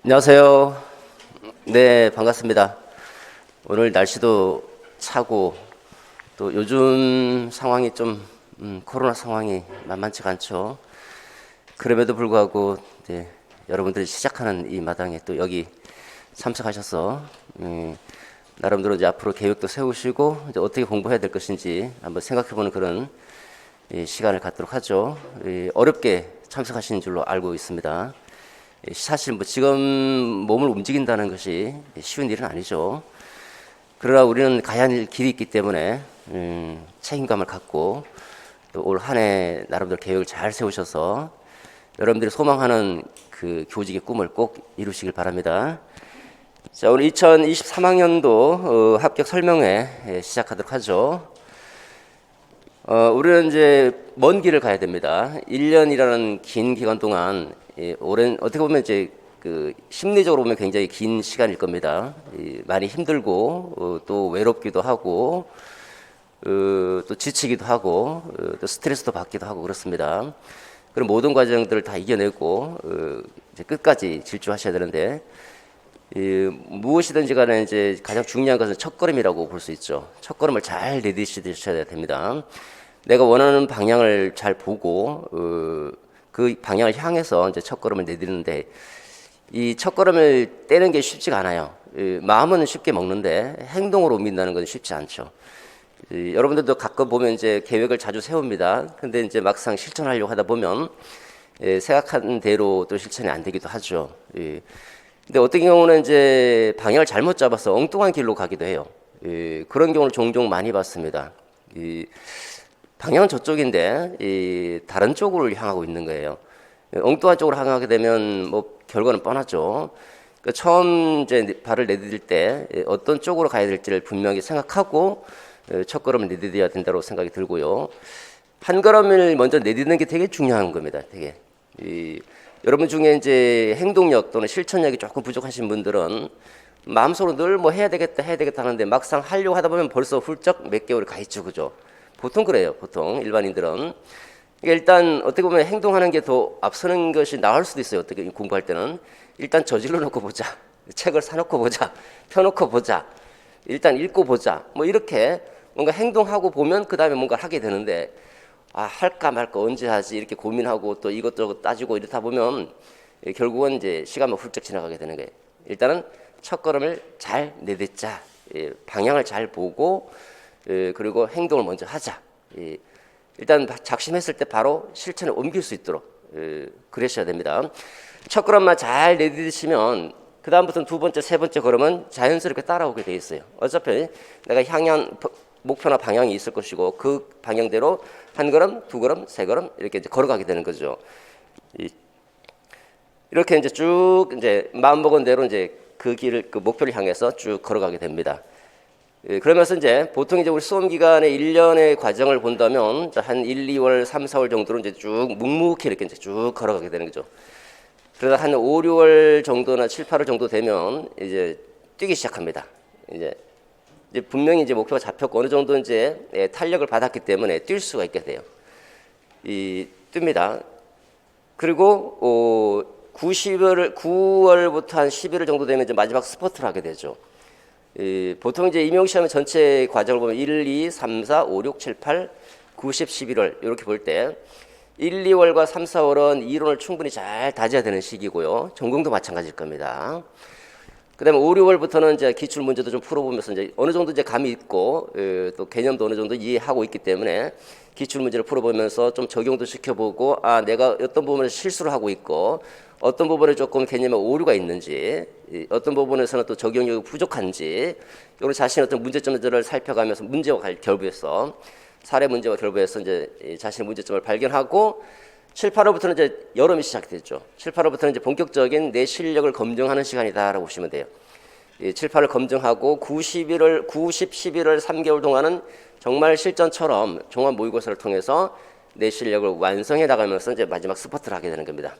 안녕하세요. 네, 반갑습니다. 오늘 날씨도 차고 또 요즘 상황이 좀 코로나 상황이 만만치가 않죠. 그럼에도 불구하고 이제 여러분들이 시작하는 이 마당에 또 여기 참석하셔서 나름대로 이제 앞으로 계획도 세우시고 이제 어떻게 공부해야 될 것인지 한번 생각해보는 그런 시간을 갖도록 하죠. 어렵게 참석하시는 줄로 알고 있습니다. 사실 뭐 지금 몸을 움직인다는 것이 쉬운 일은 아니죠. 그러나 우리는 가야 할 길이 있기 때문에 책임감을 갖고 또 올 한 해 나름대로 계획을 잘 세우셔서 여러분들이 소망하는 그 교직의 꿈을 꼭 이루시길 바랍니다. 자, 오늘 2023학년도 합격 설명회 시작하도록 하죠. 우리는 이제 먼 길을 가야 됩니다. 1년이라는 긴 기간 동안 오랜 어떻게 보면 이제 그 심리적으로 보면 굉장히 긴 시간일 겁니다. 많이 힘들고 또 외롭기도 하고 또 지치기도 하고 또 스트레스도 받기도 하고 그렇습니다. 그런 모든 과정들을 다 이겨내고 이제 끝까지 질주하셔야 되는데 무엇이든지 간에 이제 가장 중요한 것은 첫걸음이라고 볼 수 있죠. 첫걸음을 잘 내디디셔야 됩니다. 내가 원하는 방향을 잘 보고 그 방향을 향해서 이제 첫걸음을 내디는데 이 첫걸음을 떼는 게 쉽지가 않아요. 마음은 쉽게 먹는데 행동으로 옮긴다는 건 쉽지 않죠. 여러분들도 가끔 보면 이제 계획을 자주 세웁니다. 근데 이제 막상 실천하려고 하다 보면 생각한 대로 또 실천이 안 되기도 하죠. 근데 어떤 경우는 이제 방향을 잘못 잡아서 엉뚱한 길로 가기도 해요. 그런 경우를 종종 많이 봤습니다. 방향은 저쪽인데 다른 쪽으로 향하고 있는 거예요. 엉뚱한 쪽으로 향하게 되면 뭐 결과는 뻔하죠. 그러니까 처음 이제 발을 내디딜 때 어떤 쪽으로 가야 될지를 분명히 생각하고 첫 걸음을 내디뎌야 된다고 생각이 들고요. 한 걸음을 먼저 내딛는 게 되게 중요한 겁니다. 되게. 여러분 중에 이제 행동력 또는 실천력이 조금 부족하신 분들은 마음속으로 늘 뭐 해야 되겠다 하는데 막상 하려고 하다 보면 벌써 훌쩍 몇 개월이 가 있죠. 그죠? 보통 그래요. 보통 일반인들은. 일단 어떻게 보면 행동하는 게 더 앞서는 것이 나을 수도 있어요. 어떻게 공부할 때는. 일단 저질러 놓고 보자. 책을 사놓고 보자. 펴놓고 보자. 일단 읽고 보자. 뭐 이렇게 뭔가 행동하고 보면 그 다음에 뭔가 하게 되는데 할까 말까 언제 하지 이렇게 고민하고 또 이것저것 따지고 이러다 보면 결국은 이제 시간만 훌쩍 지나가게 되는 거예요. 일단은 첫 걸음을 잘 내딛자. 방향을 잘 보고 그리고 행동을 먼저 하자. 일단 작심했을 때 바로 실천에 옮길 수 있도록 그러셔야 됩니다. 첫 걸음만 잘 내딛으시면 그 다음부터는 두 번째, 세 번째 걸음은 자연스럽게 따라오게 돼 있어요. 어차피 내가 향한 목표나 방향이 있을 것이고 그 방향대로 한 걸음, 두 걸음, 세 걸음 이렇게 이제 걸어가게 되는 거죠. 이렇게 이제 쭉 이제 마음 먹은 대로 이제 그 길을 그 목표를 향해서 쭉 걸어가게 됩니다. 그러면서 이제 보통 이제 우리 수험 기간의 1년의 과정을 본다면 한 1, 2월, 3, 4월 정도로 이제 쭉 묵묵히 이렇게 이제 쭉 걸어가게 되는 거죠. 그러다 한 5, 6월 정도나 7, 8월 정도 되면 이제 뛰기 시작합니다. 이제 분명히 이제 목표가 잡혔고 어느 정도 이제 탄력을 받았기 때문에 뛸 수가 있게 돼요. 뜹니다. 그리고 9월부터 한 11월 정도 되면 이제 마지막 스퍼트를 하게 되죠. 보통 이제 임용시험 전체 과정을 보면 1, 2, 3, 4, 5, 6, 7, 8, 9, 10, 11월 이렇게 볼 때 1, 2월과 3, 4월은 이론을 충분히 잘 다져야 되는 시기고요. 전공도 마찬가지일 겁니다. 그다음에 5, 6월부터는 이제 기출 문제도 좀 풀어보면서 이제 어느 정도 이제 감이 있고 또 개념도 어느 정도 이해하고 있기 때문에 기출 문제를 풀어보면서 좀 적용도 시켜보고 내가 어떤 부분에 실수를 하고 있고 어떤 부분에 조금 개념에 오류가 있는지 어떤 부분에서는 또 적용력이 부족한지 이런 자신의 어떤 문제점들을 살펴가면서 문제와 결부해서 사례 문제와 결부해서 이제 자신의 문제점을 발견하고 7, 8월부터는 이제 여름이 시작됐죠. 7, 8월부터는 이제 본격적인 내 실력을 검증하는 시간이다라고 보시면 돼요. 7, 8월 검증하고 9, 10, 11월 3개월 동안은 정말 실전처럼 종합 모의고사를 통해서 내 실력을 완성해 나가면서 이제 마지막 스퍼트를 하게 되는 겁니다.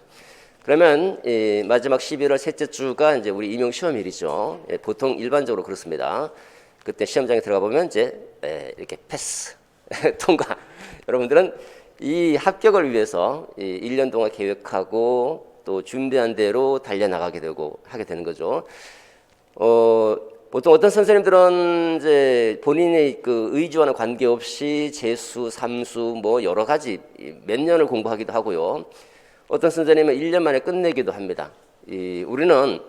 그러면 마지막 11월 셋째 주가 이제 우리 임용 시험일이죠. 보통 일반적으로 그렇습니다. 그때 시험장에 들어가 보면 이제 이렇게 패스 통과. 여러분들은 이 합격을 위해서 1년 동안 계획하고 또 준비한 대로 달려나가게 되고 하게 되는 거죠. 보통 어떤 선생님들은 이제 본인의 그 의지와는 관계없이 재수, 삼수 뭐 여러 가지 몇 년을 공부하기도 하고요. 어떤 선생님은 1년 만에 끝내기도 합니다. 우리는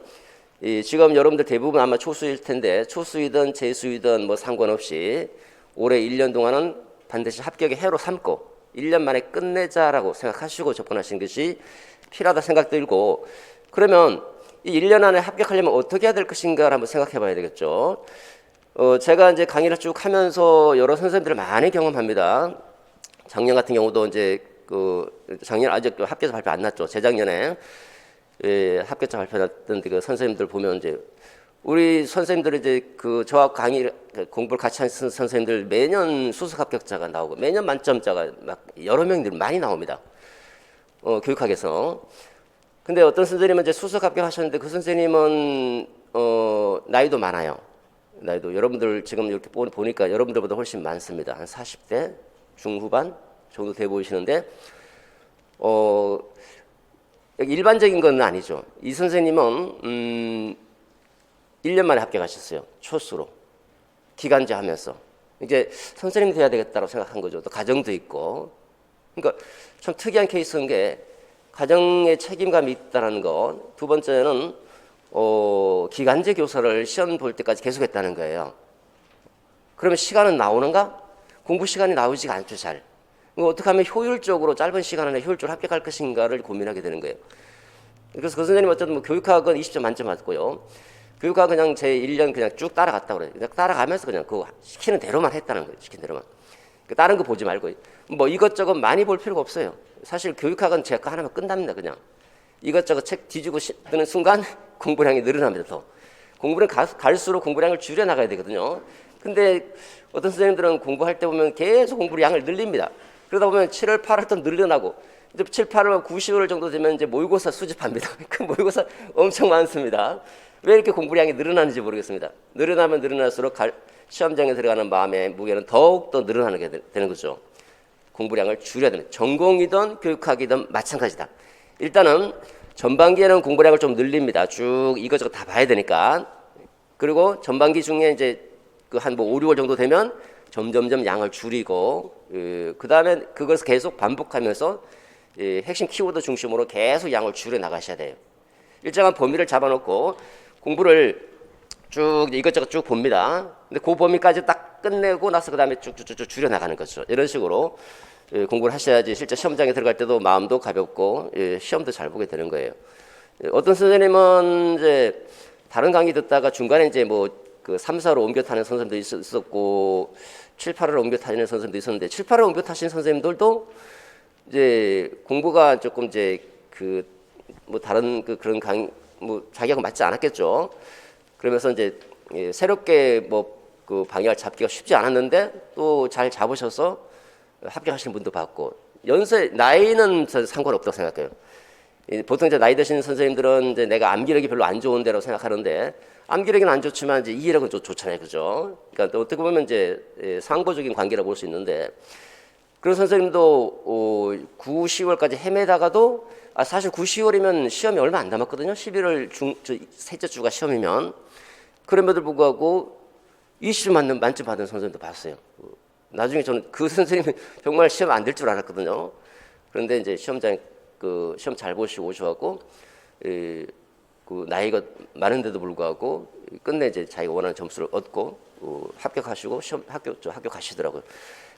지금 여러분들 대부분 아마 초수일 텐데 초수이든 재수이든 뭐 상관없이 올해 1년 동안은 반드시 합격의 해로 삼고 1년 만에 끝내자라고 생각하시고 접근하시는 것이 필요하다 생각 들고, 그러면 이 1년 안에 합격하려면 어떻게 해야 될 것인가를 한번 생각해 봐야 되겠죠. 제가 이제 강의를 쭉 하면서 여러 선생님들을 많이 경험합니다. 작년 같은 경우도 이제 작년 아직 합격자 발표 안 났죠. 재작년에 합격자 발표 났던 그 선생님들 보면 이제 우리 선생님들이 이제 저와 강의 공부를 같이 하는 선생님들 매년 수석 합격자가 나오고 매년 만점자가 막 여러 명들 많이 나옵니다. 교육학에서. 근데 어떤 선생님은 이제 수석 합격하셨는데 그 선생님은 나이도 많아요. 나이도 여러분들 지금 이렇게 보니까 여러분들보다 훨씬 많습니다. 한 40대 중후반 정도 돼 보이시는데 일반적인 건 아니죠. 이 선생님은 1년 만에 합격하셨어요. 초수로 기간제 하면서 이제 선생님 돼야 되겠다고 생각한 거죠. 또 가정도 있고. 그러니까 참 특이한 케이스인 게 가정에 책임감이 있다는 것. 두 번째는 기간제 교사를 시험 볼 때까지 계속했다는 거예요. 그러면 시간은 나오는가? 공부 시간이 나오지가 않죠, 잘. 어떻게 하면 효율적으로 짧은 시간 안에 효율적으로 합격할 것인가를 고민하게 되는 거예요. 그래서 그 선생님 어쨌든 뭐 교육학은 20점 만점 맞고요. 교육학 그냥 제 1년 그냥 쭉 따라갔다 그래요. 그냥 따라가면서 그냥 그 시키는 대로만 했다는 거예요. 시킨 대로만. 다른 거 보지 말고 뭐 이것저것 많이 볼 필요가 없어요. 사실 교육학은 제가 하나만 끝납니다. 그냥 이것저것 책 뒤지고 뜨는 순간 공부량이 늘어납니다. 더 공부는 갈수록 공부량을 줄여 나가야 되거든요. 근데 어떤 선생님들은 공부할 때 보면 계속 공부량을 늘립니다. 그러다 보면 7월, 8월 또 늘어나고 이제 7, 8월, 9, 10월 정도 되면 이제 모의고사 수집합니다. 그 모의고사 엄청 많습니다. 왜 이렇게 공부량이 늘어나는지 모르겠습니다. 늘어나면 늘어날수록 시험장에 들어가는 마음의 무게는 더욱더 늘어나게 되는 거죠. 공부량을 줄여야 됩니다. 전공이든 교육학이든 마찬가지다. 일단은 전반기에는 공부량을 좀 늘립니다. 쭉 이것저것 다 봐야 되니까. 그리고 전반기 중에 이제 한 뭐 5, 6월 정도 되면 점점점 양을 줄이고 그 다음에 그것을 계속 반복하면서 핵심 키워드 중심으로 계속 양을 줄여 나가셔야 돼요. 일정한 범위를 잡아놓고 공부를 쭉 이것저것 쭉 봅니다. 근데 그 범위까지 딱 끝내고 나서 그 다음에 쭉쭉쭉 줄여 나가는 거죠. 이런 식으로 공부를 하셔야지 실제 시험장에 들어갈 때도 마음도 가볍고 시험도 잘 보게 되는 거예요. 어떤 선생님은 이제 다른 강의 듣다가 중간에 이제 뭐 3, 4로 옮겨 타는 선생님도 있었고 7, 8로 옮겨 타시는 선생님도 있었는데 7, 8로 옮겨 타시는 선생님들도 이제 공부가 조금 이제 뭐 다른 그런 강의 뭐 자기하고 맞지 않았겠죠. 그러면서 이제 새롭게 뭐 방향을 잡기가 쉽지 않았는데 또 잘 잡으셔서 합격하시는 분도 봤고, 나이는 상관없다고 생각해요. 보통 이제 나이 드신 선생님들은 이제 내가 암기력이 별로 안 좋은 데라고 생각하는데 암기력은 안 좋지만 이제 이해력은 좀 좋잖아요, 그죠? 그러니까 어떻게 보면 이제 상보적인 관계라고 볼 수 있는데, 그런 선생님도 9, 10월까지 헤매다가도 사실 9, 10월이면 시험이 얼마 안 남았거든요. 11월 셋째 주가 시험이면. 그럼에도 불구하고 20점 만점 받은 선생님도 봤어요. 나중에 저는 그 선생님이 정말 시험 안 될 줄 알았거든요. 그런데 이제 시험장 시험 잘 보시고 오셔갖고 나이가 많은데도 불구하고 끝내 이제 자기가 원하는 점수를 얻고 합격하시고 합격하시더라고요.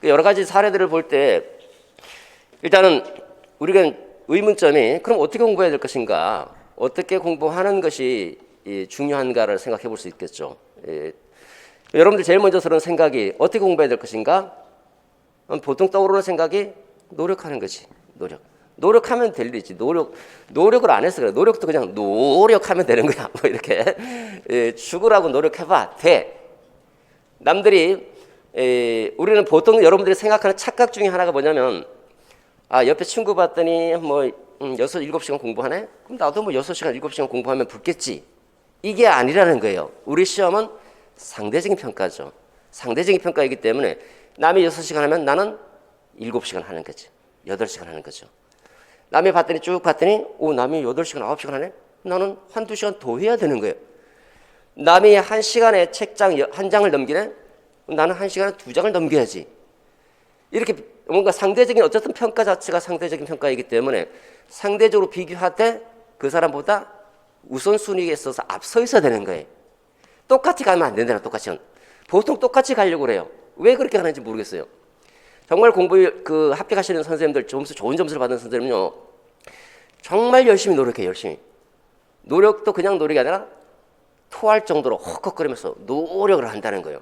여러 가지 사례들을 볼 때 일단은 우리가 의문점이 그럼 어떻게 공부해야 될 것인가, 어떻게 공부하는 것이 중요한가를 생각해 볼 수 있겠죠. 여러분들 제일 먼저 들은 생각이 어떻게 공부해야 될 것인가? 보통 떠오르는 생각이 노력하는 거지. 노력하면 될 일이지. 노력을 안 해서 그래. 노력도 그냥 노력하면 되는 거야. 뭐 이렇게 죽으라고 노력해봐 돼. 남들이 우리는 보통 여러분들이 생각하는 착각 중에 하나가 뭐냐면 옆에 친구 봤더니 뭐 6, 7시간 공부하네? 그럼 나도 뭐 6시간, 7시간 공부하면 붙겠지. 이게 아니라는 거예요. 우리 시험은 상대적인 평가죠. 상대적인 평가이기 때문에 남이 6시간 하면 나는 7시간 하는 거지. 8시간 하는 거죠. 남이 봤더니 쭉 봤더니 남이 8시간 9시간 하네. 나는 한두 시간 더 해야 되는 거예요. 남이 1시간에 책장 1장을 넘기네. 나는 1시간에 2장을 넘겨야지. 이렇게 뭔가 상대적인 어쨌든 평가 자체가 상대적인 평가이기 때문에 상대적으로 비교할 그 사람보다 우선순위에 있어서 앞서 있어야 되는 거예요. 똑같이 가면 안 된다나 똑같이. 보통 똑같이 가려고 그래요. 왜 그렇게 하는지 모르겠어요. 정말 합격하시는 선생님들, 좋은 점수를 받는 선생님은요, 정말 열심히 노력해요, 열심히. 노력도 그냥 노력이 아니라 토할 정도로 헉헉거리면서 노력을 한다는 거예요.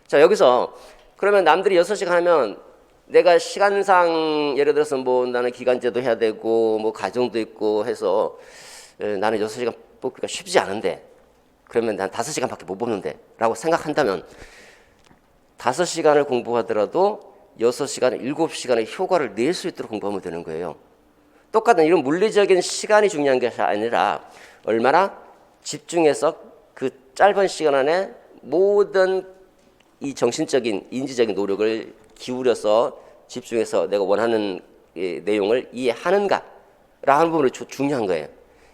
자, 여기서 그러면 남들이 6시간 하면 내가 시간상 예를 들어서 나는 기간제도 해야 되고 가정도 있고 해서 나는 6시간 뽑기가 쉽지 않은데 그러면 난 5시간밖에 못 뽑는데 라고 생각한다면 5시간을 공부하더라도 6시간, 7시간의 효과를 낼 수 있도록 공부하면 되는 거예요. 똑같은 이런 물리적인 시간이 중요한 것이 아니라 얼마나 집중해서 그 짧은 시간 안에 모든 이 정신적인, 인지적인 노력을 기울여서 집중해서 내가 원하는 내용을 이해하는가라는 부분이 중요한 거예요.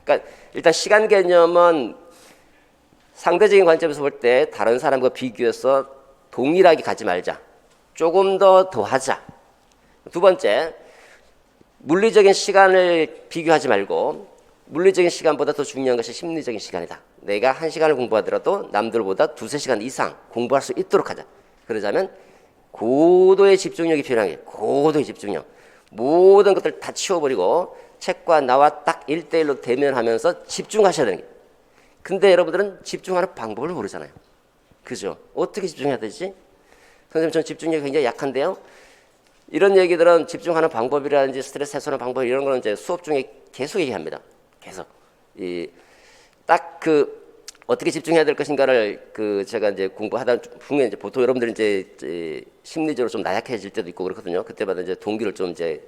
그러니까 일단 시간 개념은 상대적인 관점에서 볼 때 다른 사람과 비교해서 동일하게 가지 말자. 조금 더 하자. 두 번째, 물리적인 시간을 비교하지 말고 물리적인 시간보다 더 중요한 것이 심리적인 시간이다. 내가 1시간을 공부하더라도 남들보다 2-3시간 이상 공부할 수 있도록 하자. 그러자면 고도의 집중력이 필요한 게 고도의 집중력. 모든 것들 다 치워버리고 책과 나와 딱 1대1로 대면하면서 집중하셔야 되는 거예요. 근데 여러분들은 집중하는 방법을 모르잖아요. 그죠? 어떻게 집중해야 되지? 선생님, 전 집중력이 굉장히 약한데요. 이런 얘기들은 집중하는 방법이라든지 스트레스 해소하는 방법 이런 거는 이제 수업 중에 계속 얘기합니다. 계속. 어떻게 집중해야 될 것인가를 제가 이제 공부하다 중에 이제 보통 여러분들이 이제 심리적으로 좀 나약해질 때도 있고 그렇거든요. 그때마다 이제 동기를 좀 이제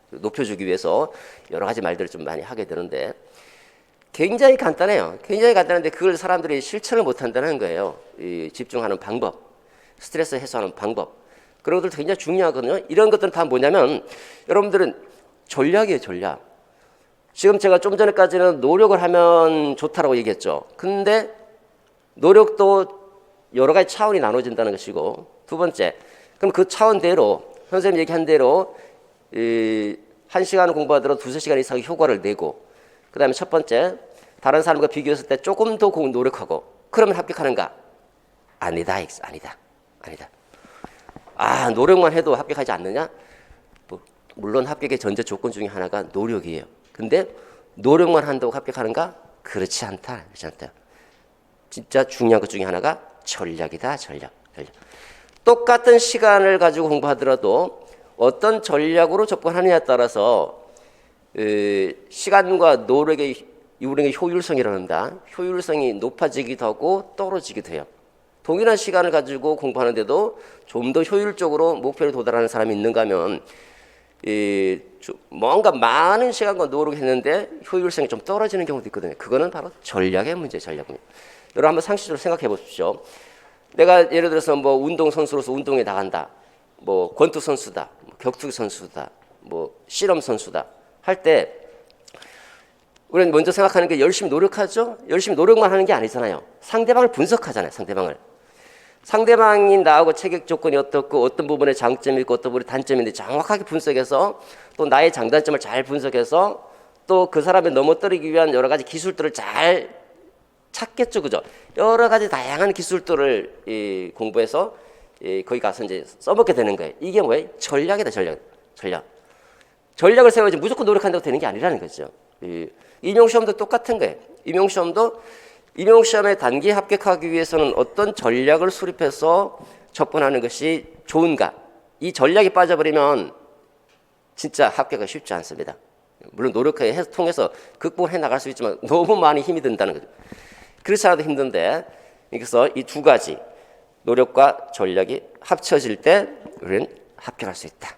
높여주기 위해서 여러 가지 말들을 좀 많이 하게 되는데 굉장히 간단해요. 굉장히 간단한데 그걸 사람들이 실천을 못 한다는 거예요. 집중하는 방법, 스트레스 해소하는 방법. 그런 것들 굉장히 중요하거든요. 이런 것들은 다 뭐냐면 여러분들은 전략이에요, 전략. 지금 제가 좀 전에까지는 노력을 하면 좋다라고 얘기했죠. 근데 노력도 여러 가지 차원이 나눠진다는 것이고 두 번째, 그럼 그 차원대로 선생님 얘기한 대로 1시간을 공부하더라도 2-3시간 이상의 효과를 내고 그 다음에 첫 번째, 다른 사람과 비교했을 때 조금 더 노력하고 그러면 합격하는가? 아니다. 노력만 해도 합격하지 않느냐? 물론 합격의 전제 조건 중에 하나가 노력이에요. 근데 노력만 한다고 합격하는가? 그렇지 않다. 진짜 중요한 것 중에 하나가 전략이다. 전략. 똑같은 시간을 가지고 공부하더라도 어떤 전략으로 접근하느냐에 따라서 시간과 노력의 효율성이란다. 효율성이 높아지기도 하고 떨어지기도 해요. 동일한 시간을 가지고 공부하는데도 좀 더 효율적으로 목표에 도달하는 사람이 있는가 하면 뭔가 많은 시간과 노력을 했는데 효율성이 좀 떨어지는 경우도 있거든요. 그거는 바로 전략의 문제예요. 전략입니다. 여러분 한번 상식적으로 생각해 보십시오. 내가 예를 들어서 운동선수로서 운동에 나간다. 권투 선수다. 격투기 선수다. 씨름 선수다. 할 때 우리는 먼저 생각하는 게 열심히 노력하죠. 열심히 노력만 하는 게 아니잖아요. 상대방을 분석하잖아요. 상대방이 나하고 체격 조건이 어떻고 어떤 부분에 장점이 있고 어떤 부분에 단점이 있는지 정확하게 분석해서 또 나의 장단점을 잘 분석해서 또 그 사람을 넘어뜨리기 위한 여러 가지 기술들을 잘 찾겠죠. 그죠? 여러 가지 다양한 기술들을 공부해서 거기 가서 이제 써먹게 되는 거예요. 이게 뭐예요? 전략이다. 전략을 세워야지 무조건 노력한다고 되는 게 아니라는 거죠. 임용시험도 똑같은 거예요. 임용시험에 단기에 합격하기 위해서는 어떤 전략을 수립해서 접근하는 것이 좋은가? 이 전략이 빠져버리면 진짜 합격은 쉽지 않습니다. 물론 노력해 통해서 극복해 나갈 수 있지만 너무 많이 힘이 든다는 거죠. 그렇지 않아도 힘든데 그래서 이 두 가지 노력과 전략이 합쳐질 때 우리는 합격할 수 있다.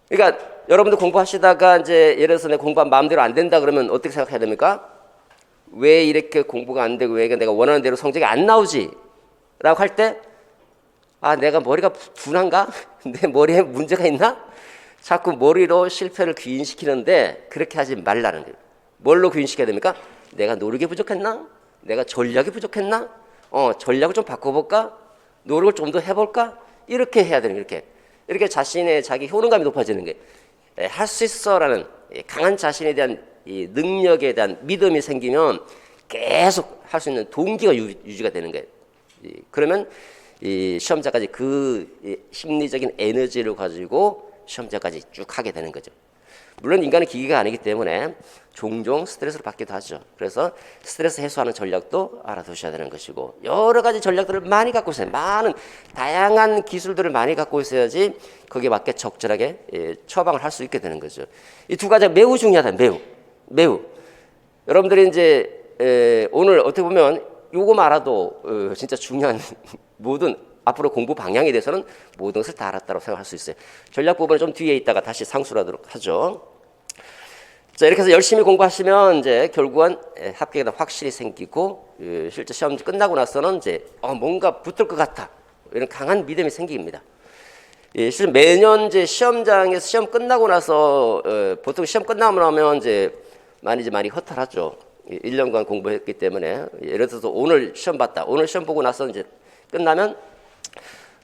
그러니까 여러분들 공부하시다가 이제 예를 들어서 내 공부한 마음대로 안 된다 그러면 어떻게 생각해야 됩니까? 왜 이렇게 공부가 안 되고 왜 내가 원하는 대로 성적이 안 나오지? 라고 할 때 내가 머리가 둔한가? 내 머리에 문제가 있나? 자꾸 머리로 실패를 귀인시키는데 그렇게 하지 말라는 거예요. 뭘로 귀인시켜야 됩니까? 내가 노력이 부족했나? 내가 전략이 부족했나? 전략을 좀 바꿔볼까? 노력을 좀 더 해볼까? 이렇게 해야 되는 거예요. 이렇게 자신의 자기 효능감이 높아지는 거예요. 할 수 있어라는 강한 자신에 대한 이 능력에 대한 믿음이 생기면 계속 할 수 있는 동기가 유지가 되는 거예요. 그러면 이 시험자까지 그 심리적인 에너지를 가지고 시험자까지 쭉 하게 되는 거죠. 물론 인간은 기계가 아니기 때문에 종종 스트레스를 받기도 하죠. 그래서 스트레스 해소하는 전략도 알아두셔야 되는 것이고, 여러 가지 전략들을 많이 갖고 있어요. 많은 다양한 기술들을 많이 갖고 있어야지 거기에 맞게 적절하게 처방을 할 수 있게 되는 거죠. 이 두 가지가 매우 중요하다. 매우. 여러분들이 이제 오늘 어떻게 보면 요거만 알아도 진짜 중요한 모든 앞으로 공부 방향에 대해서는 모든 것을 다 알았다고 생각할 수 있어요. 전략 부분은 좀 뒤에 있다가 다시 상수하도록 하죠. 자, 이렇게 해서 열심히 공부하시면 이제 결국은 합격에 대한 확실히 생기고, 실제 시험 끝나고 나서는 이제 뭔가 붙을 것 같아, 이런 강한 믿음이 생깁니다. 실제 매년 이제 시험장에서 시험 끝나고 나서 보통 시험 끝나고 나면 이제 많이 허탈하죠. 1년간 공부했기 때문에. 예를 들어서 오늘 시험 봤다. 오늘 시험 보고 나서 이제 끝나면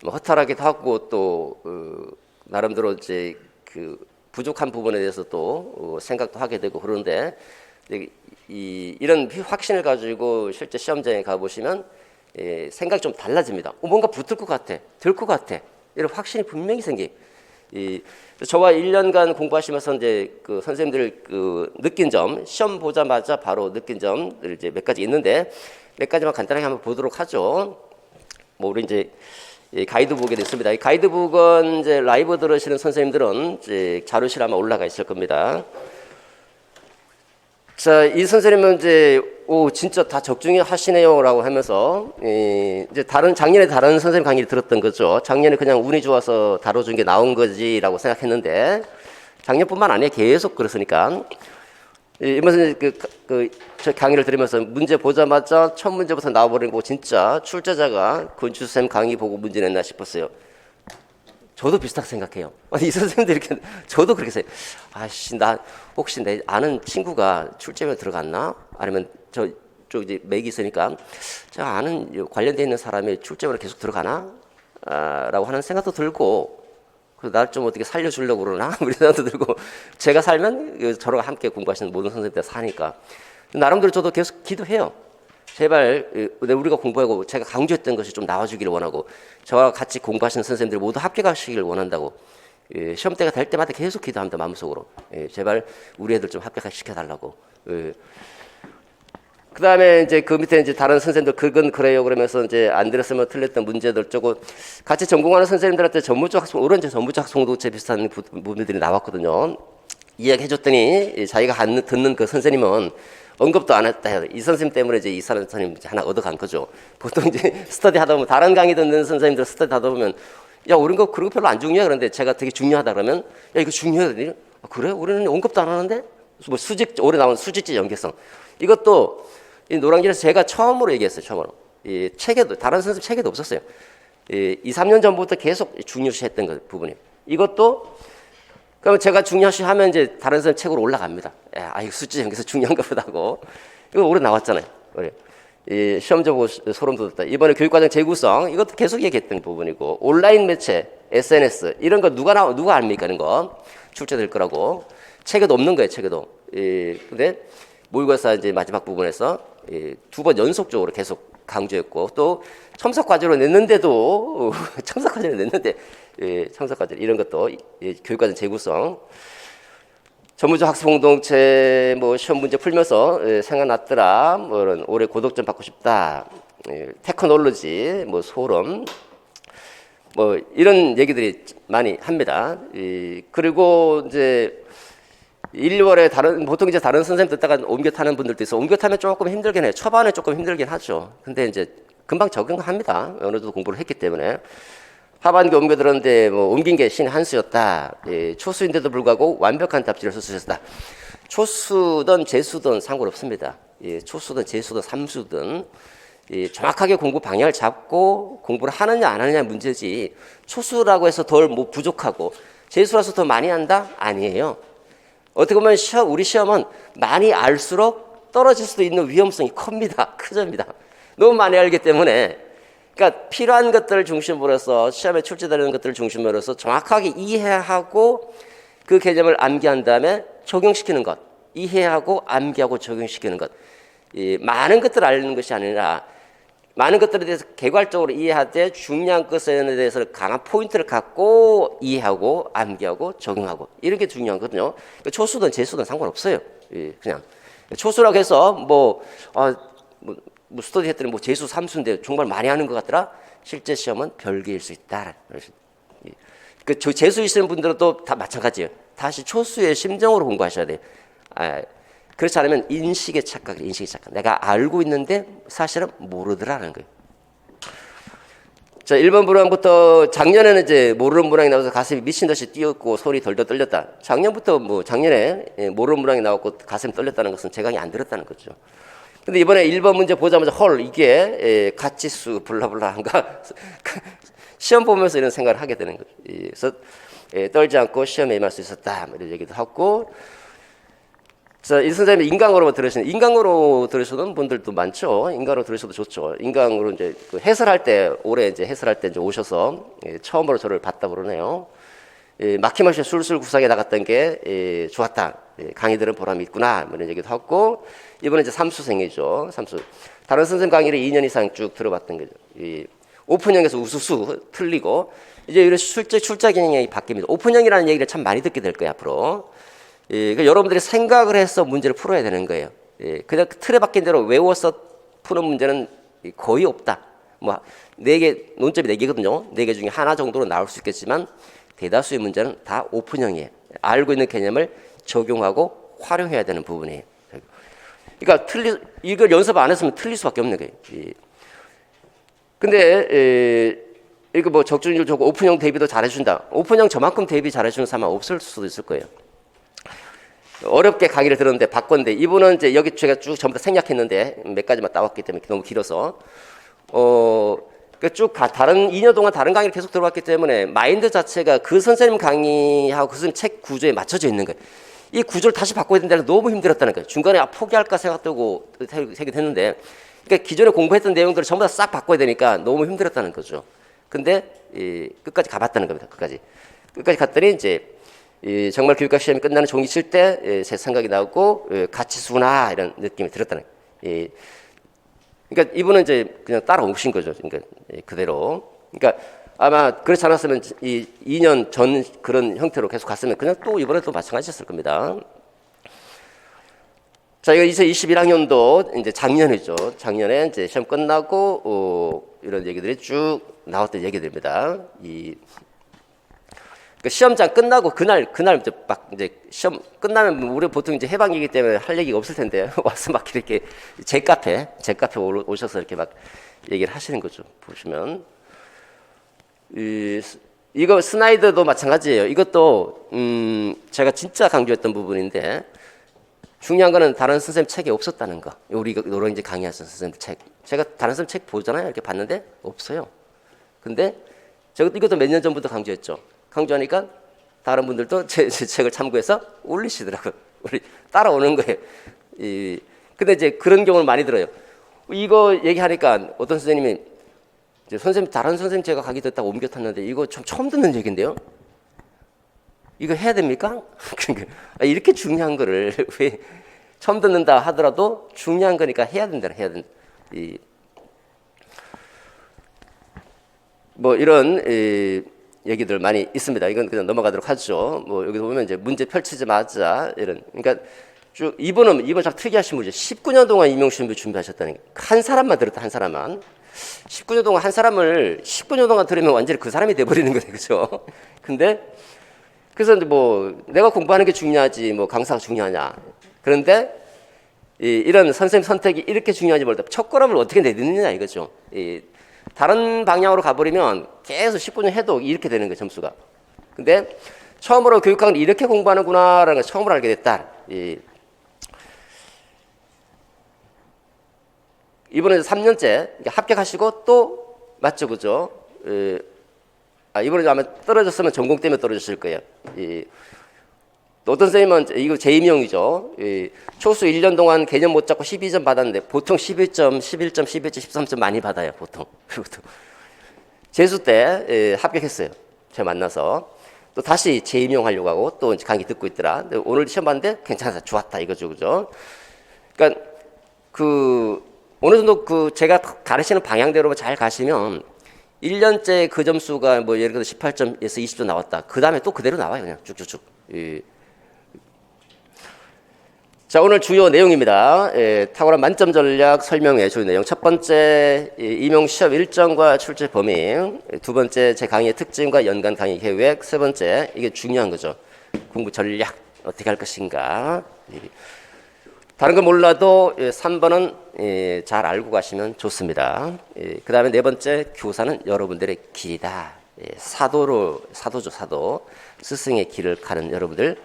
뭐 허탈하기도 하고 또 나름대로 이제 그 부족한 부분에 대해서 또 생각도 하게 되고 그러는데, 이런 확신을 가지고 실제 시험장에 가보시면 생각이 좀 달라집니다. 뭔가 붙을 것 같아, 될 것 같아, 이런 확신이 분명히 생기. 저와 1년간 공부하시면서 이제 그 선생님들 그 느낀 점, 시험 보자마자 바로 느낀 점들 이제 몇 가지 있는데 몇 가지만 간단하게 한번 보도록 하죠. 뭐 우리 이제 가이드북에 있습니다. 이 가이드북은 이제 라이브 들으시는 선생님들은 이제 자료실 아마 올라가 있을 겁니다. 자, 이 선생님은 이제 진짜 다 적중히 하시네요라고 하면서 이제 작년에 다른 선생님 강의를 들었던 거죠. 작년에 그냥 운이 좋아서 다뤄준 게 나온 거지라고 생각했는데 작년뿐만 아니라 계속 그랬으니까 이번 선생님 저 강의를 들으면서 문제 보자마자 첫 문제부터 나와버린 거 진짜 출제자가 권추쌤 강의 보고 문제 냈나 싶었어요. 저도 비슷하게 생각해요. 이 선생님들 이렇게 저도 그렇게 생각해요. 나 혹시 내 아는 친구가 출제면 들어갔나? 아니면 저 이제 맥이 있으니까 저 아는 관련돼 있는 사람이 출제면 계속 들어가나? 라고 하는 생각도 들고, 날 좀 어떻게 살려주려고 그러나? 우리 생각도 들고, 제가 살면 저랑 함께 공부하시는 모든 선생님들 사니까 나름대로 저도 계속 기도해요. 제발 우리가 공부하고 제가 강조했던 것이 좀 나와주기를 원하고, 저와 같이 공부하시는 선생님들 모두 합격하시기를 원한다고 시험 때가 될 때마다 계속 기도합니다. 마음속으로. 제발 우리 애들 좀 합격시켜달라고. 그 다음에 이제 그 밑에 이제 다른 선생님들 그건 그래요 그러면서 이제 안 들었으면 틀렸던 문제들 조금 같이 전공하는 선생님들한테 전문적 학송, 오른 전문적 학송도체 비슷한 부분들이 나왔거든요. 이야기해줬더니 자기가 듣는 그 선생님은 언급도 안 했다. 이 선생님 때문에 이제 이 선생님 하나 얻어간 거죠. 보통 이제 스터디 하다 보면 다른 강의 듣는 선생님들 스터디 하다 보면 야, 우린 거 그런 거 별로 안 중요해. 그런데 제가 되게 중요하다 그러면 야, 이거 중요해. 그래? 우리는 언급도 안 하는데? 뭐 올해 나온 수직지 연계성. 이것도 이 노량진에서 제가 처음으로 얘기했어요. 처음으로. 이 책에도 다른 선생님 책에도 없었어요. 2, 3년 전부터 계속 중요시했던 그 부분이. 이것도 그러면 제가 중요시하면 이제 다른 선생님 책으로 올라갑니다. 이거 수직지 연계성 중요한가 보다 하고. 이거 올해 나왔잖아요. 올해. 시험지 보고 소름 돋았다. 이번에 교육과정 재구성 이것도 계속 얘기했던 부분이고, 온라인 매체, SNS 이런 거 누가 압니까? 이런 거 출제될 거라고 책에도 없는 거예요. 책에도. 근데 모의고사 이제 마지막 부분에서 2번 연속적으로 계속 강조했고, 또 첨삭과제로 냈는데도 첨삭과제로 냈는데 첨삭과제 이런 것도 교육과정 재구성. 전문적 학습 공동체 뭐 시험 문제 풀면서 생각났더라. 뭐 이런 올해 고득점 받고 싶다. 테크놀로지 뭐 소름 뭐 이런 얘기들이 많이 합니다. 그리고 이제 1월에 보통 이제 다른 선생님 듣다가 옮겨 타는 분들도 있어. 옮겨 타면 조금 힘들긴 해요. 초반에 조금 힘들긴 하죠. 근데 이제 금방 적응합니다. 어느 정도 공부를 했기 때문에. 하반기 옮겨 들었는데 뭐 옮긴 게 신의 한 수였다. 초수인데도 불구하고 완벽한 답지를 쓰셨다. 초수든 재수든 상관없습니다. 초수든 재수든 삼수든 정확하게 공부 방향을 잡고 공부를 하느냐 안 하느냐 문제지, 초수라고 해서 덜 뭐 부족하고 재수라서 더 많이 한다? 아니에요. 어떻게 보면 우리 시험은 많이 알수록 떨어질 수도 있는 위험성이 큽니다. 크접니다. 너무 많이 알기 때문에. 그러니까 필요한 것들을 중심으로 해서 시험에 출제되는 것들을 중심으로 해서 정확하게 이해하고 그 개념을 암기한 다음에 적용시키는 것. 이해하고 암기하고 적용시키는 것. 많은 것들을 알는 것이 아니라 많은 것들에 대해서 개괄적으로 이해하되 중요한 것에 대해서 강한 포인트를 갖고 이해하고 암기하고 적용하고 이런 게 중요하거든요. 그러니까 초수든 재수든 상관없어요. 그냥 초수라고 해서 뭐 스터디 했더니 뭐 재수 3수인데 정말 많이 하는 것 같더라. 실제 시험은 별개일 수 있다. 그 재수이시는 분들은 또 다 마찬가지예요. 다시 초수의 심정으로 공부하셔야 돼요. 그렇지 않으면 인식의 착각. 내가 알고 있는데 사실은 모르더라는 거예요. 자, 1번 문항부터 작년에는 이제 모르는 문항이 나와서 가슴이 미친 듯이 뛰었고 손이 덜덜 떨렸다. 작년에 모르는 문항이 나왔고 가슴이 떨렸다는 것은 제 강의 안 들었다는 거죠. 근데 이번에 1번 문제 보자마자 헐 이게 가치수 블라블라한가 시험 보면서 이런 생각을 하게 되는 거죠. 그래서 떨지 않고 시험에 임할 수 있었다 이런 얘기도 하고. 자, 이 선생님이 인강으로 들으시는 분들도 많죠. 인강으로 들으셔도 좋죠. 인강으로 이제 해설할 때 올해 이제 해설할 때 이제 오셔서 처음으로 저를 봤다 그러네요. 막힘없이 술술 구상해 나갔던 게 좋았다. 강의 들은 보람이 있구나. 뭐 이런 얘기도 하고 이번에 이제 삼수생이죠. 다른 선생님 강의를 2년 이상 쭉 들어봤던 거죠. 오픈형에서 우수수 틀리고 이제 이런 출제 경향이 바뀝니다. 오픈형이라는 얘기를 참 많이 듣게 될 거예요 앞으로. 그러니까 여러분들이 생각을 해서 문제를 풀어야 되는 거예요. 그냥 틀에 박힌 대로 외워서 푸는 문제는 거의 없다. 뭐 4개 논점이 4개거든요. 4개 중에 하나 정도로 나올 수 있겠지만 대다수의 문제는 다 오픈형이에요. 알고 있는 개념을 적용하고 활용해야 되는 부분이에요. 그러니까 이걸 연습 안 했으면 틀릴 수밖에 없는 거예요. 근데 이거 뭐 적중률 좋고 오픈형 대비도 잘해준다. 오픈형 저만큼 대비 잘해주는 사람 없을 수도 있을 거예요. 어렵게 강의를 들었는데 바꿨는데 이분은 이제 여기 제가 쭉 전부 다 생략했는데 몇 가지만 따왔기 때문에 너무 길어서 쭉 다른 2년 동안 다른 강의를 계속 들어왔기 때문에 마인드 자체가 그 선생님 강의하고 그 선생님 책 구조에 맞춰져 있는 거예요. 이 구조를 다시 바꿔야 된다는 게 너무 힘들었다는 거예요. 중간에 포기할까 생각되고 했는데 그러니까 기존에 공부했던 내용들을 전부 다 싹 바꿔야 되니까 너무 힘들었다는 거죠. 근데 끝까지 가봤다는 겁니다. 끝까지 갔더니 이제 정말 교육학 시험이 끝나는 종이 칠 때 제 생각이 나고 가치수구나 이런 느낌이 들었다는 거예요. 그러니까 이분은 이제 그냥 따라오신 거죠. 그러니까 그대로. 그러니까 아마 그렇지 않았으면 이 2년 전 그런 형태로 계속 갔으면 그냥 또 이번에 또 마찬가지였을 겁니다. 자, 이거 2021학년도 이제 작년이죠. 작년에 이제 시험 끝나고 이런 얘기들이 쭉 나왔던 얘기들입니다. 그 시험장 끝나고 그날 이제 막 이제 시험 끝나면 우리 보통 이제 해방이기 때문에 할 얘기가 없을 텐데 와서 막 이렇게 제 카페 오셔서 이렇게 막 얘기를 하시는 거죠. 보시면 이거 스나이드도 마찬가지예요. 이것도 제가 진짜 강조했던 부분인데 중요한 거는 다른 선생님 책에 없었다는 거. 우리가 이제 강의하신 선생님 책. 제가 다른 선생님 책 보잖아요. 이렇게 봤는데 없어요. 근데 이것도 몇 년 전부터 강조했죠. 강조하니까 다른 분들도 제 책을 참고해서 올리시더라고요. 우리 따라오는 거예요. 근데 이제 그런 경우를 많이 들어요. 이거 얘기하니까 어떤 선생님이 이제 다른 선생님 제가 강의 듣다가 옮겨 탔는데 이거 좀 처음 듣는 얘기인데요. 이거 해야 됩니까? 이렇게 중요한 거를 왜 처음 듣는다 하더라도 중요한 거니까 해야 된다. 뭐 이런 얘기들 많이 있습니다. 이건 그냥 넘어가도록 하죠. 뭐 여기 보면 이제 문제 펼치자마자 이런. 그러니까 쭉 이분 참 특이하신 분이죠. 19년 동안 임용시험을 준비하셨다는 게 한 사람만 들었다. 한 사람만. 19년 동안 한 사람을 19년 동안 들으면 완전히 그 사람이 돼버리는 거예요. 그렇죠? 근데 그래서 뭐 내가 공부하는 게 중요하지 뭐 강사가 중요하냐. 그런데 이런 선생님 선택이 이렇게 중요한지 몰라. 첫 걸음을 어떻게 내딛느냐 이거죠. 다른 방향으로 가버리면 계속 19년 해도 이렇게 되는 거예요. 점수가. 근데 처음으로 교육학을 이렇게 공부하는구나라는 걸 처음으로 알게 됐다. 이번에 3년째 합격하시고 또 맞죠, 그죠? 이번에 아마 떨어졌으면 전공 때문에 떨어졌을 거예요. 어떤 선생님은 이거 재임용이죠. 초수 1년 동안 개념 못 잡고 12점 받았는데 보통 11점, 11점, 11점, 13점 많이 받아요. 보통. 그리고 또 재수 때 합격했어요. 제가 만나서 또 다시 재임용하려고 하고 또 강의 듣고 있더라. 근데 오늘 시험 봤는데 괜찮았다, 좋았다 이거죠, 그죠? 그러니까 어느 정도 제가 가르치는 방향대로 잘 가시면 1년째 그 점수가 뭐 예를 들어 18점에서 20점 나왔다. 그 다음에 또 그대로 나와요, 그냥 쭉쭉쭉. 자, 오늘 주요 내용입니다. 탁월한 만점 전략 설명회 주요 내용. 첫 번째, 임용 시험 일정과 출제 범위. 두 번째, 제 강의의 특징과 연간 강의 계획. 세 번째, 이게 중요한 거죠. 공부 전략 어떻게 할 것인가. 다른 건 몰라도 3번은 잘 알고 가시면 좋습니다. 그 다음에 네 번째, 교사는 여러분들의 길이다. 사도죠, 사도. 스승의 길을 가는 여러분들.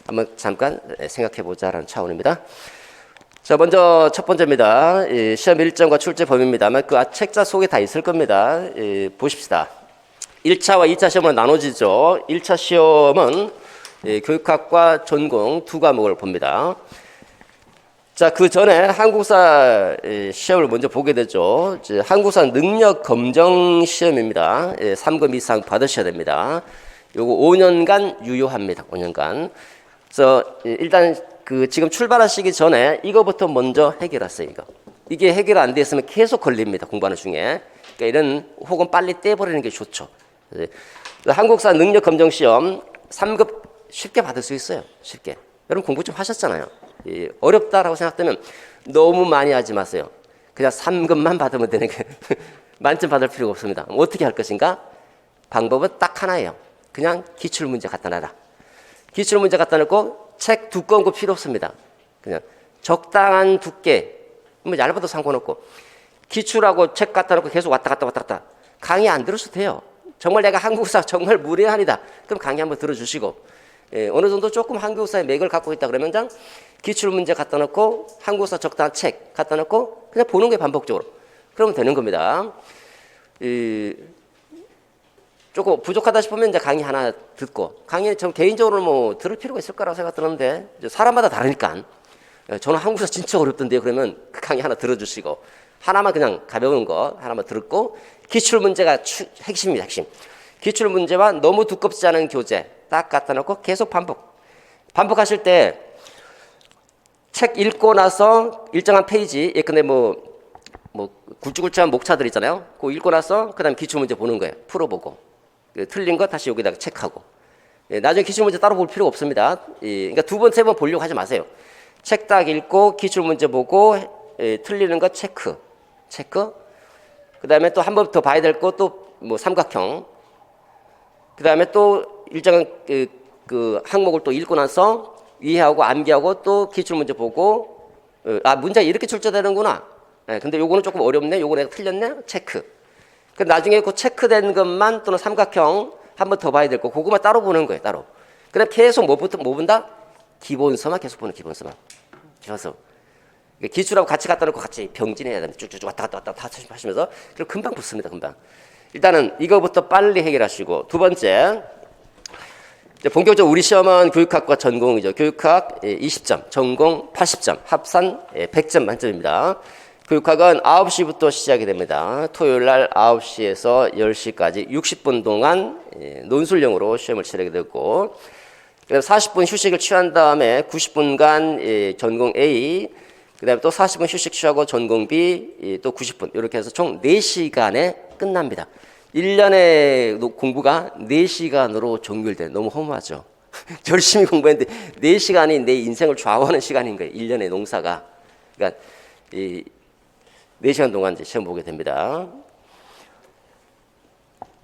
한번 잠깐 생각해보자라는 차원입니다. 자, 먼저 첫 번째입니다. 시험 일정과 출제 범위입니다. 아마 그 책자 속에 다 있을 겁니다. 보십시다. 1차와 2차 시험으로 나눠지죠. 1차 시험은 교육학과 전공 두 과목을 봅니다. 자, 그 전에 한국사 시험을 먼저 보게 되죠. 한국사 능력 검정 시험입니다. 3급 이상 받으셔야 됩니다. 요거 5년간 유효합니다. 5년간. 그래서 일단 지금 출발하시기 전에 이거부터 먼저 해결하세요. 이게 해결 안 됐으면 계속 걸립니다. 공부하는 중에. 그러니까 이런 혹은 빨리 떼버리는 게 좋죠. 한국사 능력 검정 시험 3급 쉽게 받을 수 있어요. 쉽게. 여러분 공부 좀 하셨잖아요. 어렵다라고 생각되면 너무 많이 하지 마세요. 그냥 3급만 받으면 되는 게 만점 받을 필요가 없습니다. 어떻게 할 것인가? 방법은 딱 하나예요. 그냥 기출문제 갖다 놔라. 기출문제 갖다 놓고 책 두꺼운 거 필요 없습니다. 그냥 적당한 두께, 뭐 얇아도 상관없고 기출하고 책 갖다 놓고 계속 왔다 갔다 강의 안 들으셔도 돼요. 정말 내가 한국사 정말 무례한이다. 그럼 강의 한번 들어주시고 어느 정도 조금 한국사의 맥을 갖고 있다 그러면 그냥 기출문제 갖다 놓고 한국사 적당한 책 갖다 놓고 그냥 보는 게 반복적으로 그러면 되는 겁니다. 조금 부족하다 싶으면 이제 강의 하나 듣고 강의 전 개인적으로 뭐 들을 필요가 있을 거라고 생각 드는데 사람마다 다르니까 저는 한국사 진짜 어렵던데요. 그러면 그 강의 하나 들어주시고 하나만 그냥 가벼운 거 하나만 듣고 기출 문제가 핵심입니다. 핵심. 기출 문제와 너무 두껍지 않은 교재 딱 갖다 놓고 계속 반복하실 때 책 읽고 나서 일정한 페이지 예컨대 뭐 굵직굵직한 목차들 있잖아요. 그거 읽고 나서 그다음 기출 문제 보는 거예요. 풀어보고 틀린 거 다시 여기다가 체크하고 나중에 기출 문제 따로 볼 필요가 없습니다. 그러니까 두 번, 세 번 보려고 하지 마세요. 책 딱 읽고 기출 문제 보고 틀리는 거 체크. 그 다음에 또 한 번 더 봐야 될 거 또 뭐 삼각형. 그 다음에 또 일정한 그 항목을 또 읽고 나서 이해하고 암기하고 또 기출 문제 보고 문제가 이렇게 출제되는구나. 근데 요거는 조금 어렵네. 요거 내가 틀렸네. 체크. 그 나중에 그 체크된 것만 또는 삼각형 한 번 더 봐야 될 거. 그거만 따로 보는 거예요. 따로. 그다음 계속 뭐 본다? 기본서만 계속 보는 기본서만. 기본서. 기출하고 같이 갖다 놓고 같이 병진해야 됩니다. 쭉쭉 왔다 갔다 하시면서 그럼 금방 붙습니다. 금방. 일단은 이거부터 빨리 해결하시고 두 번째 본격적으로 우리 시험은 교육학과 전공이죠. 교육학 20점, 전공 80점, 합산 100점 만점입니다. 교육학은 9시부터 시작이 됩니다. 토요일 날 9시에서 10시까지 60분 동안 논술형으로 시험을 치르게 되고 40분 휴식을 취한 다음에 90분간 전공 A 그 다음에 또 40분 휴식 취하고 전공 B 또 90분 이렇게 해서 총 4시간에 끝납니다. 1년의 공부가 4시간으로 종결돼. 너무 허무하죠. 열심히 공부했는데 4시간이 내 인생을 좌우하는 시간인 거예요. 1년의 농사가. 그러니까 4시간 동안 이제 시험 보게 됩니다.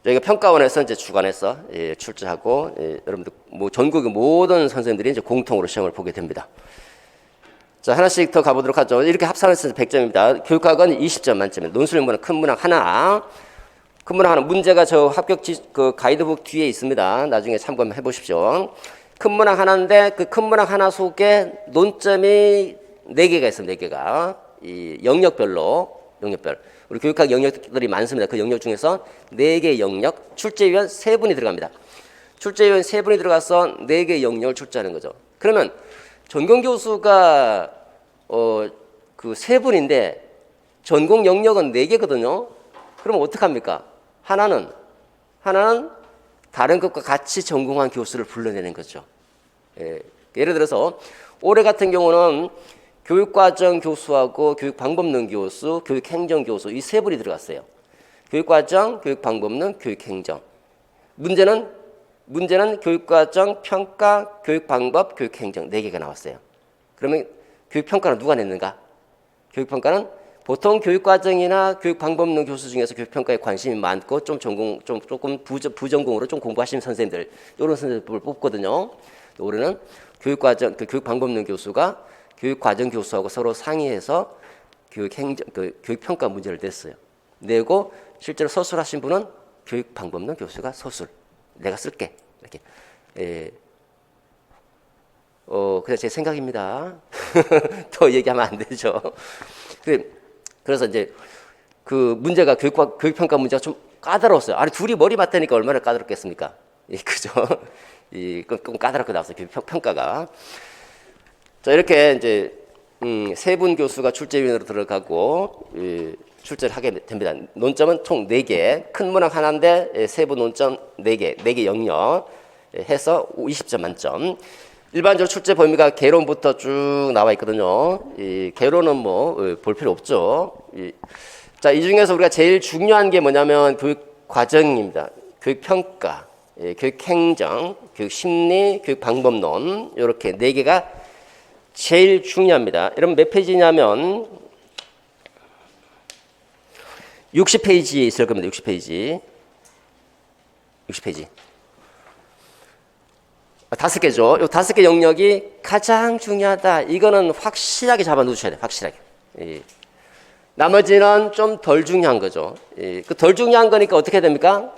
저희가 평가원에서 이제 주관해서 출제하고 여러분들 뭐 전국의 모든 선생님들이 이제 공통으로 시험을 보게 됩니다. 자, 하나씩 더 가보도록 하죠. 이렇게 합산해서 100점입니다. 교육학은 20점 만점에 논술 문항 큰 문항 하나. 큰 문항 하나. 문제가 저 합격 그 가이드북 뒤에 있습니다. 나중에 참고해 보십시오. 큰 문항 하나인데 그 큰 문항 하나 속에 논점이 4개가 있습니다. 4개가. 이 영역별로 영역별. 우리 교육학 영역들이 많습니다. 그 영역 중에서 4개의 영역, 출제위원 3분이 들어갑니다. 출제위원 3분이 들어가서 4개의 영역을 출제하는 거죠. 그러면 전공 교수가 그 3분인데 전공 영역은 4개거든요. 그러면 어떡합니까? 하나는 다른 것과 같이 전공한 교수를 불러내는 거죠. 예를 들어서 올해 같은 경우는 교육과정 교수하고 교육방법론 교수, 교육행정 교수 이 3분이 들어갔어요. 교육과정, 교육방법론, 교육행정. 문제는 교육과정, 평가, 교육방법, 교육행정 4개가 나왔어요. 그러면 교육평가는 누가 냈는가? 교육평가는 보통 교육과정이나 교육방법론 교수 중에서 교육평가에 관심이 많고 조금 부전공으로 좀 공부하시는 선생님들 이런 선생님들을 뽑거든요. 올해는 교육과정, 교육방법론 교수가 교육과정 교수하고 서로 상의해서 교육평가 문제를 냈어요. 내고 실제로 서술하신 분은 교육방법론 교수가 서술. 내가 쓸게. 이렇게. 그냥 제 생각입니다. 더 얘기하면 안 되죠. 그래서 이제 그 문제가 교육평가 문제가 좀 까다로웠어요. 아니, 둘이 머리 맞대니까 얼마나 까다롭겠습니까? 그죠? 좀 까다롭게 나왔어요. 교육평가가. 자, 이렇게 이제 3분 교수가 출제위원으로 들어가고 출제를 하게 됩니다. 논점은 총 4개, 큰 문항 하나인데 3분 논점 4개 영역 해서 20점 만점. 일반적으로 출제 범위가 개론부터 쭉 나와 있거든요. 이 개론은 뭐 볼 필요 없죠. 자, 이 중에서 우리가 제일 중요한 게 뭐냐면 교육 과정입니다. 교육 평가, 교육 행정, 교육 심리, 교육 방법론 이렇게 4개가 제일 중요합니다. 여러분 몇 페이지냐면 60페이지에 있을 겁니다. 60페이지. 5개죠. 이 5개 영역이 가장 중요하다. 이거는 확실하게 잡아 놓으셔야 돼요. 확실하게. 나머지는 좀 덜 중요한 거죠. 그 덜 중요한 거니까 어떻게 됩니까?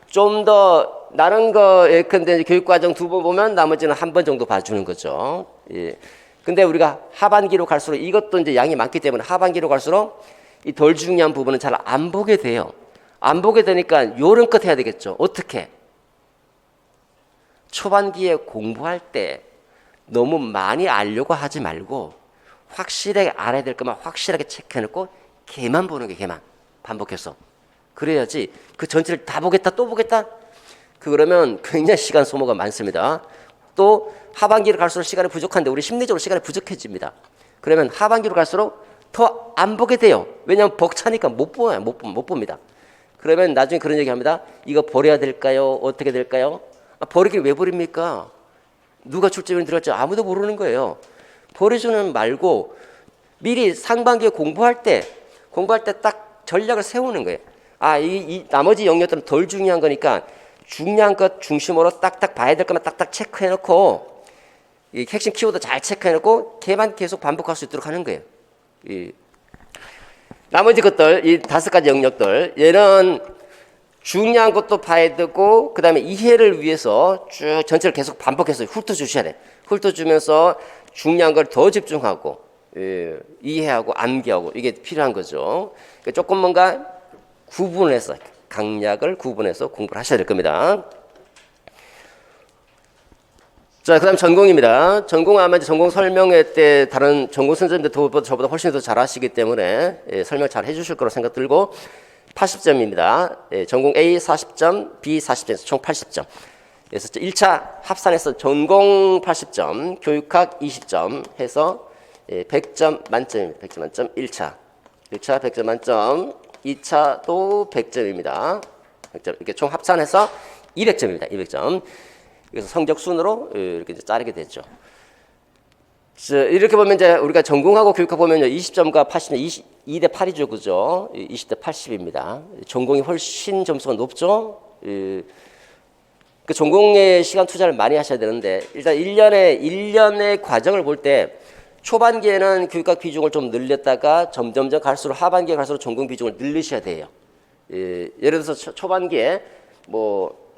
좀 더 다른 거 예컨대 교육과정 2번 보면 나머지는 1번 정도 봐주는 거죠. 근데 우리가 하반기로 갈수록 이것도 이제 양이 많기 때문에 하반기로 갈수록 이 덜 중요한 부분은 잘 안 보게 돼요. 안 보게 되니까 요령껏 해야 되겠죠. 어떻게? 초반기에 공부할 때 너무 많이 알려고 하지 말고 확실하게 알아야 될 것만 확실하게 체크해놓고 걔만 보는 게 걔만 반복해서 그래야지 그 전체를 다 보겠다 또 보겠다 그러면 굉장히 시간 소모가 많습니다. 또 하반기로 갈수록 시간이 부족한데 우리 심리적으로 시간이 부족해집니다. 그러면 하반기로 갈수록 더 안 보게 돼요. 왜냐하면 벅차니까 못 봅니다. 그러면 나중에 그런 얘기 합니다. 이거 버려야 될까요? 어떻게 될까요? 버리길 왜 버립니까? 누가 출제위원 들어갈지 아무도 모르는 거예요. 버리지는 말고 미리 상반기에 공부할 때 딱 전략을 세우는 거예요. 이 나머지 영역들은 덜 중요한 거니까 중요한 것 중심으로 딱딱 봐야 될 것만 딱딱 체크해놓고 이 핵심 키워드 잘 체크해놓고 걔만 계속 반복할 수 있도록 하는 거예요. 나머지 것들 이 5가지 영역들 얘는 중요한 것도 봐야 되고 그 다음에 이해를 위해서 쭉 전체를 계속 반복해서 훑어주셔야 돼. 훑어주면서 중요한 걸 더 집중하고 이해하고 암기하고 이게 필요한 거죠. 그러니까 조금 뭔가 구분해서 강약을 구분해서 공부를 하셔야 될 겁니다. 자, 그 다음 전공입니다. 전공은 아마 전공 설명회 때 다른 전공 선생님들 저보다 훨씬 더 잘하시기 때문에 설명 잘 해주실 거라고 생각 들고 80점입니다. 전공 A 40점, B 40점, 총 80점. 그래서 1차 합산해서 전공 80점, 교육학 20점 해서 100점 만점입니다. 100점 만점 1차 100점 만점, 2차도 100점입니다. 100점. 이렇게 총 합산해서 200점입니다. 200점. 그래서 성적 순으로 이렇게 이제 자르게 됐죠. 이렇게 보면 이제 우리가 전공하고 교육학 보면요. 20점과 80점, 2대 8이죠. 그죠? 20대 80입니다. 전공이 훨씬 점수가 높죠? 그 전공에 시간 투자를 많이 하셔야 되는데, 일단 1년의 과정을 볼 때, 초반기에는 교육학 비중을 좀 늘렸다가 점점점 갈수록 하반기에 갈수록 전공 비중을 늘리셔야 돼요. 예를 들어서 초반기에 뭐,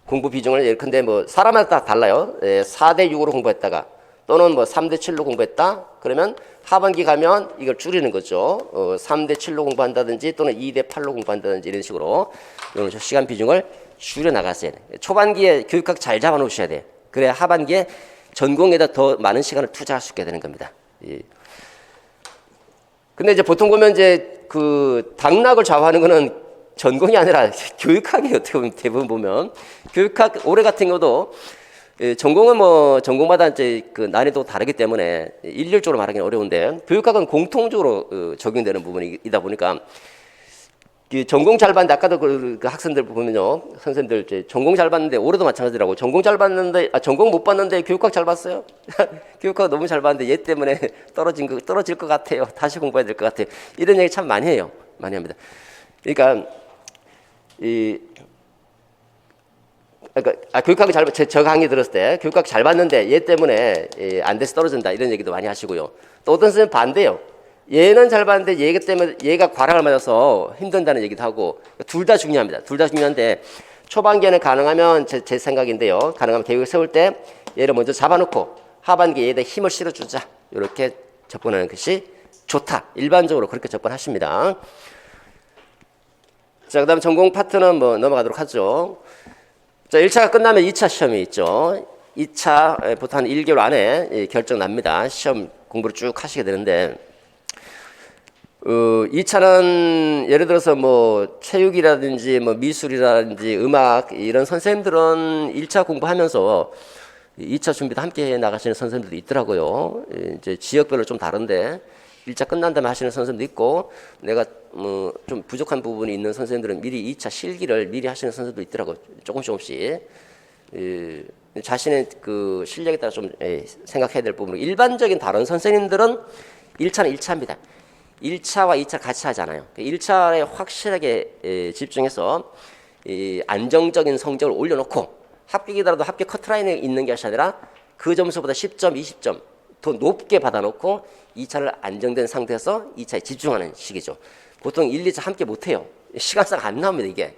공부 비중을 예컨대 뭐, 사람마다 다 달라요. 4대 6으로 공부했다가, 또는 뭐 3대 7로 공부했다. 그러면 하반기 가면 이걸 줄이는 거죠. 3대 7로 공부한다든지 또는 2대 8로 공부한다든지 이런 식으로 이런 시간 비중을 줄여 나갔어야 돼. 초반기에 교육학 잘 잡아 놓으셔야 돼. 그래야 하반기에 전공에다 더 많은 시간을 투자할 수 있게 되는 겁니다. 예. 근데 이제 보통 보면 이제 그 당락을 좌우하는 거는 전공이 아니라 교육학이 어떻게 보면 대부분 보면 교육학 올해 같은 경우도 전공은 뭐 전공마다 이제 그 난이도 다르기 때문에 일률적으로 말하기는 어려운데 교육학은 공통적으로 적용되는 부분이다 보니까 전공 잘 봤는데 아까도 그 학생들 보면요 선생님들 이제 전공 잘 봤는데 올해도 마찬가지라고 전공 잘 봤는데 전공 못 봤는데 교육학 잘 봤어요. 교육학 너무 잘 봤는데 얘 때문에 떨어질 것 같아요. 다시 공부해야 될 것 같아요. 이런 얘기 참 많이 해요. 많이 합니다. 그러니까 교육학을 저 강의 들었을 때 교육학 잘 봤는데 얘 때문에 안 돼서 떨어진다 이런 얘기도 많이 하시고요. 또 어떤 선생님 반대요. 얘는 잘 봤는데 얘가 때문에 얘가 과락을 맞아서 힘든다는 얘기도 하고 둘 다 중요합니다. 둘 다 중요한데 초반기에는 가능하면 제 생각인데요. 가능하면 계획을 세울 때 얘를 먼저 잡아놓고 하반기에 얘에 힘을 실어주자 이렇게 접근하는 것이 좋다. 일반적으로 그렇게 접근하십니다. 자, 그다음 전공 파트는 뭐 넘어가도록 하죠. 자, 1차가 끝나면 2차 시험이 있죠. 2차 보통 한 1개월 안에 결정 납니다. 시험 공부를 쭉 하시게 되는데 2차는 예를 들어서 뭐 체육이라든지 뭐 미술이라든지 음악 이런 선생님들은 1차 공부하면서 2차 준비도 함께 해 나가시는 선생님들도 있더라고요. 이제 지역별로 좀 다른데 1차 끝난 다음에 하시는 선생님도 있고 내가 뭐 좀 부족한 부분이 있는 선생님들은 미리 2차 실기를 미리 하시는 선생님도 있더라고요. 조금씩 자신의 그 실력에 따라 좀 생각해야 될 부분이 일반적인 다른 선생님들은 1차는 1차입니다. 1차와 2차 같이 하잖아요. 1차에 확실하게 집중해서 안정적인 성적을 올려놓고 합격이더라도 합격 커트라인에 있는 것이 아니라 그 점수보다 10점, 20점 더 높게 받아놓고 2차를 안정된 상태에서 2차에 집중하는 시기죠. 보통 1, 2차 함께 못해요. 시간상 안 나옵니다, 이게.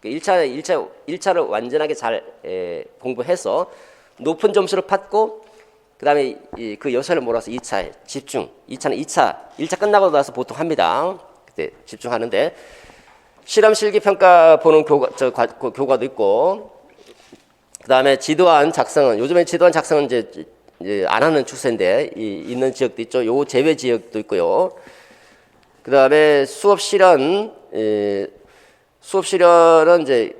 1차를 완전하게 잘 공부해서 높은 점수를 받고 그 다음에 그 여세를 몰아서 2차에 집중. 2차는 1차 끝나고 나서 보통 합니다. 그때 집중하는데 실험 실기 평가 보는 교과도 있고 그 다음에 지도안 작성은 요즘에 지도안 작성은 이제 안 하는 추세인데 있는 지역도 있죠. 요 제외 지역도 있고요. 그 다음에 수업 실현은 이제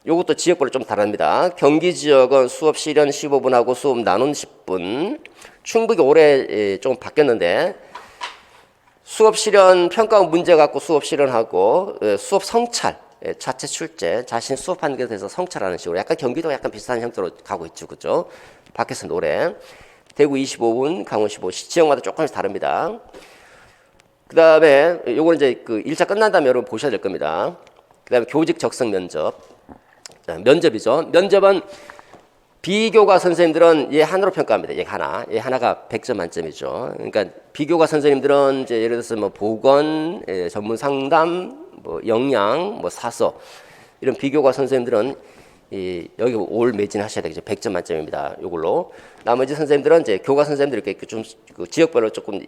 요것도 지역별로 좀 다릅니다. 경기 지역은 수업 실현 15분하고 수업 나눔 10분. 충북이 올해 좀 바뀌었는데 수업 실현 평가 문제 갖고 수업 실현하고 수업 성찰, 자체 출제, 자신 수업하는 것에 대해서 성찰하는 식으로 약간 경기도 약간 비슷한 형태로 가고 있죠, 그죠? 바뀌었습니다 올해. 대구 25분, 강원 15분 지역마다 조금씩 다릅니다. 그 다음에 요거는 이제 그 1차 끝난 다음에 여러분 보셔야 될 겁니다. 그 다음에 교직 적성 면접. 자, 면접이죠. 면접은 비교과 선생님들은 얘 하나로 평가합니다. 얘 하나가 100점 만점이죠. 그러니까 비교과 선생님들은 이제 예를 들어서 뭐 보건, 전문 상담, 뭐 영양, 뭐 사서 이런 비교과 선생님들은 여기 올 매진하셔야 되겠죠. 100점 만점입니다. 요걸로 나머지 선생님들은 이제 교과 선생님들 이렇게 좀 그 지역별로 조금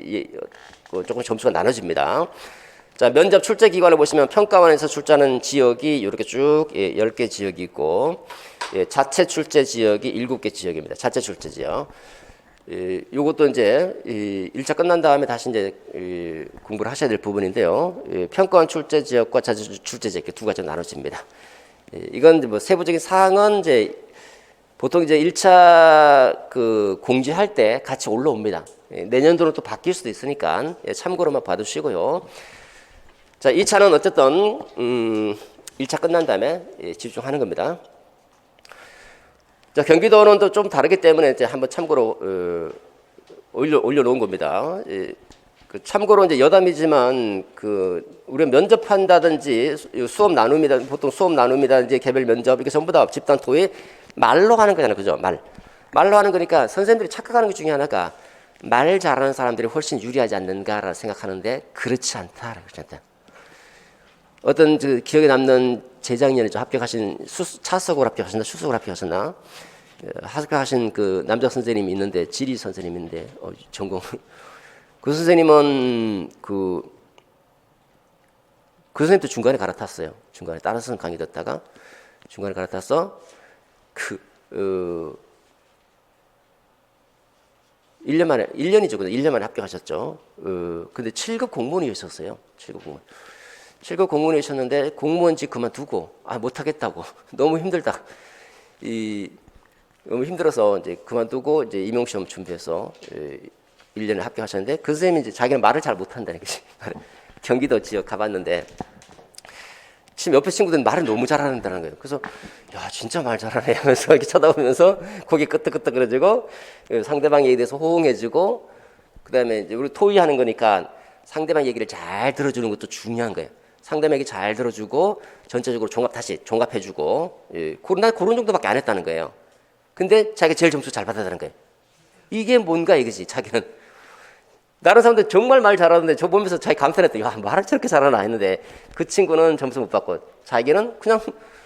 점수가 나눠집니다. 자, 면접 출제 기관을 보시면 평가원에서 출제하는 지역이 이렇게 쭉 10개 지역이 있고 자체 출제 지역이 7개 지역입니다. 자체 출제 지역. 요것도 이제 1차 끝난 다음에 다시 이제 공부를 하셔야 될 부분인데요. 평가원 출제 지역과 자체 출제 지역 이렇게 두 가지로 나눠집니다. 이건 뭐 세부적인 사항은 이제 보통 이제 1차 그 공지할 때 같이 올라옵니다. 내년도는 또 바뀔 수도 있으니까 참고로만 봐두시고요. 자, 2차는 어쨌든 1차 끝난 다음에 집중하는 겁니다. 자, 경기도는 또 좀 다르기 때문에 이제 한번 참고로 올려놓은 겁니다. 참고로 이제 여담이지만 우리 면접한다든지 수업 나눔이다 보통 수업 나눔이다든지 개별 면접 이게 전부 다 집단 토의 말로 하는 거잖아요, 그죠? 말로 하는 거니까 선생님들이 착각하는 것 중에 하나가 말 잘하는 사람들이 훨씬 유리하지 않는가라 생각하는데 그렇지 않다. 어떤 기억에 남는 재작년에 합격하신 차석으로 합격하셨나 수석으로 합격하셨나 합격하신 그 남자 선생님이 있는데 지리 선생님인데 전공 그 선생님은 그 선생님도 중간에 갈아탔어요. 중간에 다른 선생님 강의 듣다가 중간에 갈아타서 1년 만에 1년이죠. 1년 만에 합격하셨죠. 근데 7급 공무원이셨어요. 7급 공무원이셨는데 공무원직 그만두고 못하겠다고 너무 힘들다. 너무 힘들어서 이제 그만두고 이제 임용시험 준비해서 1년에 합격하셨는데 그 선생님이 이제 자기는 말을 잘 못한다는 거지. 경기도 지역 가봤는데 지금 옆에 친구들은 말을 너무 잘하는다는 거예요. 그래서 야 진짜 말 잘하네 하면서 이렇게 쳐다보면서 고개 끄덕끄덕거려지고 상대방 얘기에 대해서 호응해주고 그다음에 이제 우리 토의 하는 거니까 상대방 얘기를 잘 들어주는 것도 중요한 거예요. 상대방 얘기 잘 들어주고 전체적으로 종합해주고 난 그런 정도밖에 안 했다는 거예요. 근데 자기가 제일 점수 잘 받았다는 거예요. 이게 뭔가 이거지. 자기는 다른 사람들 정말 말 잘하는데 저 보면서 자기 감탄했더니 야 말을 저렇게 잘하나 했는데 그 친구는 점수 못 받고 자기는 그냥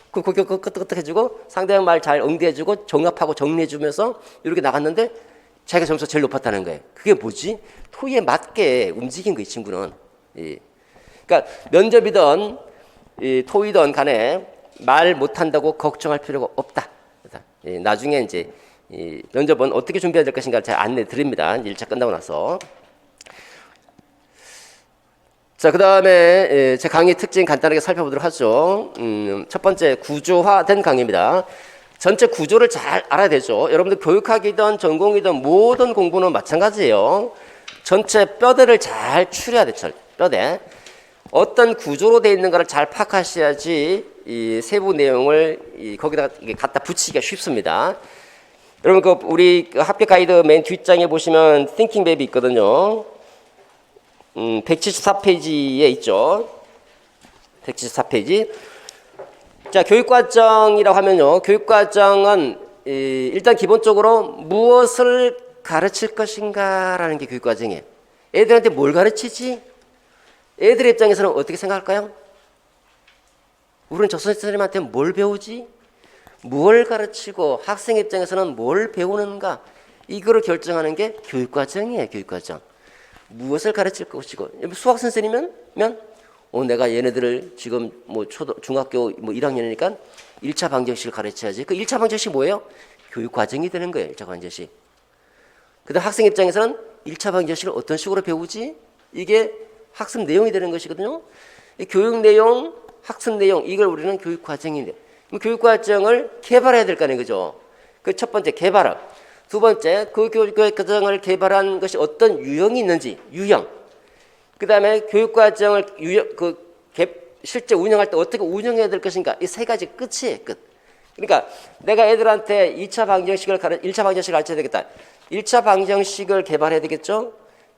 고개 끄덕끄덕 해주고 상대방 말 잘 응대해주고 종합하고 정리해주면서 이렇게 나갔는데 자기가 점수가 제일 높았다는 거예요. 그게 뭐지? 토의에 맞게 움직인 거예요. 이 친구는. 그러니까 면접이든 토의든 간에 말 못한다고 걱정할 필요가 없다. 나중에 이제 면접은 어떻게 준비해야 될 것인가를 잘 안내 드립니다. 1차 끝나고 나서. 자, 그 다음에 제 강의 특징 간단하게 살펴보도록 하죠. 첫 번째 구조화된 강의입니다. 전체 구조를 잘 알아야 되죠. 여러분들 교육학이든 전공이든 모든 공부는 마찬가지예요. 전체 뼈대를 잘 추려야 되죠. 뼈대. 어떤 구조로 되어 있는가를 잘 파악하셔야지 이 세부 내용을 거기다가 갖다 붙이기가 쉽습니다. 여러분 우리 합격 가이드 맨 뒷장에 보시면 Thinking Map이 있거든요. 174페이지에 있죠. 174페이지. 자, 교육과정이라고 하면요. 교육과정은 일단 기본적으로 무엇을 가르칠 것인가라는 게 교육과정이에요. 애들한테 뭘 가르치지? 애들 입장에서는 어떻게 생각할까요? 우리는 저 선생님한테 뭘 배우지? 뭘 가르치고 학생 입장에서는 뭘 배우는가? 이거를 결정하는 게 교육과정이에요. 교육과정. 무엇을 가르칠 것이고 수학 선생님이면 내가 얘네들을 지금 중학교 1학년이니까 1차 방정식을 가르쳐야지. 그 1차 방정식 뭐예요? 교육과정이 되는 거예요. 1차 방정식. 그다음 학생 입장에서는 1차 방정식을 어떤 식으로 배우지? 이게 학습 내용이 되는 것이거든요. 이 교육 내용, 학습 내용 이걸 우리는 교육과정인데 교육과정을 개발해야 될 거 아니에요. 그죠? 그 첫 번째 개발을. 두 번째, 그 교육과정을 개발한 것이 어떤 유형이 있는지, 유형. 그 다음에 교육과정을 실제 운영할 때 어떻게 운영해야 될 것인가. 이 세 가지 끝이에요, 끝. 그러니까 내가 애들한테 1차 방정식을 가르쳐야 되겠다. 1차 방정식을 개발해야 되겠죠?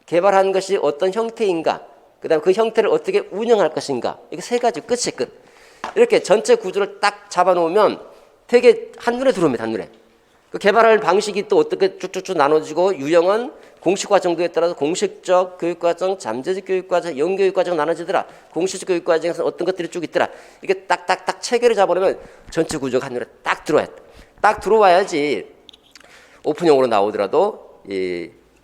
개발한 것이 어떤 형태인가. 그 다음에 그 형태를 어떻게 운영할 것인가. 이게 세 가지 끝이 끝. 이렇게 전체 구조를 딱 잡아놓으면 되게 한눈에 들어옵니다, 한눈에. 그 개발할 방식이 또 어떻게 쭉쭉쭉 나눠지고 유형은 공식화 정도에 따라서 공식적 교육과정, 잠재적 교육과정, 영교육과정 나눠지더라. 공식적 교육과정에서 어떤 것들이 쭉 있더라. 이게 딱딱딱 체계를 잡아놓으면 전체 구조가 한눈에 딱 들어와야 돼. 딱 들어와야지 오픈형으로 나오더라도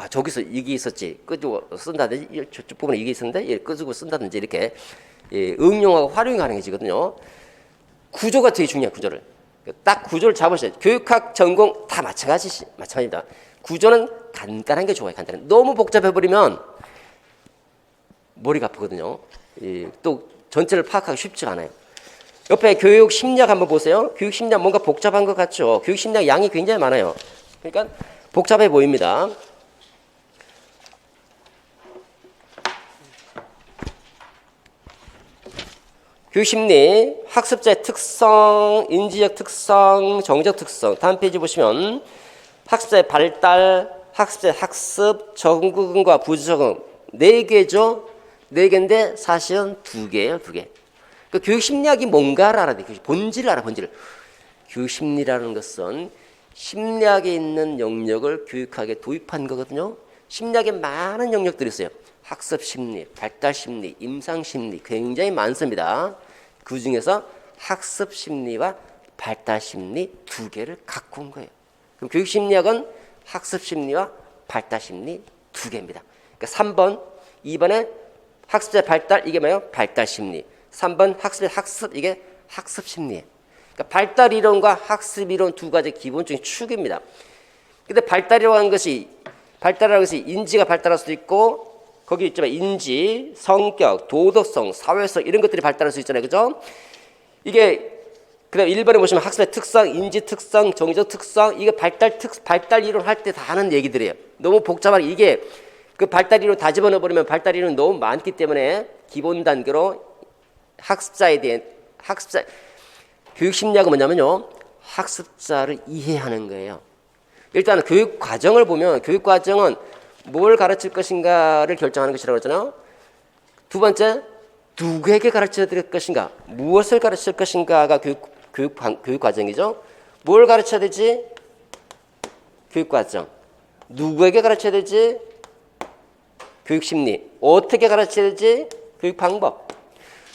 저기서 이게 있었지. 끄주고 쓴다든지 저쪽 부분에 이게 있었는데 끄주고 쓴다든지 이렇게 응용하고 활용이 가능해지거든요. 구조가 되게 중요해요. 구조를. 딱 구조를 잡으셔야 돼요. 교육학 전공 다 마찬가지입니다. 구조는 간단한 게 좋아요. 간단한. 너무 복잡해버리면 머리가 아프거든요. 또 전체를 파악하기 쉽지가 않아요. 옆에 교육 심리학 한번 보세요. 교육 심리학 뭔가 복잡한 것 같죠. 교육 심리학 양이 굉장히 많아요. 그러니까 복잡해 보입니다. 교육심리, 학습자의 특성, 인지적 특성, 정적 특성. 다음 페이지 보시면 학습자의 발달, 학습자의 학습, 적응과 부적응. 4개죠? 4개인데 사실은 2개예요. 2개. 그 교육심리학이 뭔가를 알아야 돼. 본질을 알아. 본질을. 교육심리라는 것은 심리학에 있는 영역을 교육학에 도입한 거거든요. 심리학에 많은 영역들이 있어요. 학습심리, 발달심리, 임상심리 굉장히 많습니다. 그중에서 학습심리와 발달심리 2개를 갖고 온 거예요. 그럼 교육심리학은 학습심리와 발달심리 두 개입니다. 그러니까 3번, 2번에 학습자의 발달, 이게 뭐예요? 발달심리. 3번 학습, 이게 학습심리예요. 그러니까 발달이론과 학습이론 두 가지 기본적인 축입니다. 근데 발달이라고 하는 것이 인지가 발달할 수도 있고, 거기 있지만 인지, 성격, 도덕성, 사회성 이런 것들이 발달할 수 있잖아요. 그죠? 이게 그다음 1번에 보시면 학습의 특성, 인지 특성, 정의적 특성, 이게 발달 이론 할 때 다 하는 얘기들이에요. 너무 복잡하게 이게 그 발달 이론 다 집어넣어 버리면 발달 이론 너무 많기 때문에 기본 단계로 교육 심리학은 뭐냐면요, 학습자를 이해하는 거예요. 일단 교육 과정을 보면 교육 과정은 뭘 가르칠 것인가를 결정하는 것이라고 했잖아요. 두 번째, 누구에게 가르쳐 드릴 것인가, 무엇을 가르칠 것인가가 교육 과정이죠. 뭘 가르쳐야 되지? 교육 과정. 누구에게 가르쳐야 되지? 교육 심리. 어떻게 가르쳐야 되지? 교육 방법.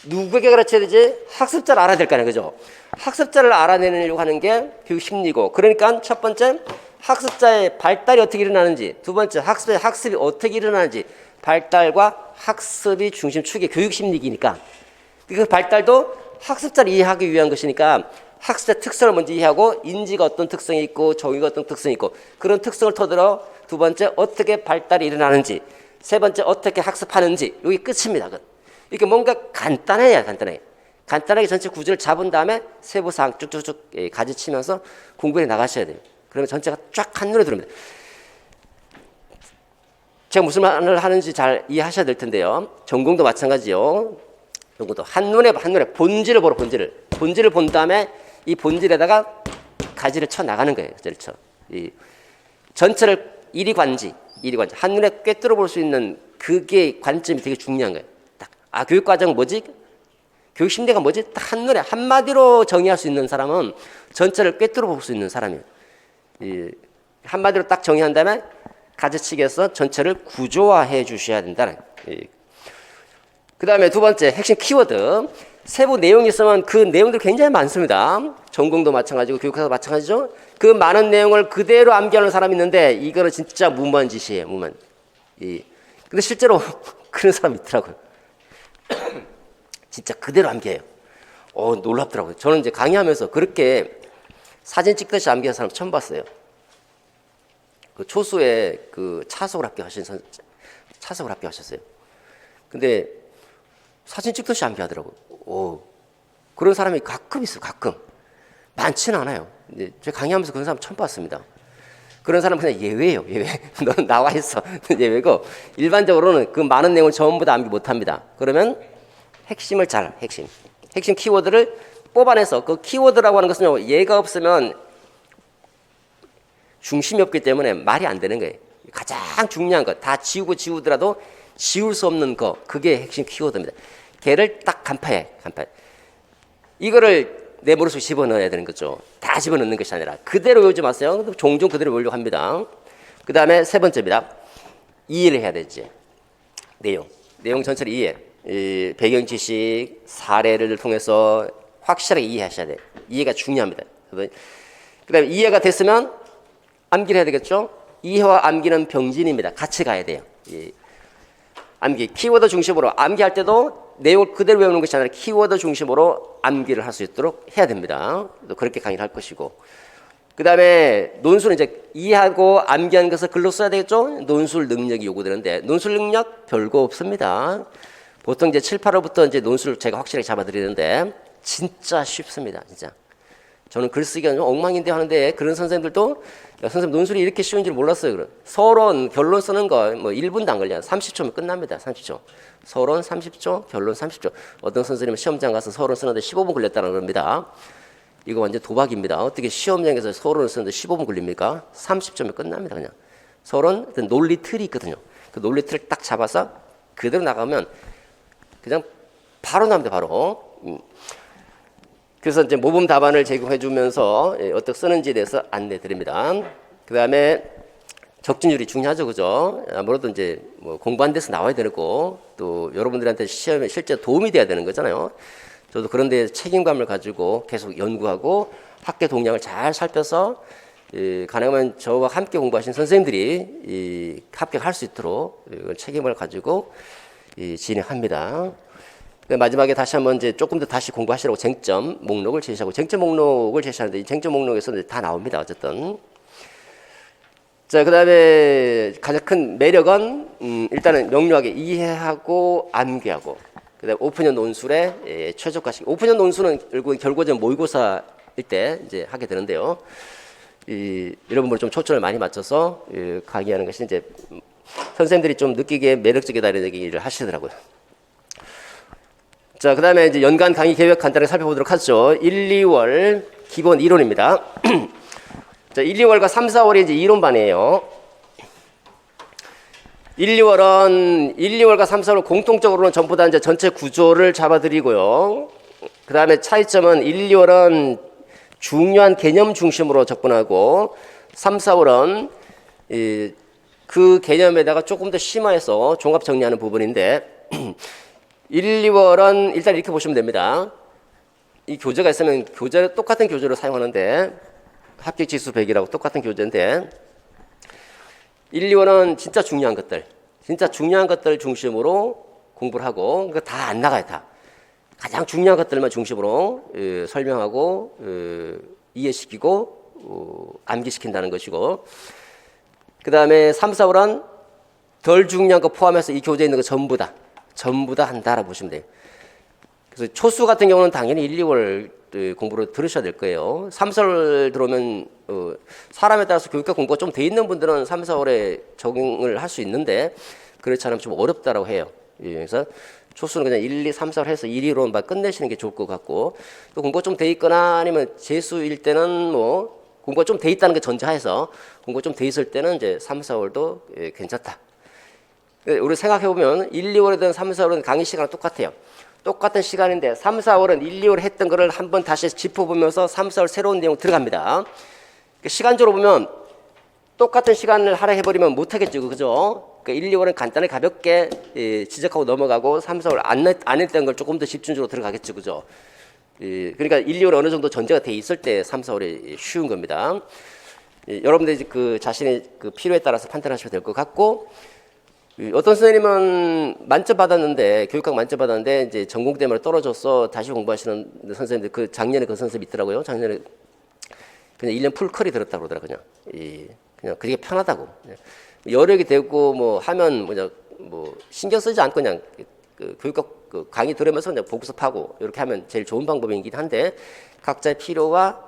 누구에게 가르쳐야 되지? 학습자를 알아야 될 거 아니에요. 그죠? 학습자를 알아내려고 하는 게 교육 심리고, 그러니까 첫 번째 학습자의 발달이 어떻게 일어나는지, 두 번째 학습이 어떻게 일어나는지, 발달과 학습이 중심축이 교육 심리기니까 그 발달도 학습자를 이해하기 위한 것이니까 학습자 특성을 먼저 이해하고, 인지가 어떤 특성이 있고 정의가 어떤 특성이 있고, 그런 특성을 토대로 두 번째 어떻게 발달이 일어나는지, 세 번째 어떻게 학습하는지, 여기 끝입니다. 이렇게 뭔가 간단하게 전체 구조를 잡은 다음에 세부사항 쭉쭉쭉 가지치면서 공부해 나가셔야 돼요. 그러면 전체가 쫙 한눈에 들어옵니다. 제가 무슨 말을 하는지 잘 이해하셔야 될 텐데요. 전공도 마찬가지요. 전공도 한눈에 본질을 본 다음에 이 본질에다가 가지를 쳐 나가는 거예요. 가지를 쳐. 이 전체를 이리관지 한눈에 꿰뚫어 볼 수 있는 그게 관점이 되게 중요한 거예요. 딱 교육 과정 뭐지? 교육 심리가 뭐지? 딱 한눈에 한마디로 정의할 수 있는 사람은 전체를 꿰뚫어 볼 수 있는 사람이에요. 한마디로 딱 정의한 다음에 가지치기해서 전체를 구조화해 주셔야 된다는. 그 다음에 두 번째 핵심 키워드. 세부 내용이 있으면 그 내용들 굉장히 많습니다. 전공도 마찬가지고 교육학도 마찬가지죠. 그 많은 내용을 그대로 암기하는 사람이 있는데 이거는 진짜 무모한 짓이에요. 근데 실제로 그런 사람이 있더라고요. 진짜 그대로 암기해요. 놀랍더라고요. 저는 이제 강의하면서 그렇게 사진 찍듯이 암기하는 사람 처음 봤어요. 그 초수에 그 차석을 합격하셨어요. 근데 사진 찍듯이 암기하더라고요. 그런 사람이 가끔 있어요. 가끔. 많지는 않아요. 근데 제가 강의하면서 그런 사람 처음 봤습니다. 그런 사람은 그냥 예외예요. 예외. 너는 나와 있어. 예외고, 일반적으로는 그 많은 내용을 전부 다 암기 못합니다. 그러면 핵심 키워드를 뽑아내서, 그 키워드라고 하는 것은 얘가 없으면 중심이 없기 때문에 말이 안 되는 거예요. 가장 중요한 거, 다 지우더라도 지울 수 없는 거, 그게 핵심 키워드입니다. 걔를 딱 간파해. 이거를 내 머릿속에 집어넣어야 되는 거죠. 다 집어넣는 것이 아니라 그대로 외우지 마세요. 종종 그대로 외우려고 합니다. 그 다음에 세 번째입니다. 이해를 해야 되지. 내용 전체를 이해. 배경 지식, 사례를 통해서 확실하게 이해하셔야 돼요. 이해가 중요합니다. 그 다음에 이해가 됐으면 암기를 해야 되겠죠. 이해와 암기는 병진입니다. 같이 가야 돼요. 암기, 키워드 중심으로 암기할 때도 내용을 그대로 외우는 것이 아니라 키워드 중심으로 암기를 할 수 있도록 해야 됩니다. 또 그렇게 강의를 할 것이고, 그 다음에 논술은 이제 이해하고 암기한 것을 글로 써야 되겠죠. 논술 능력이 요구되는데 논술 능력 별거 없습니다. 보통 이제 7, 8호부터 이제 논술 제가 확실하게 잡아드리는데 진짜 쉽습니다. 진짜. 저는 글쓰기가 좀 엉망인데 하는데 그런 선생님들도 선생님 논술이 이렇게 쉬운 줄 몰랐어요. 서론, 결론 쓰는 거 뭐 1분도 안 걸려요. 30초면 끝납니다. 30초. 서론 30초, 결론 30초. 어떤 선생님은 시험장 가서 서론 쓰는데 15분 걸렸다고 그럽니다. 이거 완전 도박입니다. 어떻게 시험장에서 서론을 쓰는데 15분 걸립니까? 30초면 끝납니다. 그냥. 서론, 논리 틀이 있거든요. 그 논리 틀을 딱 잡아서 그대로 나가면 그냥 바로 나옵니다. 바로. 그래서 이제 모범 답안을 제공해 주면서 어떻게 쓰는지에 대해서 안내 드립니다. 그 다음에 적진율이 중요하죠. 그죠? 아무래도 이제 뭐 공부한 데서 나와야 되고 또 여러분들한테 시험에 실제 도움이 돼야 되는 거잖아요. 저도 그런 데 책임감을 가지고 계속 연구하고 학계 동향을 잘 살펴서 가능하면 저와 함께 공부하신 선생님들이 합격할 수 있도록 책임을 가지고 진행합니다. 마지막에 다시 한번 이제 조금 더 다시 공부하시라고 쟁점 목록을 제시하고, 쟁점 목록을 제시하는데 이 쟁점 목록에서 다 나옵니다. 어쨌든. 자, 그 다음에 가장 큰 매력은 일단은 명료하게 이해하고 암기하고, 그 다음에 오픈형 논술의 최적화시키고, 오픈형 논술은 결국은 모의고사일 때 이제 하게 되는데요. 여러분들 좀 초점을 많이 맞춰서 강의하는 것이 이제 선생님들이 좀 느끼기에 매력적이다 이런 얘기를 하시더라고요. 자, 그 다음에 이제 연간 강의 계획 간단하게 살펴보도록 하죠. 1, 2월 기본 이론입니다. 자, 1, 2월과 3, 4월이 이제 이론반이에요. 1, 2월과 3, 4월 공통적으로는 전부 다 이제 전체 구조를 잡아드리고요. 그 다음에 차이점은 1, 2월은 중요한 개념 중심으로 접근하고 3, 4월은 그 개념에다가 조금 더 심화해서 종합 정리하는 부분인데 1, 2월은 일단 이렇게 보시면 됩니다. 이 교재가 있으면 똑같은 교재로 사용하는데 합격 지수 100이라고 똑같은 교재인데 1, 2월은 진짜 중요한 것들 중심으로 공부를 하고 다 안 나가요. 다 가장 중요한 것들만 중심으로 설명하고 이해시키고 암기시킨다는 것이고, 그 다음에 3, 4월은 덜 중요한 거 포함해서 이 교재에 있는 거 전부 다 한다라고 보시면 돼요. 그래서 초수 같은 경우는 당연히 1, 2월 공부를 들으셔야 될 거예요. 3, 4월 들어오면 사람에 따라서 교육과 공부가 좀 돼 있는 분들은 3, 4월에 적응을 할 수 있는데 그렇지 않으면 좀 어렵다라고 해요. 그래서 초수는 그냥 1, 2, 3, 4월 해서 1, 2로만 끝내시는 게 좋을 것 같고, 또 공부가 좀 돼 있거나 아니면 재수일 때는 뭐 공부가 좀 돼 있다는 게 전제하에서 공부가 좀 돼 있을 때는 이제 3, 4월도 괜찮다. 우리 생각해보면 1, 2월이든 3, 4월은 강의 시간은 똑같아요. 똑같은 시간인데 3, 4월은 1, 2월 했던 거를 한번 다시 짚어보면서 3, 4월 새로운 내용 들어갑니다. 시간적으로 보면 똑같은 시간을 하라 해버리면 못하겠죠. 그죠? 1, 2월은 간단하게 가볍게 지적하고 넘어가고 3, 4월 안 했던 걸 조금 더 집중적으로 들어가겠죠. 그죠? 그러니까 1, 2월 어느 정도 전제가 돼 있을 때 3, 4월이 쉬운 겁니다. 여러분들이 그 자신의 그 필요에 따라서 판단하시면 될 것 같고, 어떤 선생님은 만점 받았는데 교육학 만점 받았는데 이제 전공 때문에 떨어져서 다시 공부하시는 선생님들, 그 작년에 그 선생님 있더라고요. 작년에 그냥 1년 풀컬이 들었다고 그러더라고요. 그냥 그게 편하다고. 여력이 되고 뭐 하면 뭐 신경 쓰지 않고 그냥 그 교육학 그 강의 들으면서 그냥 복습하고 이렇게 하면 제일 좋은 방법이긴 한데 각자의 필요와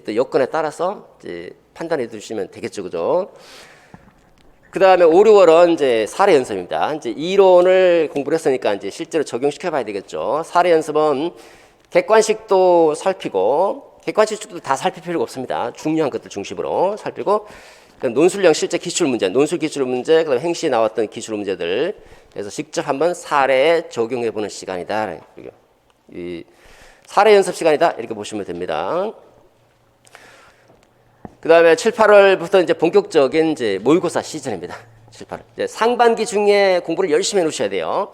또 여건에 따라서 이제 판단해 주시면 되겠죠. 그죠? 그 다음에 5, 6월은 이제 사례 연습입니다. 이제 이론을 공부를 했으니까 이제 실제로 적용시켜 봐야 되겠죠. 사례 연습은 객관식도 살피고, 객관식도 다 살필 필요가 없습니다. 중요한 것들 중심으로 살피고, 논술형 실제 기출 문제, 논술 기출 문제, 그다음에 행시에 나왔던 기출 문제들, 그래서 직접 한번 사례에 적용해 보는 시간이다. 이 사례 연습 시간이다. 이렇게 보시면 됩니다. 그 다음에 7, 8월부터 이제 본격적인 이제 모의고사 시즌입니다. 7, 8월. 이제 상반기 중에 공부를 열심히 해 놓으셔야 돼요.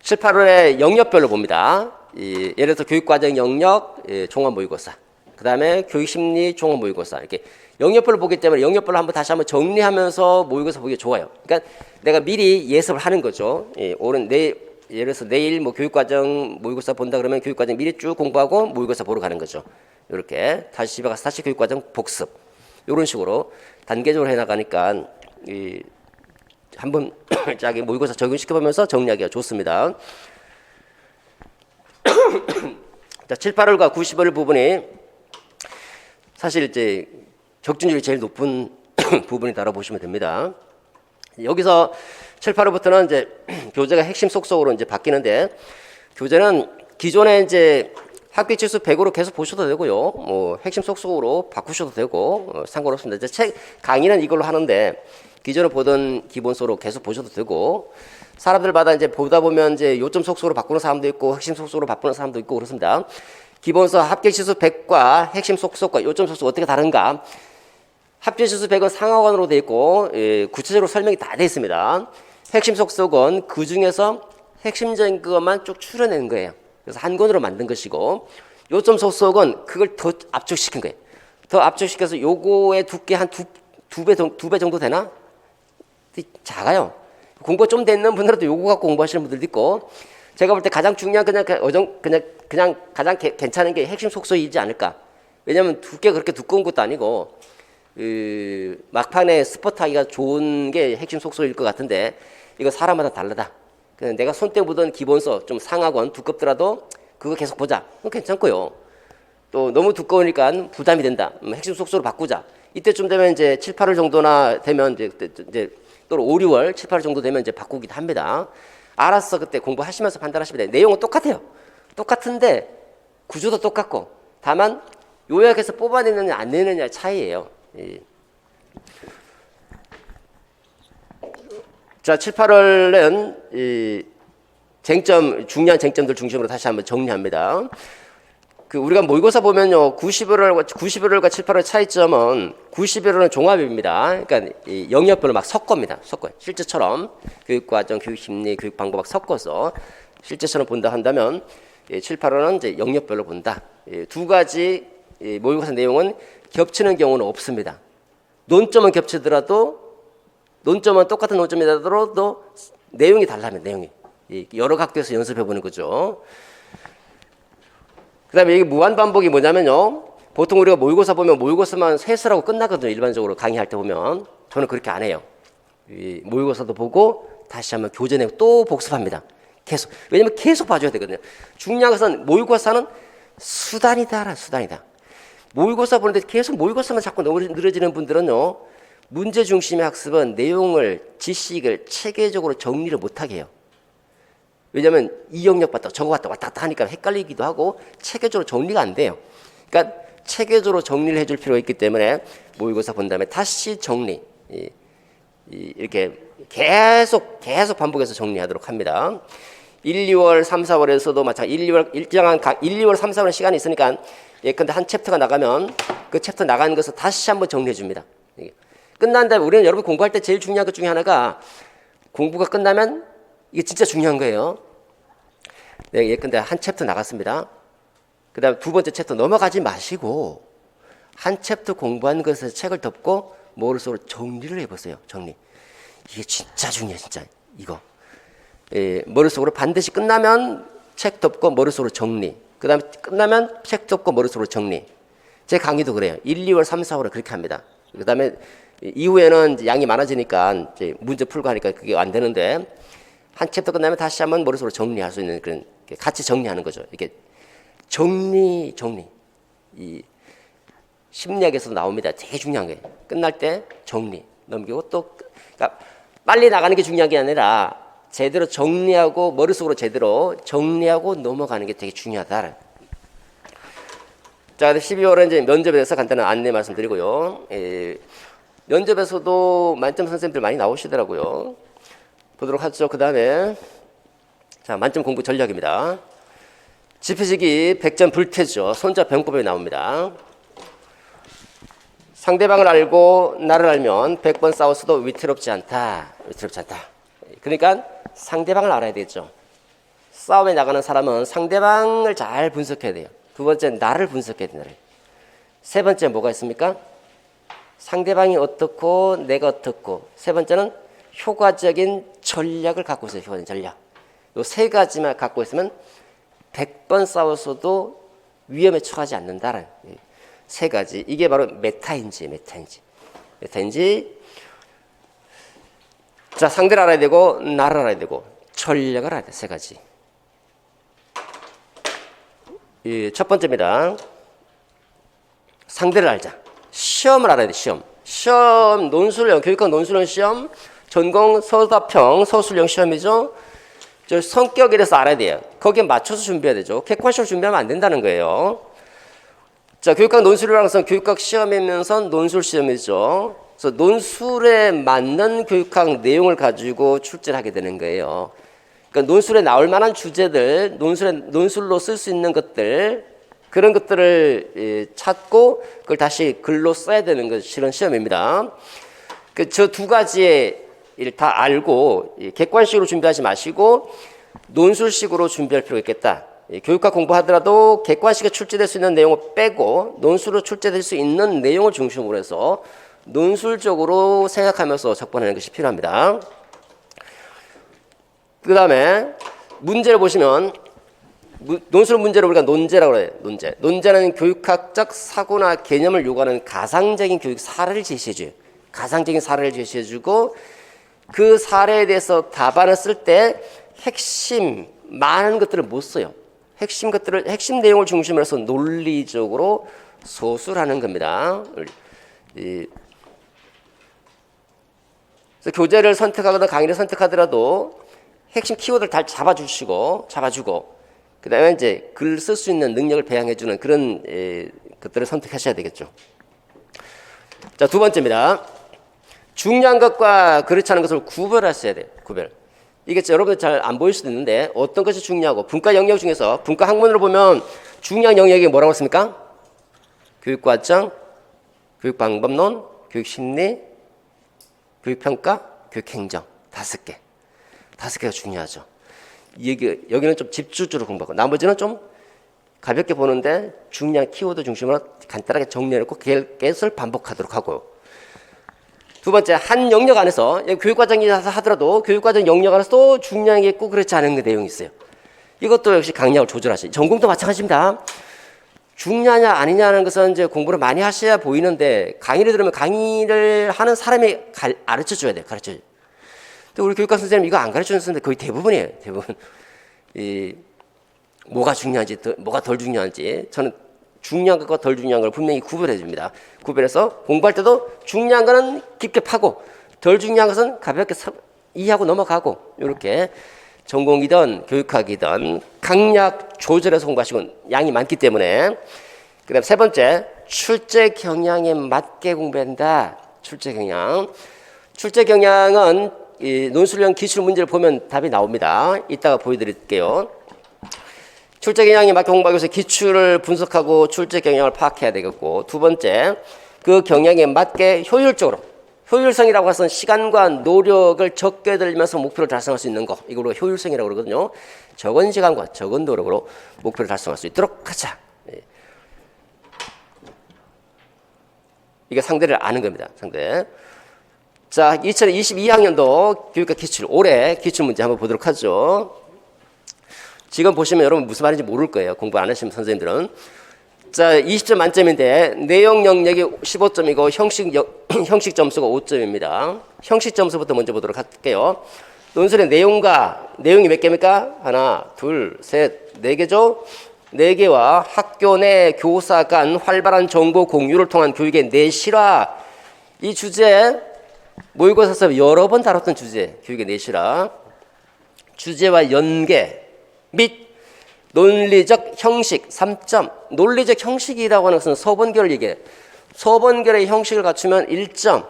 7, 8월에 영역별로 봅니다. 예를 들어서 교육과정 영역, 종합 모의고사. 그 다음에 교육심리 종합 모의고사. 이렇게 영역별로 보기 때문에 영역별로 한번 다시 한번 정리하면서 모의고사 보기가 좋아요. 그러니까 내가 미리 예습을 하는 거죠. 예를 들어서 내일 뭐 교육과정 모의고사 본다 그러면 교육과정 미리 쭉 공부하고 모의고사 보러 가는 거죠. 이렇게 다시 집에 가서 다시 교육과정 복습. 이런 식으로 단계적으로 해나가니까 한번 자기 모의고사 적용시켜보면서 정리하기가 좋습니다. 자, 7, 8월과 90월 부분이 사실 이제 적중률이 제일 높은 부분이다라고 보시면 됩니다. 여기서 7, 8월부터는 이제 교재가 핵심 속속으로 이제 바뀌는데, 교재는 기존에 이제 합격 지수 100으로 계속 보셔도 되고요. 뭐 핵심 속속으로 바꾸셔도 되고 상관없습니다. 이제 책 강의는 이걸로 하는데 기존에 보던 기본서로 계속 보셔도 되고, 사람들마다 이제 보다 보면 이제 요점 속속으로 바꾸는 사람도 있고 핵심 속속으로 바꾸는 사람도 있고 그렇습니다. 기본서 합격 지수 100과 핵심 속속과 요점 속속 어떻게 다른가? 합격 지수 100은 상하관으로 되어 있고 구체적으로 설명이 다 되어 있습니다. 핵심 속속은 그 중에서 핵심적인 것만 쭉 추려낸 거예요. 그래서 한 권으로 만든 것이고, 요점 속속은 그걸 더 압축시킨 거예요. 더 압축시켜서 요거의 두께 한 두 배 정도 되나? 작아요. 공부 좀 됐는 분들도 요거 갖고 공부하시는 분들도 있고, 제가 볼 때 가장 중요한 그냥 가장 괜찮은 게 핵심 속성이지 않을까. 왜냐하면 두께가 그렇게 두꺼운 것도 아니고 막판에 스포트하기가 좋은 게 핵심 속성일 것 같은데, 이거 사람마다 다르다. 그냥 내가 손때 보던 기본서 좀 상하건 두껍더라도 그거 계속 보자. 그건 괜찮고요. 또 너무 두꺼우니까 부담이 된다. 핵심 속성으로 바꾸자. 이때쯤 되면 이제 7, 8월 정도나 되면 이제 또 5, 6월, 7, 8월 정도 되면 이제 바꾸기도 합니다. 알아서 그때 공부하시면서 판단하시면 돼요. 내용은 똑같아요. 똑같은데 구조도 똑같고, 다만 요약해서 뽑아내느냐 안 내느냐의 차이예요. 자, 7, 8월은 중요한 쟁점들 중심으로 다시 한번 정리합니다. 우리가 모의고사 보면요, 91월과 7, 8월 차이점은 91월은 종합입니다. 그러니까 영역별로 막 섞어입니다. 섞어요. 실제처럼 교육과정, 교육심리, 교육방법 막 섞어서 실제처럼 본다 한다면 7, 8월은 이제 영역별로 본다. 두 가지 모의고사 내용은 겹치는 경우는 없습니다. 논점은 겹치더라도, 논점은 똑같은 논점이더라도 내용이 달라면 내용이 여러 각도에서 연습해 보는 거죠. 그 다음에 이게 무한반복이 뭐냐면요, 보통 우리가 모의고사 보면 모의고사만 세수라고 끝나거든요. 일반적으로 강의할 때 보면. 저는 그렇게 안 해요. 모의고사도 보고 다시 한번 교재 내용 또 복습합니다. 계속. 왜냐면 계속 봐줘야 되거든요. 중요한 것은 모의고사는 수단이다. 모의고사 보는데 계속 모의고사만 자꾸 늘어지는 분들은요, 문제 중심의 학습은 내용을, 지식을 체계적으로 정리를 못하게 해요. 왜냐하면 이 영역 봤다 저거 봤다 왔다 갔다 하니까 헷갈리기도 하고 체계적으로 정리가 안 돼요. 그러니까 체계적으로 정리를 해줄 필요가 있기 때문에 모의고사 본 다음에 다시 정리, 이렇게 계속 반복해서 정리하도록 합니다. 1, 2월, 3, 4월에서도 마찬가지. 1, 2월, 3, 4월 시간이 있으니까 예컨대 한 챕터가 나가면 그 챕터 나가는 것을 다시 한번 정리해 줍니다. 끝난 다음에 우리는 여러분 공부할 때 제일 중요한 것 중에 하나가, 공부가 끝나면 이게 진짜 중요한 거예요. 네, 예컨대 한 챕터 나갔습니다. 그 다음에 두 번째 챕터 넘어가지 마시고 한 챕터 공부한 것을 책을 덮고 머릿속으로 정리를 해보세요. 정리. 이게 진짜 중요해. 진짜 이거. 머릿속으로 반드시 끝나면 책 덮고 머릿속으로 정리. 그 다음에 끝나면 책 덮고 머릿속으로 정리. 제 강의도 그래요. 1, 2월, 3, 4월은 그렇게 합니다. 그 다음에 이후에는 이제 양이 많아지니까 이제 문제 풀고 하니까 그게 안 되는데, 한 챕터 끝나면 다시 한번 머릿속으로 정리할 수 있는 그런, 같이 정리하는 거죠. 이렇게 정리. 이 심리학에서 나옵니다. 되게 중요한 게, 끝날 때 정리 넘기고 또, 그러니까 빨리 나가는 게 중요한 게 아니라 제대로 정리하고 머릿속으로 제대로 정리하고 넘어가는 게 되게 중요하다. 자, 12월은 이제 면접에 대해서 간단한 안내 말씀드리고요. 면접에서도 만점 선생님들 많이 나오시더라고요. 보도록 하죠. 그 다음에 자, 만점 공부 전략입니다. 지피지기 100점 불태죠. 손자병법에 나옵니다. 상대방을 알고 나를 알면 100번 싸웠어도 위태롭지 않다. 그러니까 상대방을 알아야 되겠죠. 싸움에 나가는 사람은 상대방을 잘 분석해야 돼요. 두 번째, 나를 분석해야 된다. 세 번째 뭐가 있습니까? 상대방이 어떻고 내가 어떻고. 세 번째는 효과적인 전략을 갖고 있어요. 효과적인 전략. 이 세 가지만 갖고 있으면 100번 싸웠어도 위험에 처하지 않는다는 세 가지. 이게 바로 메타인지. 자, 상대를 알아야 되고 나를 알아야 되고 전략을 알아야 돼. 세 가지. 첫 번째입니다. 상대를 알자. 시험을 알아야 돼. 시험 논술형, 교육학 논술형 시험, 전공 서답형 서술형 시험이죠. 저 성격에 대해서 알아야 돼요. 거기에 맞춰서 준비해야 되죠. 객관식으로 준비하면 안 된다는 거예요. 자, 교육학 논술이라는 것은 교육학 시험이면서 논술 시험이죠. 그래서 논술에 맞는 교육학 내용을 가지고 출제를 하게 되는 거예요. 그러니까 논술에 나올 만한 주제들, 논술로 쓸 수 있는 것들, 그런 것들을 찾고 그걸 다시 글로 써야 되는 것이 실은 시험입니다. 저 두 가지의 일 다 알고 객관식으로 준비하지 마시고 논술식으로 준비할 필요가 있겠다. 교육학 공부하더라도 객관식에 출제될 수 있는 내용을 빼고 논술로 출제될 수 있는 내용을 중심으로 해서 논술적으로 생각하면서 접근하는 것이 필요합니다. 그 다음에 문제를 보시면 논술 문제를 우리가 논제라고 해요. 논제는 교육학적 사고나 개념을 요구하는 가상적인 교육 사례를 제시해줘요. 가상적인 사례를 제시해주고 그 사례에 대해서 답안을 쓸 때 핵심 많은 것들을 못 써요. 핵심 내용을 중심으로 해서 논리적으로 소술하는 겁니다. 그래서 교재를 선택하거나 강의를 선택하더라도 핵심 키워드를 다 잡아주고 그 다음에 이제 글 쓸 수 있는 능력을 배양해주는 그런 것들을 선택하셔야 되겠죠. 자, 두 번째입니다. 중요한 것과 그렇지 않은 것을 구별하셔야 돼요. 구별. 이게 여러분들 잘 안 보일 수도 있는데 어떤 것이 중요하고 분과 영역 중에서 분과 학문으로 보면 중요한 영역이 뭐라고 했습니까? 교육과정, 교육방법론, 교육심리, 교육평가, 교육행정 5개. 5개가 중요하죠. 여기는 좀 집중적으로 공부하고 나머지는 좀 가볍게 보는데 중요한 키워드 중심으로 간단하게 정리해놓고 계속 반복하도록 하고 두 번째 한 영역 안에서 교육과정이라서 하더라도 교육과정 영역 안에서 또 중요한 게 있고 그렇지 않은 그 내용이 있어요. 이것도 역시 강약을 조절하시죠. 전공도 마찬가지입니다. 중요하냐 아니냐는 것은 이제 공부를 많이 하셔야 보이는데 강의를 들으면 강의를 하는 사람이 가르쳐줘야 돼요. 가르쳐줘요. 근데 우리 교육과 선생님 이거 안 가르쳐주는 선생님 거의 대부분이에요. 대부분. 뭐가 중요한지, 뭐가 덜 중요한지. 저는 중요한 것과 덜 중요한 걸 분명히 구별해 줍니다. 구별해서 공부할 때도 중요한 거는 깊게 파고 덜 중요한 것은 가볍게 이해하고 넘어가고 이렇게 전공이든 교육학이든 강약 조절해서 공부하시고 양이 많기 때문에 그 다음 세 번째 출제 경향에 맞게 공부한다. 출제 경향은 이 논술형 기출 문제를 보면 답이 나옵니다. 이따가 보여드릴게요. 출제 경향에 맞게 공부하기 위해서 기출을 분석하고 출제 경향을 파악해야 되겠고 두 번째 그 경향에 맞게 효율성이라고 해서 시간과 노력을 적게 들이면서 목표를 달성할 수 있는 거 이걸로 효율성이라고 그러거든요. 적은 시간과 적은 노력으로 목표를 달성할 수 있도록 하자. 이게 상대를 아는 겁니다. 상대. 자, 2022학년도 교육학 기출 올해 기출 문제 한번 보도록 하죠. 지금 보시면 여러분 무슨 말인지 모를 거예요. 공부 안 하시는 선생님들은. 자, 20점 만점인데 내용 영역이 15점이고 형식 점수가 5점입니다. 형식 점수부터 먼저 보도록 할게요. 논술의 내용이 몇 개입니까? 하나, 둘, 셋, 네 개죠. 네 개와 학교 내 교사 간 활발한 정보 공유를 통한 교육의 내실화. 이 주제 모의고사에서 여러 번 다뤘던 주제, 교육의 내실화. 주제와 연계 및 논리적 형식 3점. 논리적 형식이라고 하는 것은 서본결 얘기해요. 서본결의 형식을 갖추면 1점,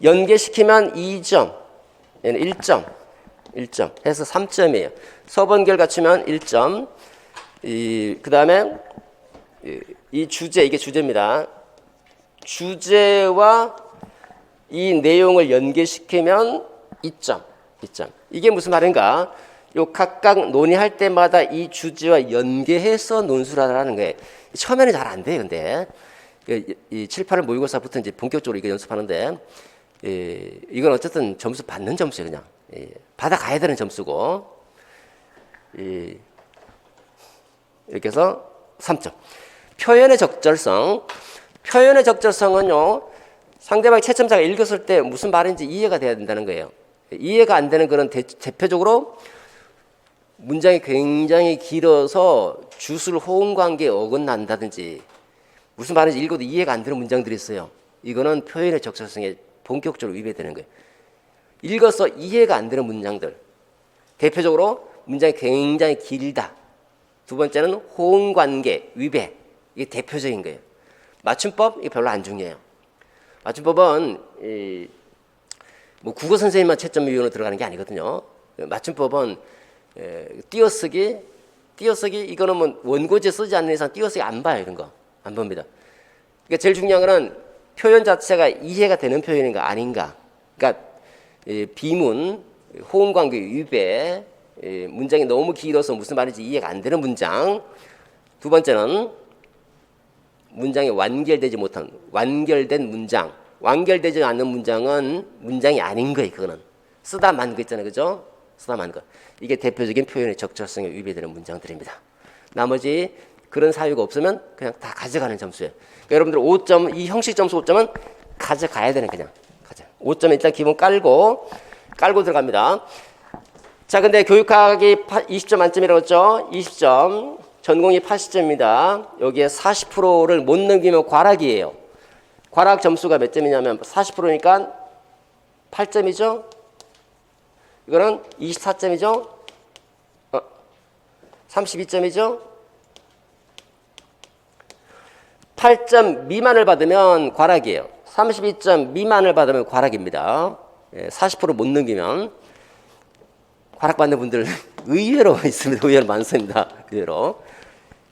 연계시키면 2점, 얘는 1점 해서 3점이에요. 서본결 갖추면 1점. 그 다음에 이 주제, 이게 주제입니다. 주제와 이 내용을 연계시키면 2점. 이게 무슨 말인가? 요 각각 논의할 때마다 이 주제와 연계해서 논술하라는 거예요. 처음에는 잘 안 돼요, 근데. 이 7, 8월 모의고사부터 이제 본격적으로 이거 연습하는데, 이건 어쨌든 점수 받는 점수예요, 그냥. 받아가야 되는 점수고. 이렇게 해서 3점. 표현의 적절성은요, 상대방의 채점자가 읽었을 때 무슨 말인지 이해가 돼야 된다는 거예요. 이해가 안 되는 거는 대표적으로 문장이 굉장히 길어서 주술 호응 관계에 어긋난다든지 무슨 말인지 읽어도 이해가 안 되는 문장들이 있어요. 이거는 표현의 적절성에 본격적으로 위배되는 거예요. 읽어서 이해가 안 되는 문장들. 대표적으로 문장이 굉장히 길다. 두 번째는 호응 관계 위배. 이게 대표적인 거예요. 맞춤법 이게 별로 안 중요해요. 맞춤법은 뭐 국어 선생님만 채점 위원으로 들어가는 게 아니거든요. 맞춤법은 띄어쓰기 이거는 뭐 원고지에 쓰지 않는 이상 띄어쓰기 안 봐요. 이런 거 안 봅니다. 그러니까 제일 중요한 거는 표현 자체가 이해가 되는 표현인가 아닌가. 그러니까 비문, 호응관계 위배, 문장이 너무 길어서 무슨 말인지 이해가 안 되는 문장. 두 번째는 문장이 완결되지 못한 완결된 문장. 완결되지 않는 문장은 문장이 아닌 거예요. 그거는 쓰다 만 거 있잖아요, 그죠? 쓰다 만 거. 이게 대표적인 표현의 적절성에 위배되는 문장들입니다. 나머지 그런 사유가 없으면 그냥 다 가져가는 점수예요. 그러니까 여러분들 5점, 이 형식 점수 5점은 가져가야 되는 그냥 가져. 5점 일단 기본 깔고 들어갑니다. 자, 근데 교육학이 20점 만점이라고 했죠? 20점, 전공이 80점입니다. 여기에 40%를 못 넘기면 과락이에요. 과락 점수가 몇 점이냐면 40%니까 8점이죠? 이거는 24점이죠? 32점이죠? 8점 미만을 받으면 과락이에요. 32점 미만을 받으면 과락입니다. 40% 못 넘기면 과락받는 분들 의외로 있습니다. 의외로 많습니다. 의외로.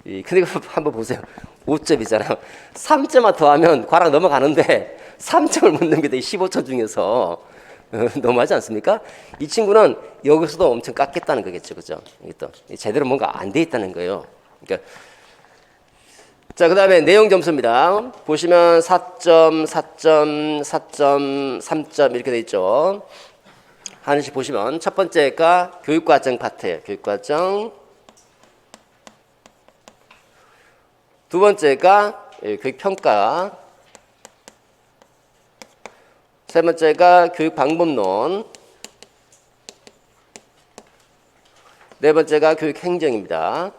근데 한번 보세요. 5점이잖아요. 3점만 더하면 과락 넘어가는데 3점을 못 넘기다 15점 중에서 너무하지 않습니까? 이 친구는 여기서도 엄청 깎겠다는 거겠죠, 그죠? 이게 또 제대로 뭔가 안 돼 있다는 거예요. 그러니까 자, 그 다음에 내용 점수입니다. 보시면 4점, 4점, 4점, 3점 이렇게 돼 있죠. 하나씩 보시면 첫 번째가 교육과정 파트예요. 교육과정. 두 번째가 교육평가. 세 번째가 교육방법론. 네 번째가 교육행정입니다.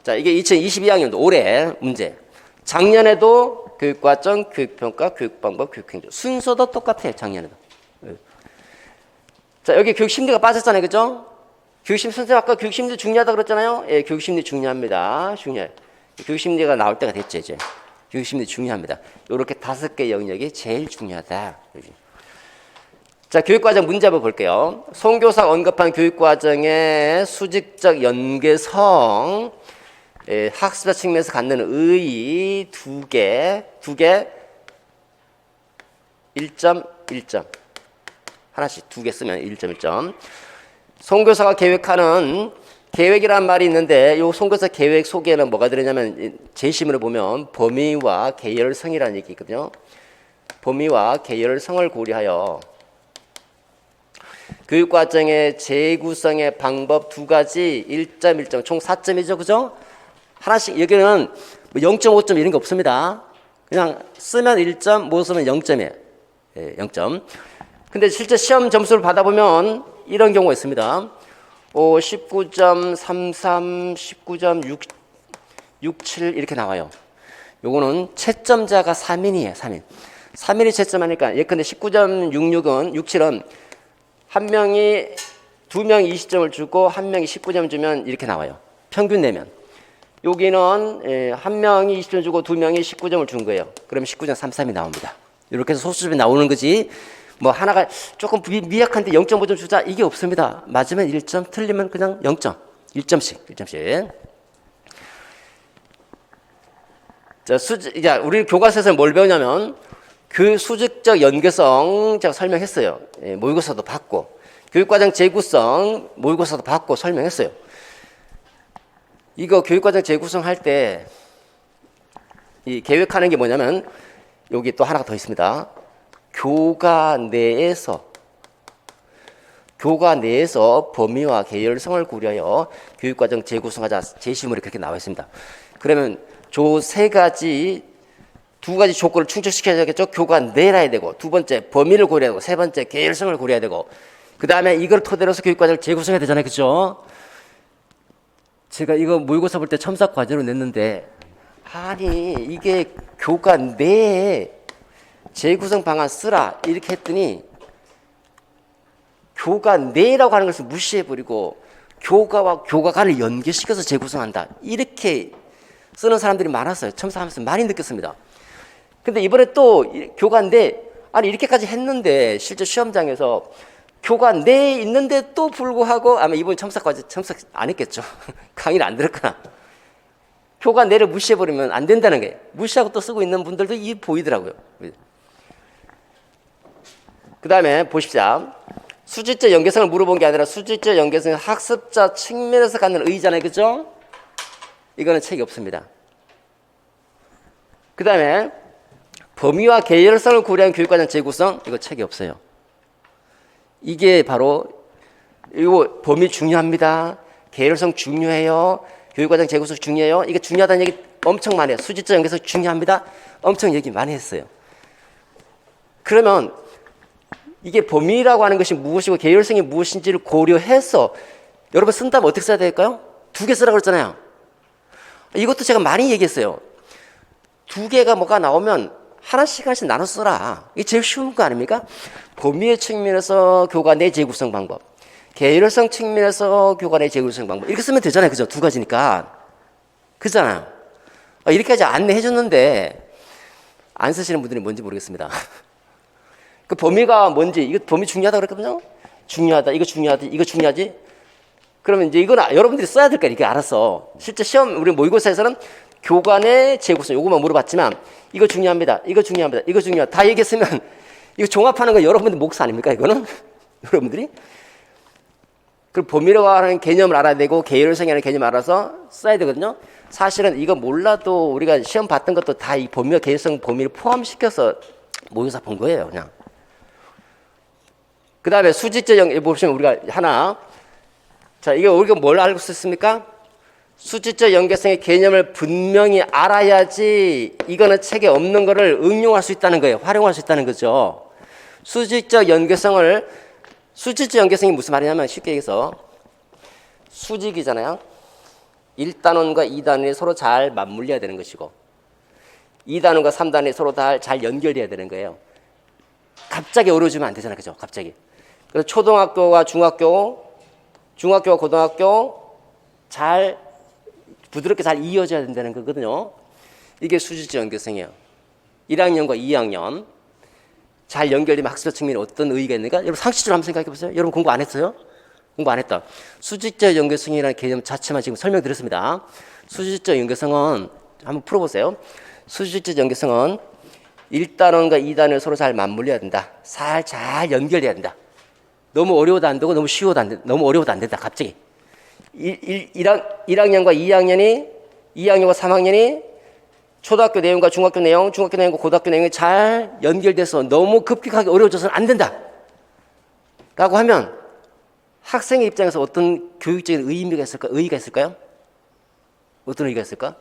자, 이게 2022학년도 올해 문제. 작년에도 교육과정, 교육평가, 교육방법, 교육행정. 순서도 똑같아요, 작년에도. 자, 여기 교육심리가 빠졌잖아요, 그죠? 교육심, 선생님 아까 교육심리 중요하다고 그랬잖아요? 예, 교육심리 중요합니다. 중요해요. 교육심리가 나올 때가 됐죠, 이제. 교육심리 중요합니다. 이렇게 5개 영역이 제일 중요하다. 자, 교육과정 문제 한번 볼게요. 송교사가 언급한 교육과정의 수직적 연계성, 학습자 측면에서 갖는 의의 2개, 1점, 1점. 하나씩 2개 쓰면 1점, 1점. 송교사가 계획하는 계획이라는 말이 있는데 이 송교사 계획 속에는 뭐가 들어있냐면 제시문을 보면 범위와 계열성이라는 얘기 있거든요. 범위와 계열성을 고려하여 교육과정의 재구성의 방법 2가지 1점, 1점 총 4점이죠, 그죠? 하나씩 여기는 0.5점 이런 게 없습니다. 그냥 쓰면 1점, 못 쓰면 0점이에요. 0점. 근데 실제 시험 점수를 받아보면 이런 경우가 있습니다. 19점 33, 19점 67 이렇게 나와요. 요거는 채점자가 3인이에요. 3인이 채점하니까 예컨대 19점 66은 67은 한 명이 2명이 20점을 주고 한 명이 19점 주면 이렇게 나와요. 평균 내면. 여기는 한 명이 20점 주고 2명이 19점을 준 거예요. 그러면 19점 33이 나옵니다. 이렇게 해서 소수점이 나오는 거지. 뭐 하나가 조금 미약한데 0.5점 주자 이게 없습니다. 맞으면 1점, 틀리면 그냥 0점. 1점씩. 자, 우리 교과서에서 뭘 배우냐면 그 수직적 연계성 제가 설명했어요. 모의고사도 받고 교육과정 재구성 모의고사도 받고 설명했어요. 이거 교육과정 재구성 할 때 이 계획하는 게 뭐냐면 여기 또 하나가 더 있습니다. 교과 내에서 범위와 계열성을 고려하여 교육과정 재구성하자 제시문이 그렇게 나와 있습니다. 그러면 두 가지 조건을 충족시켜야겠죠. 교과 내라야 되고, 두 번째 범위를 고려해야 되고, 세 번째 계열성을 고려해야 되고, 그 다음에 이걸 토대로 해서 교육과정을 재구성해야 되잖아요, 그죠? 제가 이거 모의고사 볼 때 첨삭 과제로 냈는데, 아니 이게 교과 내에 재구성 방안 쓰라 이렇게 했더니 교과 내라고 하는 것을 무시해버리고 교과와 교과 간을 연계시켜서 재구성한다 이렇게 쓰는 사람들이 많았어요. 첨삭하면서 많이 느꼈습니다. 근데 이번에 또 교과 내 아니 이렇게까지 했는데 실제 시험장에서 교과 내에 있는데 또 불구하고 아마 이번 첨삭 안 했겠죠. 강의를 안 들었거나 교과 내를 무시해버리면 안 된다는 거예요. 무시하고 또 쓰고 있는 분들도 보이더라고요. 그 다음에 보십시오. 수직적 연계성을 물어본 게 아니라 수직적 연계성은 학습자 측면에서 갖는 의의잖아요. 그죠? 이거는 책이 없습니다. 그 다음에 범위와 계열성을 고려한 교육과정 재구성, 이거 책이 없어요. 이게 바로 이거 범위 중요합니다. 계열성 중요해요. 교육과정 재구성 중요해요. 이게 중요하다는 얘기 엄청 많이 해요. 수직적 연계성 중요합니다. 엄청 얘기 많이 했어요. 그러면 이게 범위라고 하는 것이 무엇이고 계열성이 무엇인지를 고려해서 여러분 쓴다면 어떻게 써야 될까요? 2개 쓰라고 그랬잖아요. 이것도 제가 많이 얘기했어요. 2개가 뭐가 나오면 하나씩 나눠 써라. 이게 제일 쉬운 거 아닙니까? 범위의 측면에서 교과내 재구성 방법, 계열성 측면에서 교과내 재구성 방법, 이렇게 쓰면 되잖아요. 그죠? 2가지니까. 그잖아요. 이렇게까지 안내해 줬는데 안 쓰시는 분들이 뭔지 모르겠습니다. 그 범위가 뭔지, 이거 범위 중요하다 그랬거든요. 중요하다, 이거 중요하지, 이거 중요하지. 그러면 이제 이건 여러분들이 써야 될 거야. 이렇게 알아서. 실제 시험 우리 모의고사에서는 교관의 재구성 요거만 물어봤지만 이거 중요합니다. 이거 중요합니다. 이거 중요하다. 다 얘기했으면 이거 종합하는 거 여러분들 몫 아닙니까? 이거는 여러분들이. 그 범위라고 하는 개념을 알아야 되고 계열성이라는 개념을 알아서 써야 되거든요. 사실은 이거 몰라도 우리가 시험 봤던 것도 다 이 범위와 계열성 범위를 포함시켜서 모의고사 본 거예요. 그냥. 그 다음에 수직적 연계 보시면 우리가 하나, 자, 이게 우리가 뭘 알고 있습니까? 수직적 연계성의 개념을 분명히 알아야지 이거는 책에 없는 거를 응용할 수 있다는 거예요. 활용할 수 있다는 거죠. 수직적 연계성이 무슨 말이냐면 쉽게 얘기해서 수직이잖아요. 1단원과 2단원이 서로 잘 맞물려야 되는 것이고 2단원과 3단원이 서로 다 잘 연결돼야 되는 거예요. 갑자기 어려워지면 안 되잖아요. 그죠? 갑자기. 그래서 초등학교와 중학교와 고등학교 잘 부드럽게 잘 이어져야 된다는 거거든요. 이게 수직적 연계성이에요. 1학년과 2학년 잘 연결되면 학습적 측면에 어떤 의의가 있는가? 여러분 상식적으로 한번 생각해 보세요. 여러분 공부 안 했어요? 공부 안 했다. 수직적 연계성이라는 개념 자체만 지금 설명드렸습니다. 수직적 연계성은 한번 풀어보세요. 수직적 연계성은 1단원과 2단원을 서로 잘 맞물려야 된다. 잘 연결돼야 된다. 너무 어려워도 안 되고 너무 쉬워도 안 된다. 너무 어려워도 안 된다. 갑자기. 1학년과 2학년과 3학년이 초등학교 내용과 중학교 내용과 고등학교 내용이 잘 연결돼서 너무 급격하게 어려워져서는 안 된다. 라고 하면 학생의 입장에서 어떤 교육적인 의의가 있을까요? 어떤 의의가 있을까?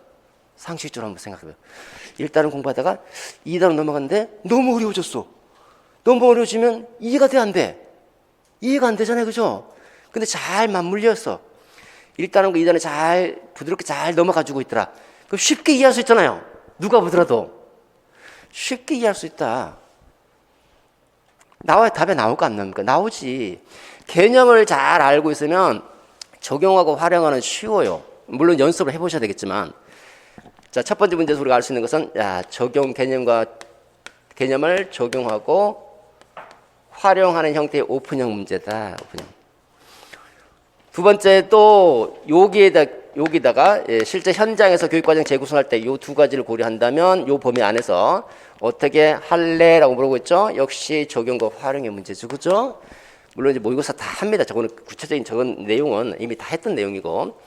상식적으로 한번 생각해봐요. 1단원 공부하다가 2단원 넘어갔는데 너무 어려워졌어. 너무 어려워지면 이해가 돼, 안 돼? 이해가 안 되잖아요. 그죠? 근데 잘 맞물렸어. 1단원과 2단원이 잘 부드럽게 잘 넘어가지고 있더라. 그럼 쉽게 이해할 수 있잖아요. 누가 보더라도 쉽게 이해할 수 있다. 나와야 답에 나올까 안 나옵니까? 나오지. 개념을 잘 알고 있으면 적용하고 활용하는 쉬워요. 물론 연습을 해보셔야 되겠지만, 자, 첫 번째 문제에서 우리가 알 수 있는 것은 적용 개념을 적용하고 활용하는 형태의 오픈형 문제다. 오픈형. 두 번째 또 여기다가 실제 현장에서 교육과정 재구성할 때 이 2가지를 고려한다면 이 범위 안에서 어떻게 할래라고 물어보고 있죠. 역시 적용과 활용의 문제죠. 그죠? 물론 이제 모의고사 다 합니다. 저거는 구체적인 저건 내용은 이미 다 했던 내용이고.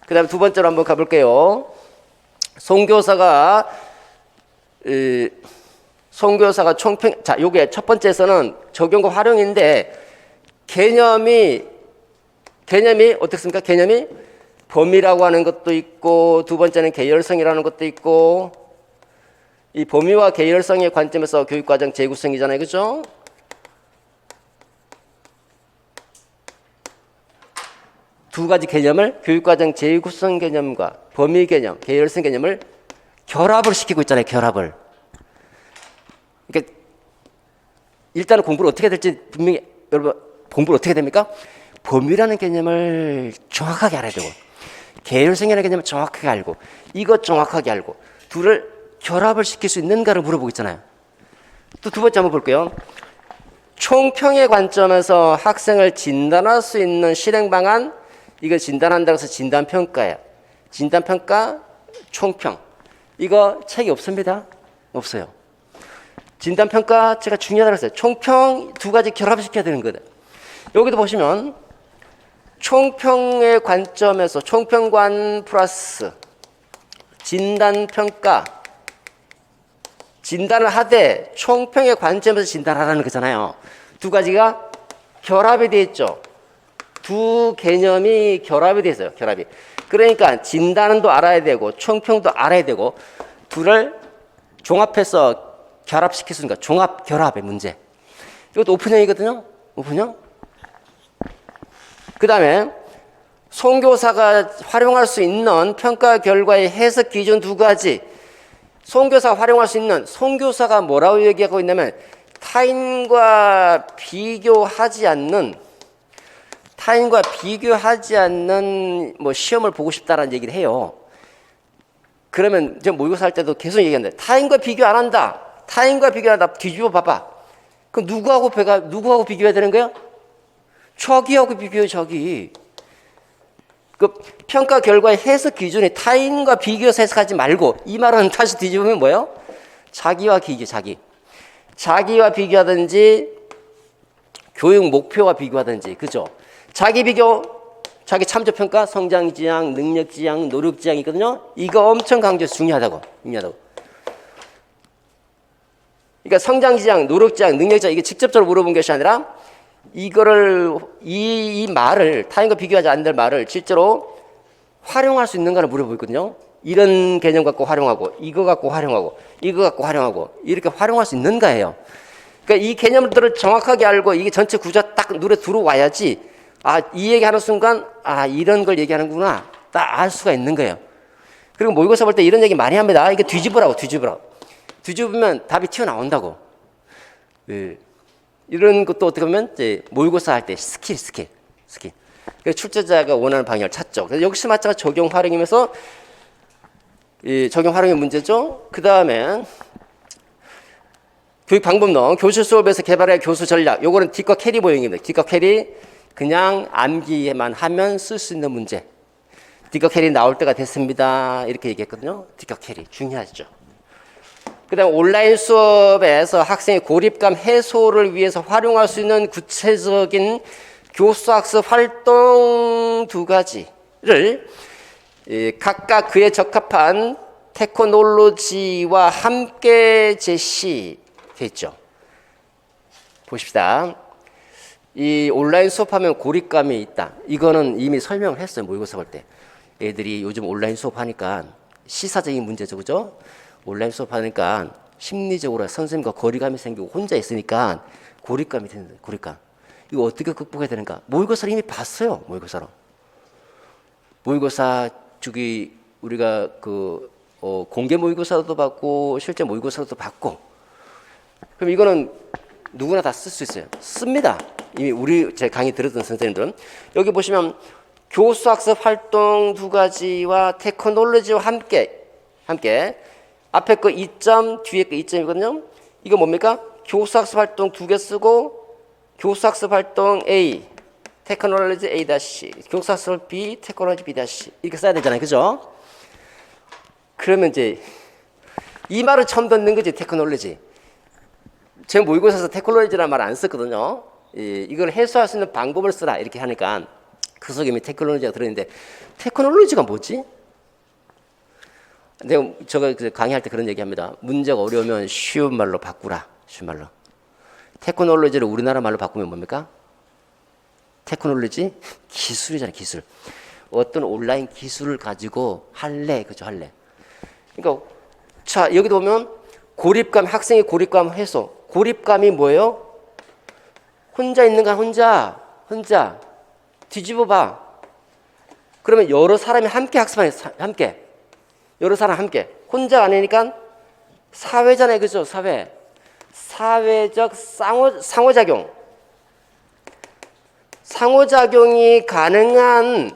그 다음에 두 번째로 한번 가볼게요. 송교사가 총평, 자, 요게 첫 번째에서는 적용과 활용인데 개념이 어떻습니까? 개념이 범위라고 하는 것도 있고 두 번째는 계열성이라는 것도 있고 이 범위와 계열성의 관점에서 교육과정 재구성이잖아요. 그죠? 두 가지 개념을 교육과정 재구성 개념과 범위 개념, 계열성 개념을 결합을 시키고 있잖아요. 결합을. 그러니까 일단은 공부를 어떻게 될지 분명히 여러분 공부를 어떻게 됩니까? 범위라는 개념을 정확하게 알아야 되고 계열성이라는 개념을 정확하게 알고 이것 정확하게 알고 둘을 결합을 시킬 수 있는가를 물어보고 있잖아요. 또 두 번째 한번 볼게요. 총평의 관점에서 학생을 진단할 수 있는 실행 방안, 이걸 진단한다고 해서 진단평가예요. 진단평가, 총평. 이거 책이 없습니다. 없어요. 진단평가 제가 중요하다고 했어요. 총평 2가지 결합시켜야 되는 거다. 여기도 보시면 총평의 관점에서 총평관 플러스 진단평가, 진단을 하되 총평의 관점에서 진단하라는 거잖아요. 두 가지가 결합이 되어 있죠. 두 개념이 결합이 되어 있어요. 결합이. 그러니까 진단도 알아야 되고 총평도 알아야 되고 둘을 종합해서 결합시킬 수 있는 거. 종합 결합의 문제. 이것도 오픈형이거든요. 오픈형. 그 다음에 송교사가 활용할 수 있는 평가 결과의 해석 기준 두 가지. 송교사가 활용할 수 있는, 송교사가 뭐라고 얘기하고 있냐면 타인과 비교하지 않는 뭐 시험을 보고 싶다라는 얘기를 해요. 그러면 제가 모의고사 할 때도 계속 얘기하는데 타인과 비교 안 한다. 타인과 비교한다. 뒤집어 봐봐. 그럼 누구하고 비교해야 되는 거야? 저기하고 비교해, 저기. 그 평가 결과의 해석 기준이 타인과 비교해서 해석하지 말고, 이 말은 다시 뒤집으면 뭐예요? 자기와 비교, 자기와 비교하든지 교육 목표와 비교하든지, 그죠? 자기 비교, 자기 참조평가, 성장지향, 능력지향, 노력지향이 있거든요. 이거 엄청 강조해서 중요하다고. 그러니까 성장지향, 노력지향, 능력지향, 이게 직접적으로 물어본 것이 아니라 이거를, 이 말을, 타인과 비교하지 않는 말을 실제로 활용할 수 있는가를 물어보고 있거든요. 이런 개념 갖고 활용하고, 이거 갖고 활용하고, 이거 갖고 활용하고, 이렇게 활용할 수 있는가예요. 그러니까 이 개념들을 정확하게 알고 이게 전체 구조 딱 눈에 들어와야지, 아, 이 얘기하는 순간, 아, 이런 걸 얘기하는구나. 딱 알 수가 있는 거예요. 그리고 모의고사 볼 때 이런 얘기 많이 합니다. 이거 뒤집으라고. 뒤집으면 답이 튀어나온다고. 예. 이런 것도 어떻게 보면 이제 모의고사 할 때 스킬. 그래서 출제자가 원하는 방향을 찾죠. 그래서 역시 마찬가지 적용 활용이면서 이 적용 활용의 문제죠. 그 다음에 교육 방법론, 교실 수업에서 개발할 교수 전략. 요거는 뒷과 캐리 모형입니다. 뒷과 캐리 그냥 암기만 하면 쓸 수 있는 문제. 뒷과 캐리 나올 때가 됐습니다. 이렇게 얘기했거든요. 뒷과 캐리 중요하죠. 그 다음 온라인 수업에서 학생의 고립감 해소를 위해서 활용할 수 있는 구체적인 교수학습 활동 두 가지를 각각 그에 적합한 테크놀로지와 함께 제시했죠. 보십시다. 이 온라인 수업하면 고립감이 있다. 이거는 이미 설명을 했어요. 모의고사 볼 때. 애들이 요즘 온라인 수업하니까 시사적인 문제죠. 그죠? 온라인 수업하니까 심리적으로 선생님과 거리감이 생기고 혼자 있으니까 고립감이 되는 고립감. 이거 어떻게 극복해야 되는가? 모의고사를 이미 봤어요. 모의고사 주기 우리가 공개 모의고사도 받고 실제 모의고사도 받고. 그럼 이거는 누구나 다 쓸 수 있어요. 씁니다. 이미 제 강의 들었던 선생님들은. 여기 보시면 교수학습 활동 두 가지와 테크놀로지와 함께 앞에 거 2점, 뒤에 거 2점이거든요. 이거 뭡니까? 교수학습 활동 두 개 쓰고 교수학습 활동 A, 테크놀로지 A-, 교수학습 B, 테크놀로지 B- 이렇게 써야 되잖아요. 그죠? 그러면 이제 이 말을 처음 듣는 거지, 테크놀로지. 제 모의고사에서 테크놀로지라는 말 안 썼거든요. 이걸 해소할 수 있는 방법을 쓰라 이렇게 하니까 그 속에 이미 테크놀로지가 들어있는데 테크놀로지가 뭐지? 제가 강의할 때 그런 얘기합니다. 문제가 어려우면 쉬운 말로 바꾸라. 쉬운 말로. 테크놀로지를 우리나라 말로 바꾸면 뭡니까? 테크놀로지? 기술이잖아요. 기술. 어떤 온라인 기술을 가지고 할래. 그죠? 할래. 그러니까 자 여기도 보면 고립감, 학생의 고립감 해소. 고립감이 뭐예요? 혼자 있는 건 혼자 뒤집어 봐. 그러면 여러 사람이 함께 학습하는 함께. 여러 사람 함께. 혼자 아니니까 사회잖아요. 그죠? 사회적 상호작용. 상호작용이 가능한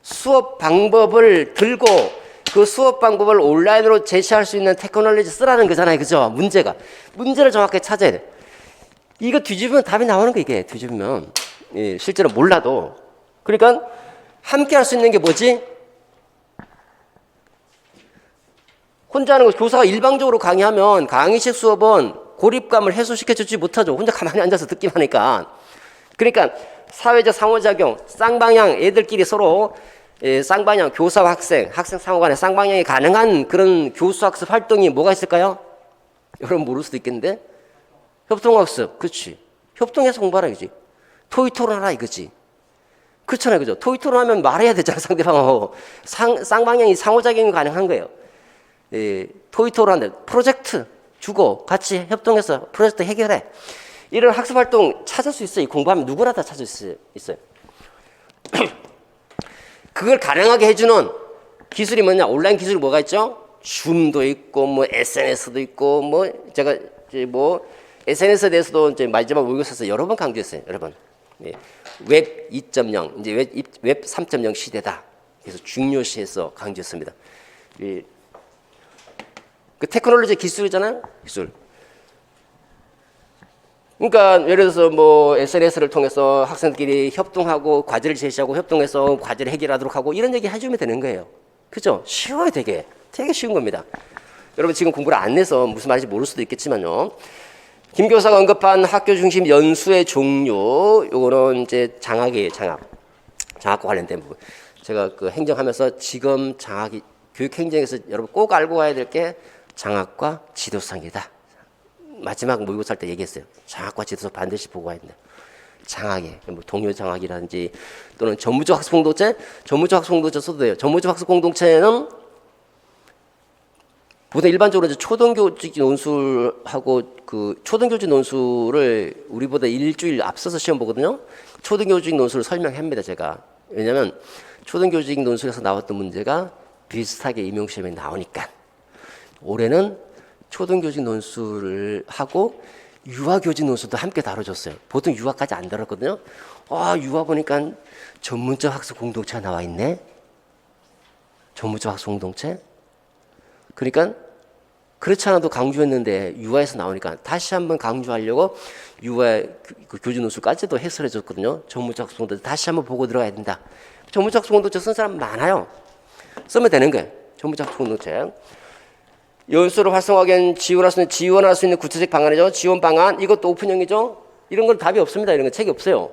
수업 방법을 들고 그 수업 방법을 온라인으로 제시할 수 있는 테크놀로지 쓰라는 거잖아요. 그죠? 문제를 정확하게 찾아야 돼. 이거 뒤집으면 답이 나오는 거 이게 뒤집으면. 예, 실제로 몰라도. 그러니까 함께 할 수 있는 게 뭐지? 혼자 하는 거. 교사가 일방적으로 강의하면 강의식 수업은 고립감을 해소시켜주지 못하죠. 혼자 가만히 앉아서 듣기만 하니까. 그러니까 사회적 상호작용, 쌍방향 애들끼리 서로 쌍방향 교사와 학생 상호 간에 쌍방향이 가능한 그런 교수학습 활동이 뭐가 있을까요? 여러분 모를 수도 있겠는데 협동학습, 그렇지. 협동해서 공부하라 이거지. 토의토론하라 이거지. 그렇잖아요, 그죠? 토의토론하면 말해야 되잖아 상대방하고. 쌍방향이 상호작용이 가능한 거예요. 토의토론한다. 프로젝트 주고 같이 협동해서 프로젝트 해결해. 이런 학습활동 찾을 수 있어요. 공부하면 누구나 다 찾을 수 있어요. 그걸 가능하게 해주는 기술이 뭐냐? 온라인 기술이 뭐가 있죠? 줌도 있고, 뭐 SNS도 있고, 뭐 제가 이제 뭐 SNS에 대해서도 이제 마지막 모의고사에서 여러 번 강조했어요. 여러분, 웹 2.0 이제 웹 3.0 시대다. 그래서 중요시해서 강조했습니다. 그 테크놀로지 기술이잖아요, 기술. 그러니까 예를 들어서 뭐 SNS를 통해서 학생들끼리 협동하고 과제를 제시하고 협동해서 과제를 해결하도록 하고 이런 얘기 해주면 되는 거예요. 그죠? 쉬워요, 되게 쉬운 겁니다. 여러분 지금 공부를 안 해서 무슨 말인지 모를 수도 있겠지만요. 김 교사가 언급한 학교 중심 연수의 종류, 요거는 이제 장학이에요, 장학과 관련된 부분. 제가 그 행정하면서 지금 장학이 교육 행정에서 여러분 꼭 알고 가야 될 게 장학과 지도상이다. 마지막 모의고사 할 때 얘기했어요. 장학과 지도서 반드시 보고 가야 된다. 장학에 뭐 동료 장학이라든지 또는 전무적 학습 공동체, 써도 돼요. 전무적 학습 공동체는 보통 일반적으로 이제 초등교직 논술하고 그 초등교직 논술을 우리보다 일주일 앞서서 시험 보거든요. 초등교직 논술을 설명합니다, 제가. 왜냐하면 초등교직 논술에서 나왔던 문제가 비슷하게 임용시험에 나오니까. 올해는 초등교직 논술을 하고 유아교직 논술도 함께 다뤄줬어요. 보통 유아까지 안 다뤘거든요. 유아 보니까 전문적 학습 공동체가 나와 있네. 전문적 학습 공동체. 그러니까 그렇지 않아도 강조했는데 유아에서 나오니까 다시 한번 강조하려고 유아 그 교직 논술까지도 해설해 줬거든요. 전문적 학습 공동체 다시 한번 보고 들어가야 된다. 전문적 학습 공동체 쓴 사람 많아요. 쓰면 되는 거예요. 전문적 학습 공동체. 연수를 활성화하기 위한 지원할 수 있는 구체적 방안이죠. 지원 방안. 이것도 오픈형이죠. 이런 건 답이 없습니다. 이런 건 책이 없어요.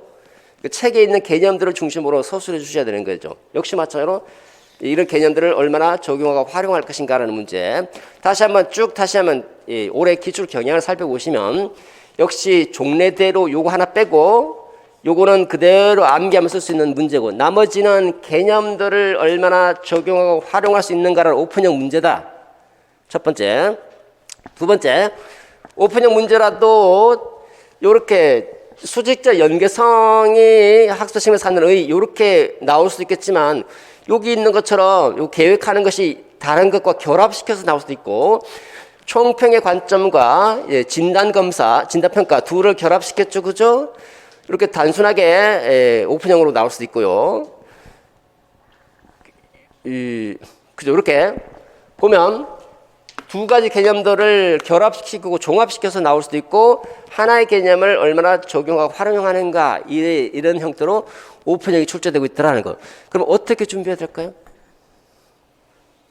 그 책에 있는 개념들을 중심으로 서술해 주셔야 되는 거죠. 역시 마찬가지로 이런 개념들을 얼마나 적용하고 활용할 것인가라는 문제. 다시 한번 올해 기출 경향을 살펴보시면 역시 종래대로 요거 하나 빼고 요거는 그대로 암기하면 쓸 수 있는 문제고 나머지는 개념들을 얼마나 적용하고 활용할 수 있는가라는 오픈형 문제다. 첫 번째. 두 번째, 오픈형 문제라도 이렇게 수직적 연계성이 학습심을 찾는 의 이렇게 나올 수도 있겠지만 여기 있는 것처럼 요 계획하는 것이 다른 것과 결합시켜서 나올 수도 있고 총평의 관점과 진단검사, 진단평가 둘을 결합시켰죠, 그죠? 이렇게 단순하게 오픈형으로 나올 수도 있고요. 그죠? 이렇게 보면 두 가지 개념들을 결합시키고 종합시켜서 나올 수도 있고 하나의 개념을 얼마나 적용하고 활용하는가 이런 형태로 오픈형이 출제되고 있다는 거. 그럼 어떻게 준비해야 될까요?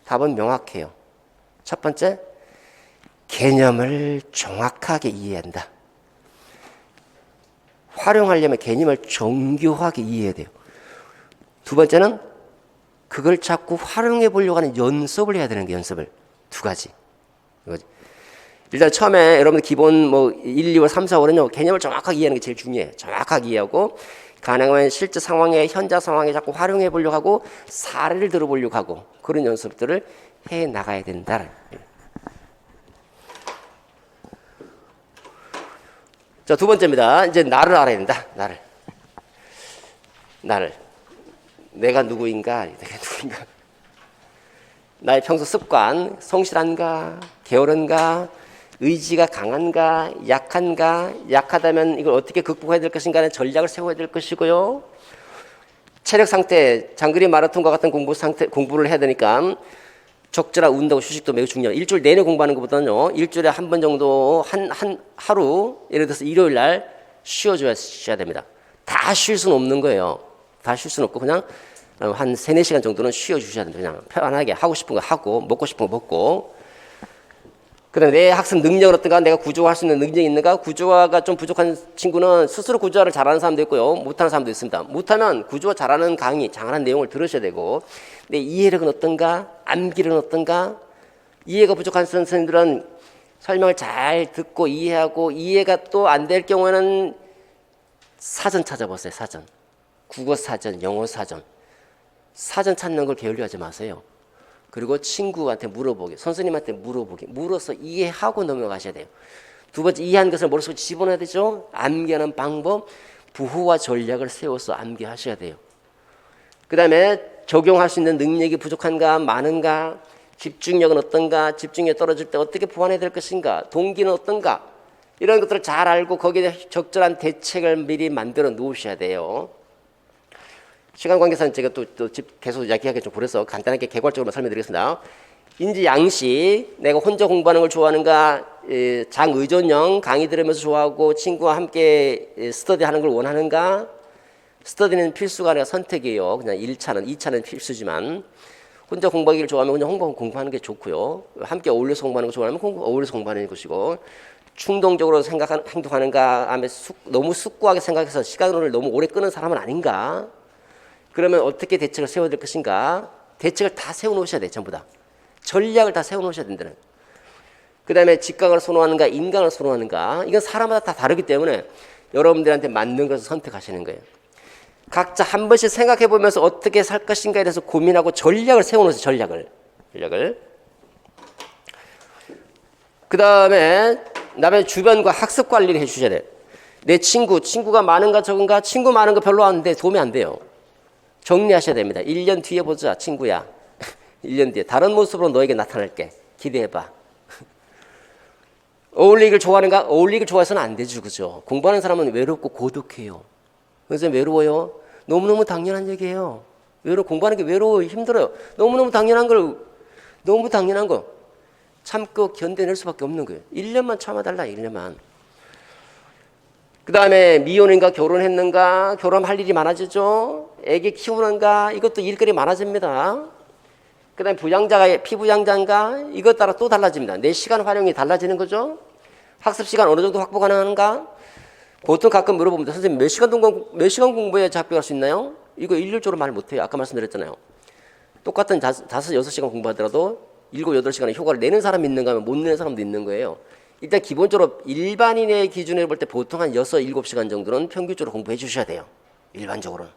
답은 명확해요. 첫 번째, 개념을 정확하게 이해한다. 활용하려면 개념을 정교하게 이해해야 돼요. 두 번째는 그걸 자꾸 활용해 보려고 하는 연습을 해야 되는 게 연습을. 두 가지. 이거지. 일단 처음에 여러분들 기본 뭐 1, 2월, 3, 4월은요 개념을 정확하게 이해하는 게 제일 중요해요. 정확하게 이해하고 가능하면 실제 상황에 현재 상황에 자꾸 활용해 보려고 하고 사례를 들어보려고 하고 그런 연습들을 해 나가야 된다. 자, 두 번째입니다. 이제 나를 알아야 된다. 나를. 내가 누구인가? 나의 평소 습관, 성실한가, 게으른가, 의지가 강한가, 약한가, 약하다면 이걸 어떻게 극복해야 될 것인가는 전략을 세워야 될 것이고요. 체력 상태, 장거리 마라톤과 같은 공부를 해야 되니까 적절한 운동, 휴식도 매우 중요해요. 일주일 내내 공부하는 것보다는요, 일주일에 한 번 정도, 하루, 예를 들어서 일요일 날 쉬어줘야 됩니다. 다 쉴 수는 없는 거예요. 다 쉴 수는 없고, 그냥 한 3, 4시간 정도는 쉬어주셔야 됩니다. 그냥 편안하게 하고 싶은 거 하고, 먹고 싶은 거 먹고. 그다음에 내 학습 능력은 어떤가, 내가 구조화할 수 있는 능력이 있는가. 구조화가 좀 부족한 친구는 스스로 구조화를 잘하는 사람도 있고요, 못하는 사람도 있습니다. 못하면 구조화 잘하는 강의, 잘하는 내용을 들으셔야 되고, 내 이해력은 어떤가, 암기력은 어떤가. 이해가 부족한 선생님들은 설명을 잘 듣고 이해하고, 이해가 또 안 될 경우에는 사전 찾아보세요. 사전, 국어 사전, 영어 사전. 사전 찾는 걸 게을리하지 마세요. 그리고 친구한테 물어보기, 선생님한테 물어보기, 물어서 이해하고 넘어가셔야 돼요. 두 번째, 이해한 것을 머릿속에 집어넣어야 되죠. 암기하는 방법, 부호와 전략을 세워서 암기하셔야 돼요. 그 다음에 적용할 수 있는 능력이 부족한가, 많은가, 집중력은 어떤가, 집중력이 떨어질 때 어떻게 보완해야 될 것인가, 동기는 어떤가, 이런 것들을 잘 알고 거기에 적절한 대책을 미리 만들어 놓으셔야 돼요. 시간 관계상 제가 또 계속 이야기하기 좀 그래서 간단하게 개괄적으로 설명드리겠습니다. 인지 양식, 내가 혼자 공부하는 걸 좋아하는가, 장의존형 강의 들으면서 좋아하고 친구와 함께 스터디 하는 걸 원하는가. 스터디는 필수가 아니라 선택이에요. 그냥 1차는, 2차는 필수지만, 혼자 공부하기를 좋아하면 혼자 공부하는 게 좋고요, 함께 어울려서 공부하는 거 좋아하면 어울려서 공부하는 것이고, 충동적으로 행동하는가, 너무 숙고하게 생각해서 시간을 너무 오래 끄는 사람은 아닌가. 그러면 어떻게 대책을 세워야 될 것인가. 대책을 다 세워놓으셔야 돼. 전부 다 전략을 다 세워놓으셔야 된다는. 그 다음에 직각을 선호하는가, 인간을 선호하는가. 이건 사람마다 다 다르기 때문에 여러분들한테 맞는 것을 선택하시는 거예요. 각자 한 번씩 생각해 보면서 어떻게 살 것인가에 대해서 고민하고 전략을 세워놓으세요. 전략을. 그 다음에 남의 주변과 학습 관리를 해주셔야 돼. 내 친구가 많은가 적은가. 친구 많은 거 별로 안 돼. 도움이 안 돼요. 정리하셔야 됩니다. 1년 뒤에 보자, 친구야. 1년 뒤에 다른 모습으로 너에게 나타날게. 기대해봐. 어울리기를 좋아하는가? 어울리기를 좋아해서는 안 되죠. 그죠? 공부하는 사람은 외롭고 고독해요. 그래서 외로워요? 너무너무 당연한 얘기예요. 공부하는 게 외로워요. 힘들어요. 너무너무 당연한 거 참고 견뎌낼 수밖에 없는 거예요. 1년만 참아달라. 1년만. 그 다음에 미혼인가, 결혼했는가, 결혼할 일이 많아지죠. 애기 키우는가, 이것도 일거리 많아집니다. 그 다음에 피부양자인가, 이것 따라 또 달라집니다. 내 시간 활용이 달라지는 거죠. 학습 시간 어느 정도 확보 가능한가. 보통 가끔 물어봅니다. 선생님, 몇 시간 공부해야 합격할 수 있나요? 이거 일률적으로 말 못해요. 아까 말씀드렸잖아요. 똑같은 5-6시간 공부하더라도 7-8시간의 효과를 내는 사람이 있는가 하면 못 내는 사람도 있는 거예요. 일단 기본적으로 일반인의 기준으로 볼 때 보통 한 6-7시간 정도는 평균적으로 공부해 주셔야 돼요. 일반적으로는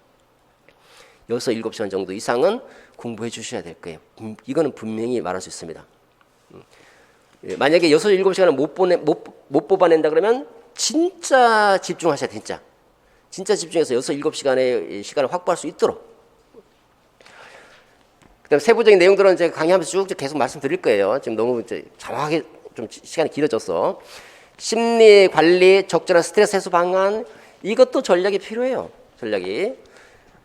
6-7시간 정도 이상은 공부해 주셔야 될 거예요. 이거는 분명히 말할 수 있습니다. 만약에 6-7시간을 못 뽑아낸다 그러면 진짜 집중하셔야 돼. 진짜 집중해서 6-7시간의 시간을 확보할 수 있도록. 그다음 세부적인 내용들은 제가 강의하면서 쭉 계속 말씀드릴 거예요. 지금 너무 장황하게 좀 시간이 길어져서. 심리 관리, 적절한 스트레스 해소 방안, 이것도 전략이 필요해요. 전략이.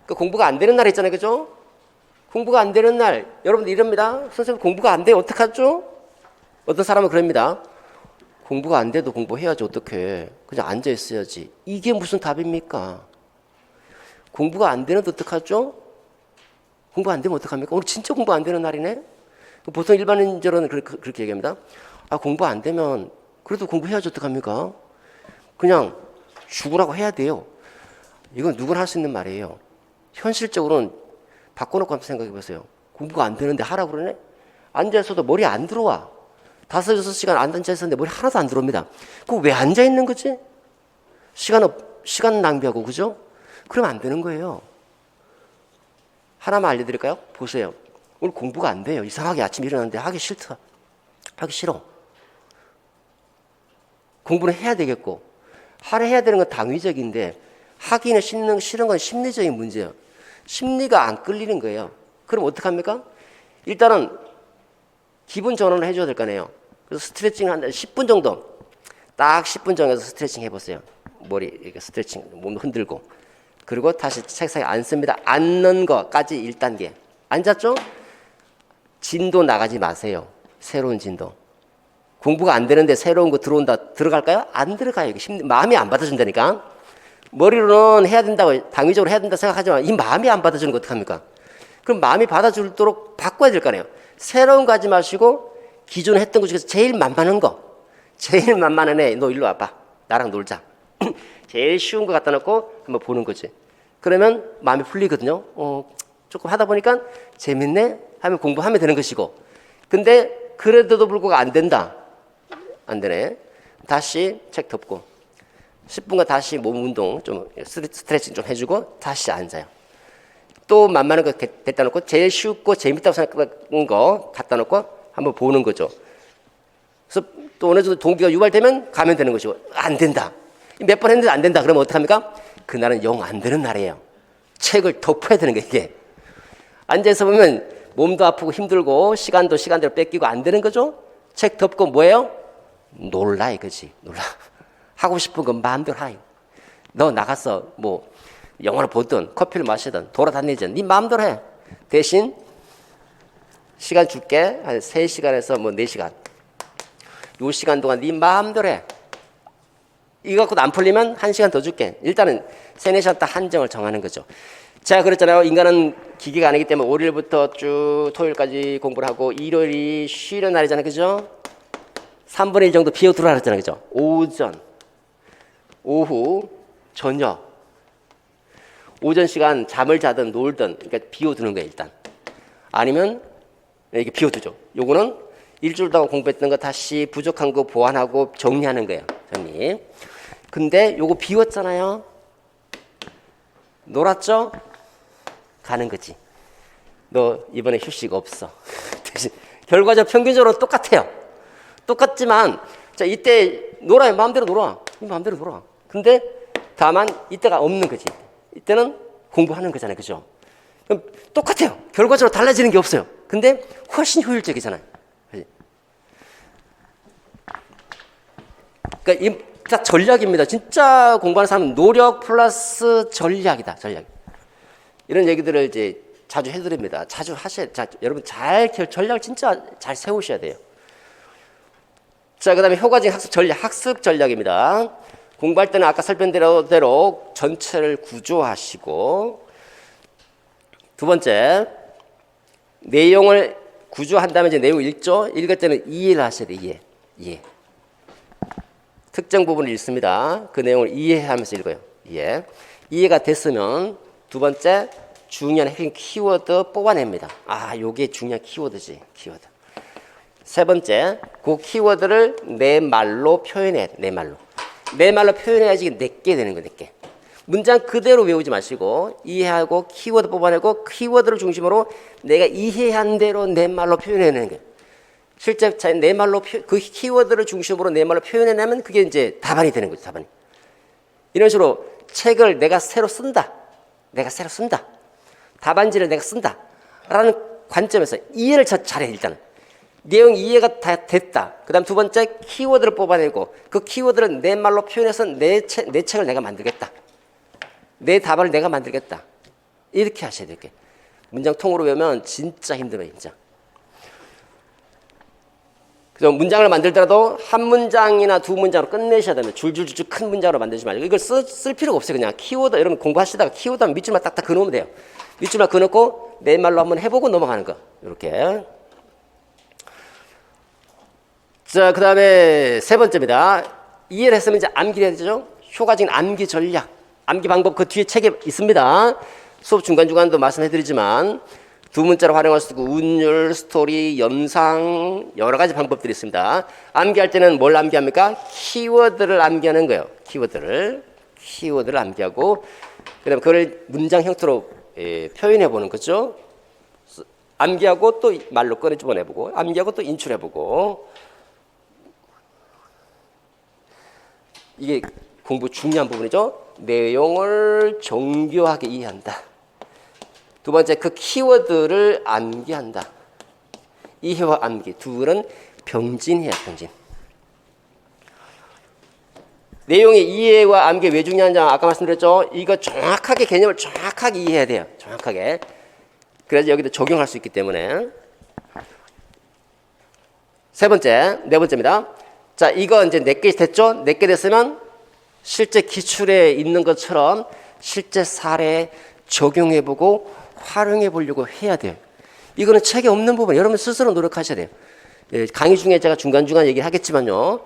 그 공부가 안 되는 날 있잖아요. 그죠? 공부가 안 되는 날, 여러분들 이럽니다. 선생님 공부가 안 돼요. 어떡하죠? 어떤 사람은 그럽니다. 공부가 안 돼도 공부해야지. 어떡해. 그냥 앉아 있어야지. 이게 무슨 답입니까? 공부가 안 되는데 어떡하죠? 공부 안 되면 어떡합니까? 오늘 진짜 공부 안 되는 날이네? 보통 일반인들은 그렇게 얘기합니다. 공부 안 되면 그래도 공부해야지. 어떡합니까? 그냥 죽으라고 해야 돼요. 이건 누구나 할 수 있는 말이에요. 현실적으로는 바꿔놓고 한번 생각해 보세요. 공부가 안 되는데 하라고 그러네? 앉아있어도 머리 안 들어와. 5-6시간 앉아있었는데 머리 하나도 안 들어옵니다. 그거 왜 앉아있는 거지? 시간 낭비하고, 그죠? 그러면 안 되는 거예요. 하나만 알려드릴까요? 보세요. 오늘 공부가 안 돼요. 이상하게 아침에 일어났는데 하기 싫어. 공부는 해야 되겠고, 해야 되는 건 당위적인데, 하기는 싫은 건 심리적인 문제예요. 심리가 안 끌리는 거예요. 그럼 어떡합니까? 일단은 기분 전환을 해줘야 될 거 아니에요. 그래서 스트레칭을 한 10분 정도, 딱 10분 정해서 스트레칭 해보세요. 머리 이렇게 스트레칭, 몸 흔들고. 그리고 다시 책상에 앉습니다. 앉는 것까지 1단계. 앉았죠? 진도 나가지 마세요. 새로운 진도. 공부가 안 되는데 새로운 거 들어갈까요? 안 들어가요. 마음이 안 받아준다니까. 머리로는 해야 된다고, 당위적으로 해야 된다 생각하지만 이 마음이 안 받아주는 거 어떡합니까? 그럼 마음이 받아주도록 바꿔야 될 거 아니에요. 새로운 거 하지 마시고 기존에 했던 것 중에서 제일 만만한 거, 제일 만만한 애, 너 일로 와봐. 나랑 놀자. 제일 쉬운 거 갖다 놓고 한번 보는 거지. 그러면 마음이 풀리거든요. 조금 하다 보니까 재밌네 하면 공부하면 되는 것이고, 근데 그래도 불구하고 안 된다, 안 되네, 다시 책 덮고 10분간 다시 몸 운동 좀 스트레칭 좀 해주고 다시 앉아요. 또 만만한 거 갖다 놓고 제일 쉽고 재밌다고 생각하는 거 갖다 놓고 한번 보는 거죠. 그래서 또 어느 정도 동기가 유발되면 가면 되는 것이고, 안 된다, 몇 번 했는데 안 된다 그러면 어떡합니까? 그날은 영 안 되는 날이에요. 책을 덮어야 되는 게, 이게 앉아서 보면 몸도 아프고 힘들고 시간도 시간대로 뺏기고 안 되는 거죠. 책 덮고 뭐예요? 놀라 이거지. 놀라. 하고 싶은 건 마음대로 하. 너 나가서 뭐 영화를 보든 커피를 마시든 돌아다니든 네 마음대로 해. 대신 시간 줄게. 한 3시간에서 뭐 4시간. 요 시간 동안 네 마음대로 해. 이거 갖고 안 풀리면 1시간 더 줄게. 일단은 3, 4시간 딱 한정을 정하는 거죠. 제가 그랬잖아요. 인간은 기계가 아니기 때문에 월요일부터 쭉 토요일까지 공부를 하고 일요일이 쉬는 날이잖아요. 그죠? 3분의 1 정도 비워두라 그랬잖아요. 그죠? 오전, 오후, 저녁. 오전 시간 잠을 자든 놀든, 그러니까 비워두는 거예요. 일단. 아니면 이렇게 비워두죠. 요거는 일주일 동안 공부했던 거 다시 부족한 거 보완하고 정리하는 거예요. 정리. 근데 요거 비웠잖아요. 놀았죠? 가는 거지. 너 이번에 휴식 없어. 대신 결과적 평균적으로 똑같아요. 똑같지만 자, 이때 놀아요. 마음대로 놀아. 마음대로 놀아. 근데 다만 이때가 없는 거지. 이때는 공부하는 거잖아요. 그죠? 그럼 똑같아요. 결과적으로 달라지는 게 없어요. 근데 훨씬 효율적이잖아요. 그러니까 이 다 전략입니다. 진짜 공부하는 사람은 노력 플러스 전략이다. 전략. 이런 얘기들을 이제 자주 해드립니다. 자주 하셔야, 여러분 전략을 진짜 잘 세우셔야 돼요. 자, 그 다음에 효과적인 학습 전략입니다. 공부할 때는 아까 설명대로 전체를 구조하시고, 두 번째, 내용을 구조한 다음에 이제 내용 읽죠? 읽을 때는 이해를 하셔야 돼요. 이해. 특정 부분을 읽습니다. 그 내용을 이해하면서 읽어요. 이해가 됐으면 두 번째, 중요한 핵심 키워드 뽑아냅니다. 아, 요게 중요한 키워드지. 키워드. 세 번째, 그 키워드를 내 말로 표현해. 내 말로 표현해야지 내게 되는 거예요. 내게. 문장 그대로 외우지 마시고 이해하고 키워드 뽑아내고 키워드를 중심으로 내가 이해한 대로 내 말로 표현해내는 거예요. 실제 내 말로 그 키워드를 중심으로 내 말로 표현해내면 그게 이제 답안이 되는 거죠. 답안이. 이런 식으로 책을 내가 새로 쓴다. 답안지를 내가 쓴다. 라는 관점에서 이해를 잘해. 일단은. 내용 이해가 다 됐다. 그 다음 두 번째 키워드를 뽑아내고 그 키워드를 내 말로 표현해서 내 책을 내가 만들겠다. 내 답안을 내가 만들겠다. 이렇게 하셔야 돼요. 이렇게. 문장 통으로 외우면 진짜 힘들어요. 진짜. 그래서 문장을 만들더라도 한 문장이나 두 문장으로 끝내셔야 됩니다. 줄줄줄 큰 문장으로 만들지 말고 이걸 쓸 필요가 없어요. 그냥 키워드, 여러분 공부하시다가 키워드 하면 밑줄만 딱딱 그어놓으면 돼요. 밑줄만 그어놓고 내 말로 한번 해보고 넘어가는 거. 이렇게. 자, 그 다음에 세 번째입니다. 이해를 했으면 이제 암기를 해야 되죠. 효과적인 암기 전략, 암기 방법 그 뒤에 책에 있습니다. 수업 중간중간도 말씀해드리지만 두 문자로 활용할 수 있고 운율, 스토리, 염상 여러 가지 방법들이 있습니다. 암기할 때는 뭘 암기합니까? 키워드를 암기하는 거예요. 키워드를 암기하고 그다음에 그걸 문장 형태로 표현해 보는 거죠. 암기하고 또 말로 꺼내 집어내보고 암기하고 또 인출해보고 이게 공부 중요한 부분이죠. 내용을 정교하게 이해한다. 두 번째, 그 키워드를 암기한다. 이해와 암기. 둘은 병진이야, 병진. 내용의 이해와 암기 왜 중요한지 아까 말씀드렸죠? 이거 정확하게 개념을 정확하게 이해해야 돼요. 정확하게. 그래서 여기도 적용할 수 있기 때문에. 네 번째입니다. 자, 이거 이제 4개 됐죠? 4개 됐으면 실제 기출에 있는 것처럼 실제 사례에 적용해보고 활용해 보려고 해야 돼요. 이거는 책에 없는 부분, 여러분 스스로 노력하셔야 돼요. 예, 강의 중에 제가 중간중간 얘기를 하겠지만요.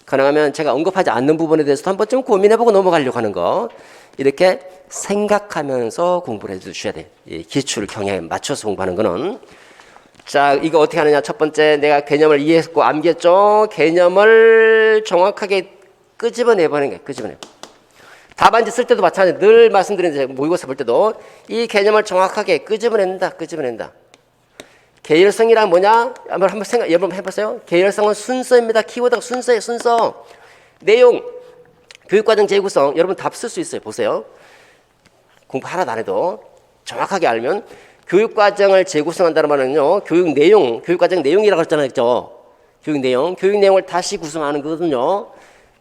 가능하면 제가 언급하지 않는 부분에 대해서도 한번 좀 고민해보고 넘어가려고 하는 거. 이렇게 생각하면서 공부를 해주셔야 돼요. 이 기출 경향에 맞춰서 공부하는 거는. 자, 이거 어떻게 하느냐. 첫 번째, 내가 개념을 이해했고 암기했죠. 개념을 정확하게 끄집어내보는 거예요. 끄집어내. 답안지 쓸 때도 마찬가지. 늘 말씀드리는데 모의고사 볼 때도 이 개념을 정확하게 끄집어낸다. 끄집어낸다. 계열성이란 뭐냐? 한번 생각, 여러분 해보세요. 계열성은 순서입니다. 키워드가 순서예요. 순서. 내용, 교육과정 재구성. 여러분 답 쓸 수 있어요. 보세요. 공부 하나도 안 해도 정확하게 알면 교육과정을 재구성한다는 말은요. 교육 내용, 교육과정 내용이라고 했잖아요. 그죠? 교육 내용을 다시 구성하는 거거든요.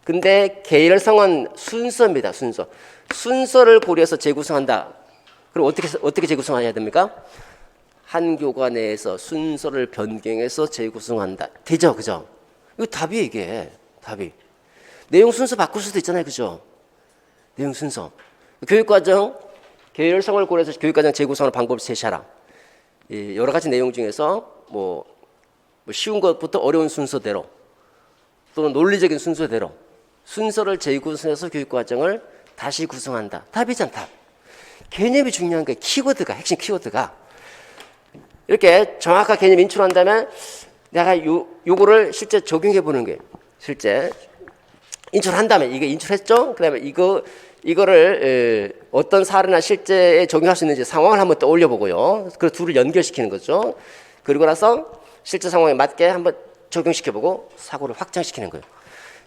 근데 계열성은 순서입니다. 순서. 순서를 고려해서 재구성한다. 그럼 어떻게 재구성해야 됩니까? 한 교과 내에서 순서를 변경해서 재구성한다. 되죠? 그죠? 이거 답이에요, 이게. 답이. 내용 순서 바꿀 수도 있잖아요. 그죠? 내용 순서. 교육과정, 계열성을 고려해서 교육과정 재구성하는 방법을 제시하라. 여러 가지 내용 중에서 뭐 쉬운 것부터 어려운 순서대로 또는 논리적인 순서대로 순서를 재구성해서 교육과정을 다시 구성한다. 답이잖아, 답. 개념이 중요한 거예요. 키워드가, 핵심 키워드가. 이렇게 정확한 개념 인출한 다음에 내가 요거를 실제 적용해 보는 거예요. 실제 인출한 다음에 이게 인출했죠? 그 다음에 이거를 어떤 사례나 실제에 적용할 수 있는지 상황을 한번 떠올려 보고요. 그 둘을 연결시키는 거죠. 그리고 나서 실제 상황에 맞게 한번 적용시켜 보고 사고를 확장시키는 거예요.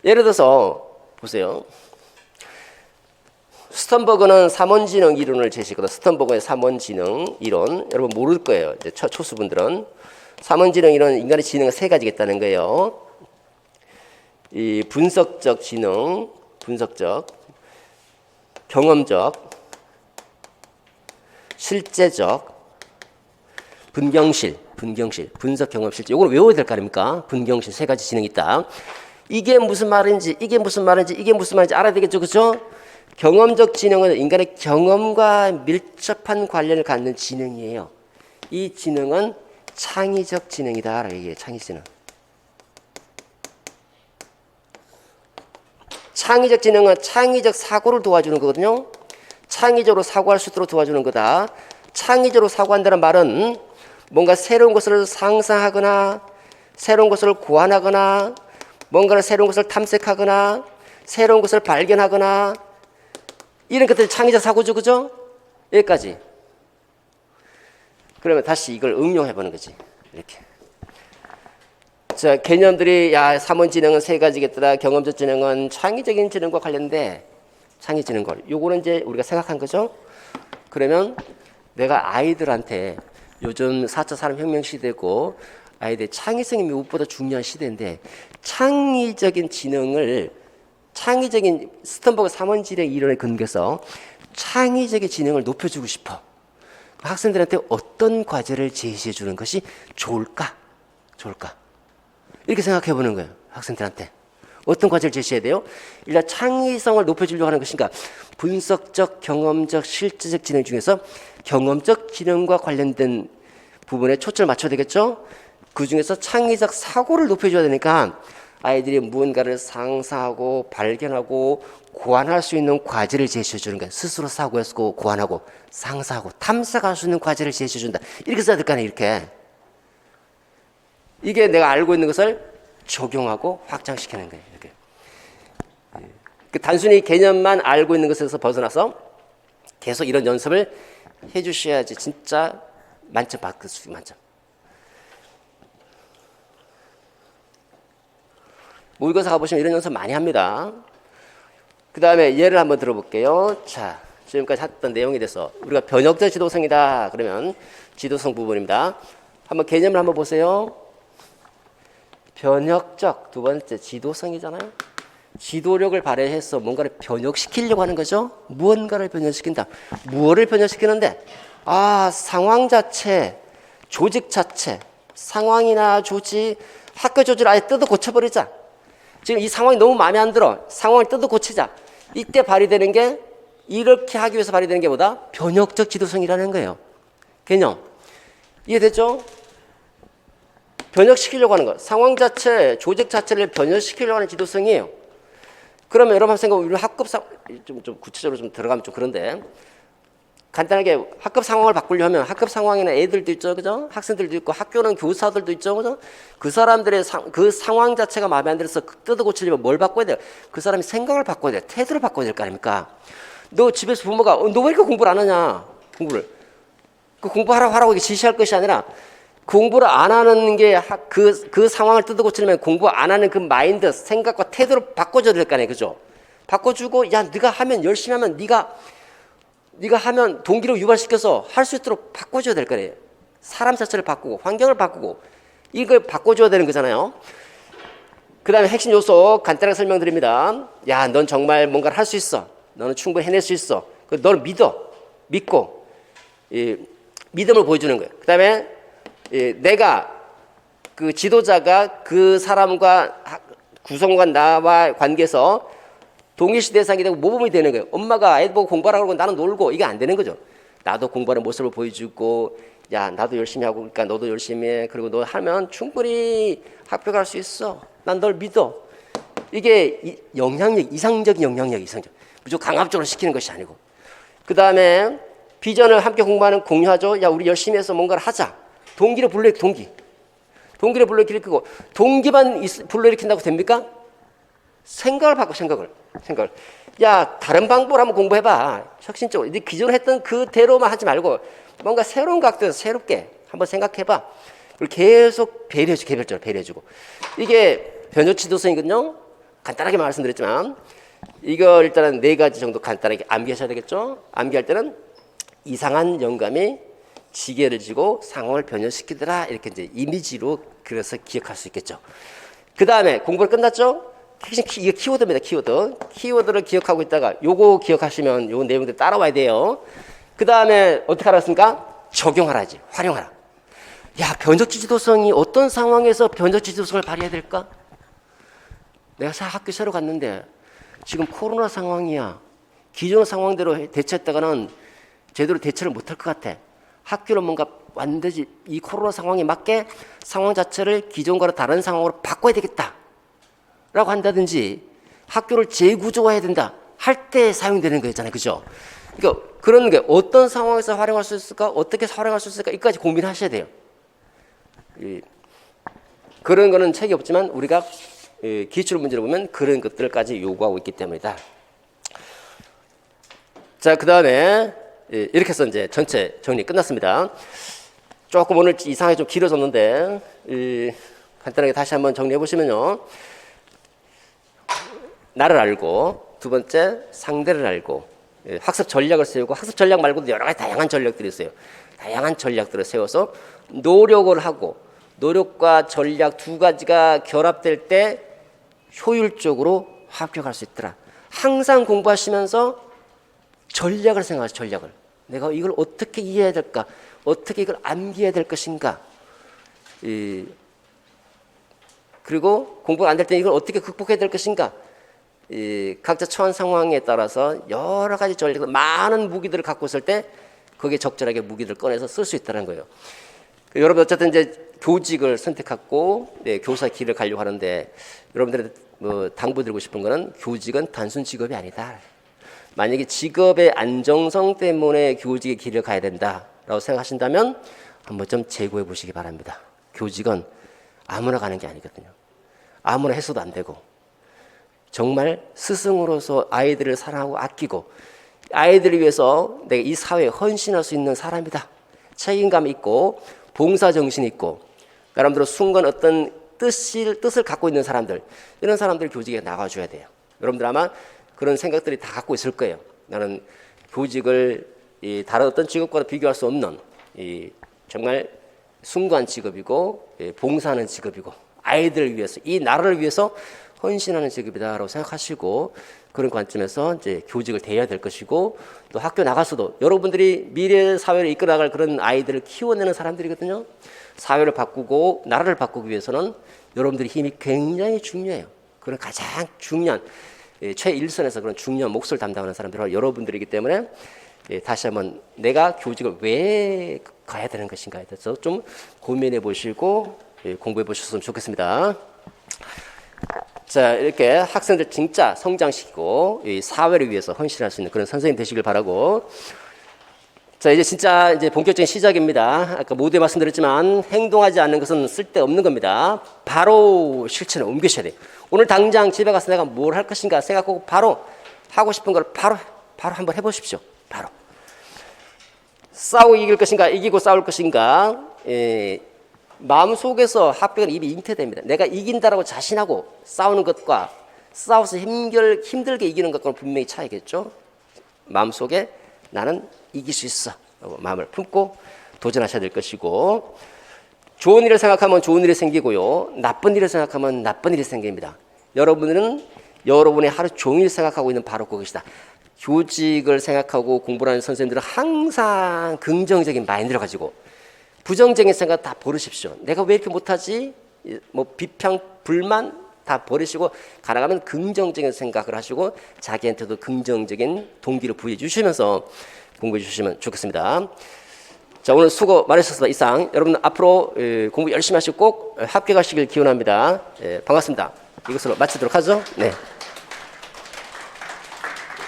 예를 들어서 보세요. 스턴버그는 삼원지능 이론을 제시했거든요. 스턴버그의 삼원지능 이론. 여러분 모를 거예요. 이제 초수분들은. 삼원지능 이론 인간의 지능은 세 가지가 있다는 거예요. 이 분석적 지능, 분석적, 경험적, 실제적, 분경실, 분석, 경험, 실제. 이걸 외워야 될 거 아닙니까? 분경실 세 가지 지능이 있다. 이게 무슨 말인지 알아야 되겠죠, 그렇죠? 경험적 지능은 인간의 경험과 밀접한 관련을 갖는 지능이에요. 이 지능은 창의적 지능이다. 이게 창의적 지능. 창의적 지능은 창의적 사고를 도와주는 거거든요. 창의적으로 사고할 수 있도록 도와주는 거다. 창의적으로 사고한다는 말은 뭔가 새로운 것을 상상하거나 새로운 것을 고안하거나 뭔가를 새로운 것을 탐색하거나 새로운 것을 발견하거나 이런 것들이 창의적 사고죠. 그죠? 여기까지. 그러면 다시 이걸 응용해 보는 거지. 이렇게. 자, 개념들이 삼원지능은 세 가지겠더라. 경험적 지능은 창의적인 지능과 관련돼. 창의 지능과. 요거는 이제 우리가 생각한 거죠. 그러면 내가 아이들한테 요즘 4차 산업혁명 시대고 아이들 창의성이 무엇보다 중요한 시대인데 창의적인 지능을 창의적인 스턴버그 삼원지능 이론에 근거해서 창의적인 지능을 높여주고 싶어. 학생들한테 어떤 과제를 제시해 주는 것이 좋을까? 이렇게 생각해 보는 거예요. 학생들한테. 어떤 과제를 제시해야 돼요? 일단 창의성을 높여주려고 하는 것인가? 분석적, 경험적, 실제적 지능 중에서 경험적 지능과 관련된 부분에 초점을 맞춰야 되겠죠? 그 중에서 창의적 사고를 높여줘야 되니까 아이들이 무언가를 상상하고 발견하고 고안할 수 있는 과제를 제시해 주는 거예요. 스스로 사고해서 고안하고 상상하고 탐색할 수 있는 과제를 제시해 준다. 이렇게 써야 될 거 아니에요. 이렇게. 이게 내가 알고 있는 것을 적용하고 확장시키는 거예요. 이렇게. 단순히 개념만 알고 있는 것에서 벗어나서 계속 이런 연습을 해 주셔야지 진짜 만점 받을 수 있는 만점. 모의고사 가보시면 이런 연습 많이 합니다. 그 다음에 예를 한번 들어볼게요. 자, 지금까지 했던 내용에 대해서 우리가 변혁적 지도성이다. 그러면 지도성 부분입니다. 한번 개념을 한번 보세요. 변혁적 두 번째 지도성이잖아요. 지도력을 발휘해서 뭔가를 변혁시키려고 하는 거죠. 무언가를 변혁시킨다. 무엇을 변혁시키는데? 상황 자체, 조직 자체, 상황이나 조직, 학교 조직을 아예 뜯어 고쳐버리자. 지금 이 상황이 너무 마음에 안 들어. 상황을 뜯어 고치자. 이때 발휘되는 게 이렇게 하기 위해서 발휘되는 게 뭐다? 변혁적 지도성이라는 거예요. 개념. 이해됐죠? 변혁시키려고 하는 것, 상황 자체, 조직 자체를 변혁시키려고 하는 지도성이에요. 그러면 여러분 생각하면 우리 좀 구체적으로 좀 들어가면 좀 그런데 간단하게 학급 상황을 바꾸려 하면 학급 상황에는 애들도 있죠, 그죠? 학생들도 있고 학교는 교사들도 있죠, 그죠? 그 사람들의 그 상황 자체가 마음에 안 들어서 뜯어 고치려면 뭘 바꿔야 돼요? 그 사람이 생각을 바꿔야 돼요. 태도를 바꿔야 될 거 아닙니까? 너 집에서 부모가 너 왜 이렇게 공부를 안 하냐? 공부를 그 공부하라고 지시할 것이 아니라 공부를 안 하는 게 그 상황을 뜯어 고치려면 공부 안 하는 그 마인드, 생각과 태도를 바꿔줘야 될 거 아니에요, 그죠? 바꿔주고 야, 네가 하면 열심히 하면 네가 하면 동기를 유발시켜서 할 수 있도록 바꿔줘야 될 거예요. 사람 자체를 바꾸고 환경을 바꾸고 이걸 바꿔줘야 되는 거잖아요. 그 다음에 핵심 요소 간단하게 설명드립니다. 야, 넌 정말 뭔가를 할 수 있어. 너는 충분히 해낼 수 있어. 너를 믿고 믿음을 보여주는 거예요. 그 다음에 내가 그 지도자가 그 사람과 구성관 나와 관계에서 동일시 대상이 되고 모범이 되는 거예요. 엄마가 아이 보고 공부하라고 그러고 나는 놀고 이게 안 되는 거죠. 나도 공부하는 모습을 보여주고 야, 나도 열심히 하고 그러니까 너도 열심히 해. 그리고 너 하면 충분히 합격할 수 있어. 난 널 믿어. 이게 영향력, 이상적인 영향력, 이상적. 무조건 강압적으로 시키는 것이 아니고. 그 다음에 비전을 함께 공유하죠. 야, 우리 열심히 해서 뭔가를 하자. 동기를 불러일으키고 동기를 불러일으키고 동기만 불러일으킨다고 됩니까? 생각을 바꿔. 생각을. 야, 다른 방법으로 한번 공부해봐. 혁신적으로. 네 기존에 했던 그대로만 하지 말고 뭔가 새로운 각도에서 새롭게 한번 생각해봐. 그리고 계속 개별적으로 배려해주고. 이게 변혁 지도성이거든요. 간단하게 말씀드렸지만 이거 일단은 4가지 정도 간단하게 암기하셔야 되겠죠. 암기할 때는 이상한 영감이 지게를 지고 상황을 변형시키더라. 이렇게 이제 이미지로 그려서 기억할 수 있겠죠. 그 다음에 공부를 끝났죠. 이게 키워드입니다. 키워드를 기억하고 있다가 요거 기억하시면 요 내용들 따라와야 돼요. 그 다음에 어떻게 알았습니까? 적용하라지. 활용하라. 야, 변혁 지도성이 어떤 상황에서 변혁 지도성을 발휘해야 될까? 내가 학교 새로 갔는데 지금 코로나 상황이야. 기존 상황대로 대처했다가는 제대로 대처를 못할 것 같아. 학교는 뭔가 완전히 이 코로나 상황에 맞게 상황 자체를 기존과는 다른 상황으로 바꿔야 되겠다 라고 한다든지 학교를 재구조화해야 된다 할 때 사용되는 거잖아요, 그죠? 그러니까 그런 게 어떤 상황에서 활용할 수 있을까, 어떻게 활용할 수 있을까, 이까지 고민하셔야 돼요. 그런 거는 책이 없지만 우리가 기출 문제를 보면 그런 것들까지 요구하고 있기 때문이다. 자, 그 다음에 이렇게 해서 이제 전체 정리 끝났습니다. 조금 오늘 이상하게 좀 길어졌는데 간단하게 다시 한번 정리해 보시면요. 나를 알고, 두 번째 상대를 알고, 학습 전략을 세우고, 학습 전략 말고도 여러 가지 다양한 전략들이 있어요. 다양한 전략들을 세워서 노력을 하고, 노력과 전략 2가지가 결합될 때 효율적으로 합격할 수 있더라. 항상 공부하시면서 전략을 생각하세요. 전략을. 내가 이걸 어떻게 이해해야 될까? 어떻게 이걸 암기해야 될 것인가? 그리고 공부가 안 될 때 이걸 어떻게 극복해야 될 것인가? 각자 처한 상황에 따라서 여러 가지 전략, 많은 무기들을 갖고 있을 때 거기에 적절하게 무기들을 꺼내서 쓸 수 있다는 거예요. 여러분 어쨌든 이제 교직을 선택하고 교사 길을 가려고 하는데 여러분들한테 당부드리고 싶은 거는 교직은 단순 직업이 아니다. 만약에 직업의 안정성 때문에 교직의 길을 가야 된다라고 생각하신다면 한번 좀 재고해 보시기 바랍니다. 교직은 아무나 가는 게 아니거든요. 아무나 해서도 안 되고 정말 스승으로서 아이들을 사랑하고 아끼고 아이들을 위해서 내가 이 사회에 헌신할 수 있는 사람이다. 책임감 있고 봉사정신 있고 나름대로 순간 어떤 뜻을 갖고 있는 사람들, 이런 사람들 교직에 나가줘야 돼요. 여러분들 아마 그런 생각들이 다 갖고 있을 거예요. 나는 교직을 다른 어떤 직업과 비교할 수 없는 정말 숭고한 직업이고 봉사하는 직업이고 아이들을 위해서 이 나라를 위해서 헌신하는 직업이다라고 생각하시고 그런 관점에서 이제 교직을 대해야 될 것이고 또 학교 나가서도 여러분들이 미래 사회를 이끌어 나갈 그런 아이들을 키워내는 사람들이거든요. 사회를 바꾸고 나라를 바꾸기 위해서는 여러분들의 힘이 굉장히 중요해요. 그런 가장 중요한 최일선에서 그런 중요한 몫을 담당하는 사람들은 여러분들이기 때문에 다시 한번 내가 교직을 왜 가야 되는 것인가에 대해서 좀 고민해 보시고 공부해 보셨으면 좋겠습니다. 자, 이렇게 학생들 진짜 성장시키고 이 사회를 위해서 헌신할 수 있는 그런 선생님 되시길 바라고. 자, 이제 진짜 이제 본격적인 시작입니다. 아까 모두에 말씀드렸지만 행동하지 않는 것은 쓸데없는 겁니다. 바로 실천에 옮기셔야 돼요. 오늘 당장 집에 가서 내가 뭘 할 것인가 생각하고 바로 하고 싶은 걸 바로 한번 해보십시오. 바로. 싸우고 이길 것인가, 이기고 싸울 것인가. 마음속에서 합격은 이미 잉태됩니다. 내가 이긴다라고 자신하고 싸우는 것과 싸워서 힘들게 이기는 것과는 분명히 차이겠죠. 마음속에 나는 이길 수 있어 라고 마음을 품고 도전하셔야 될 것이고, 좋은 일을 생각하면 좋은 일이 생기고요, 나쁜 일을 생각하면 나쁜 일이 생깁니다. 여러분은 여러분의 하루 종일 생각하고 있는 바로 그것이다. 교직을 생각하고 공부하는 선생님들은 항상 긍정적인 마인드를 가지고 부정적인 생각 다 버리십시오. 내가 왜 이렇게 못하지? 뭐 비평, 불만 다 버리시고 가능하면 긍정적인 생각을 하시고 자기한테도 긍정적인 동기를 부여해 주시면서 공부해 주시면 좋겠습니다. 자, 오늘 수고 많으셨습니다. 이상 여러분 앞으로 공부 열심히 하시고 꼭 합격하시길 기원합니다. 반갑습니다. 이것으로 마치도록 하죠. 네.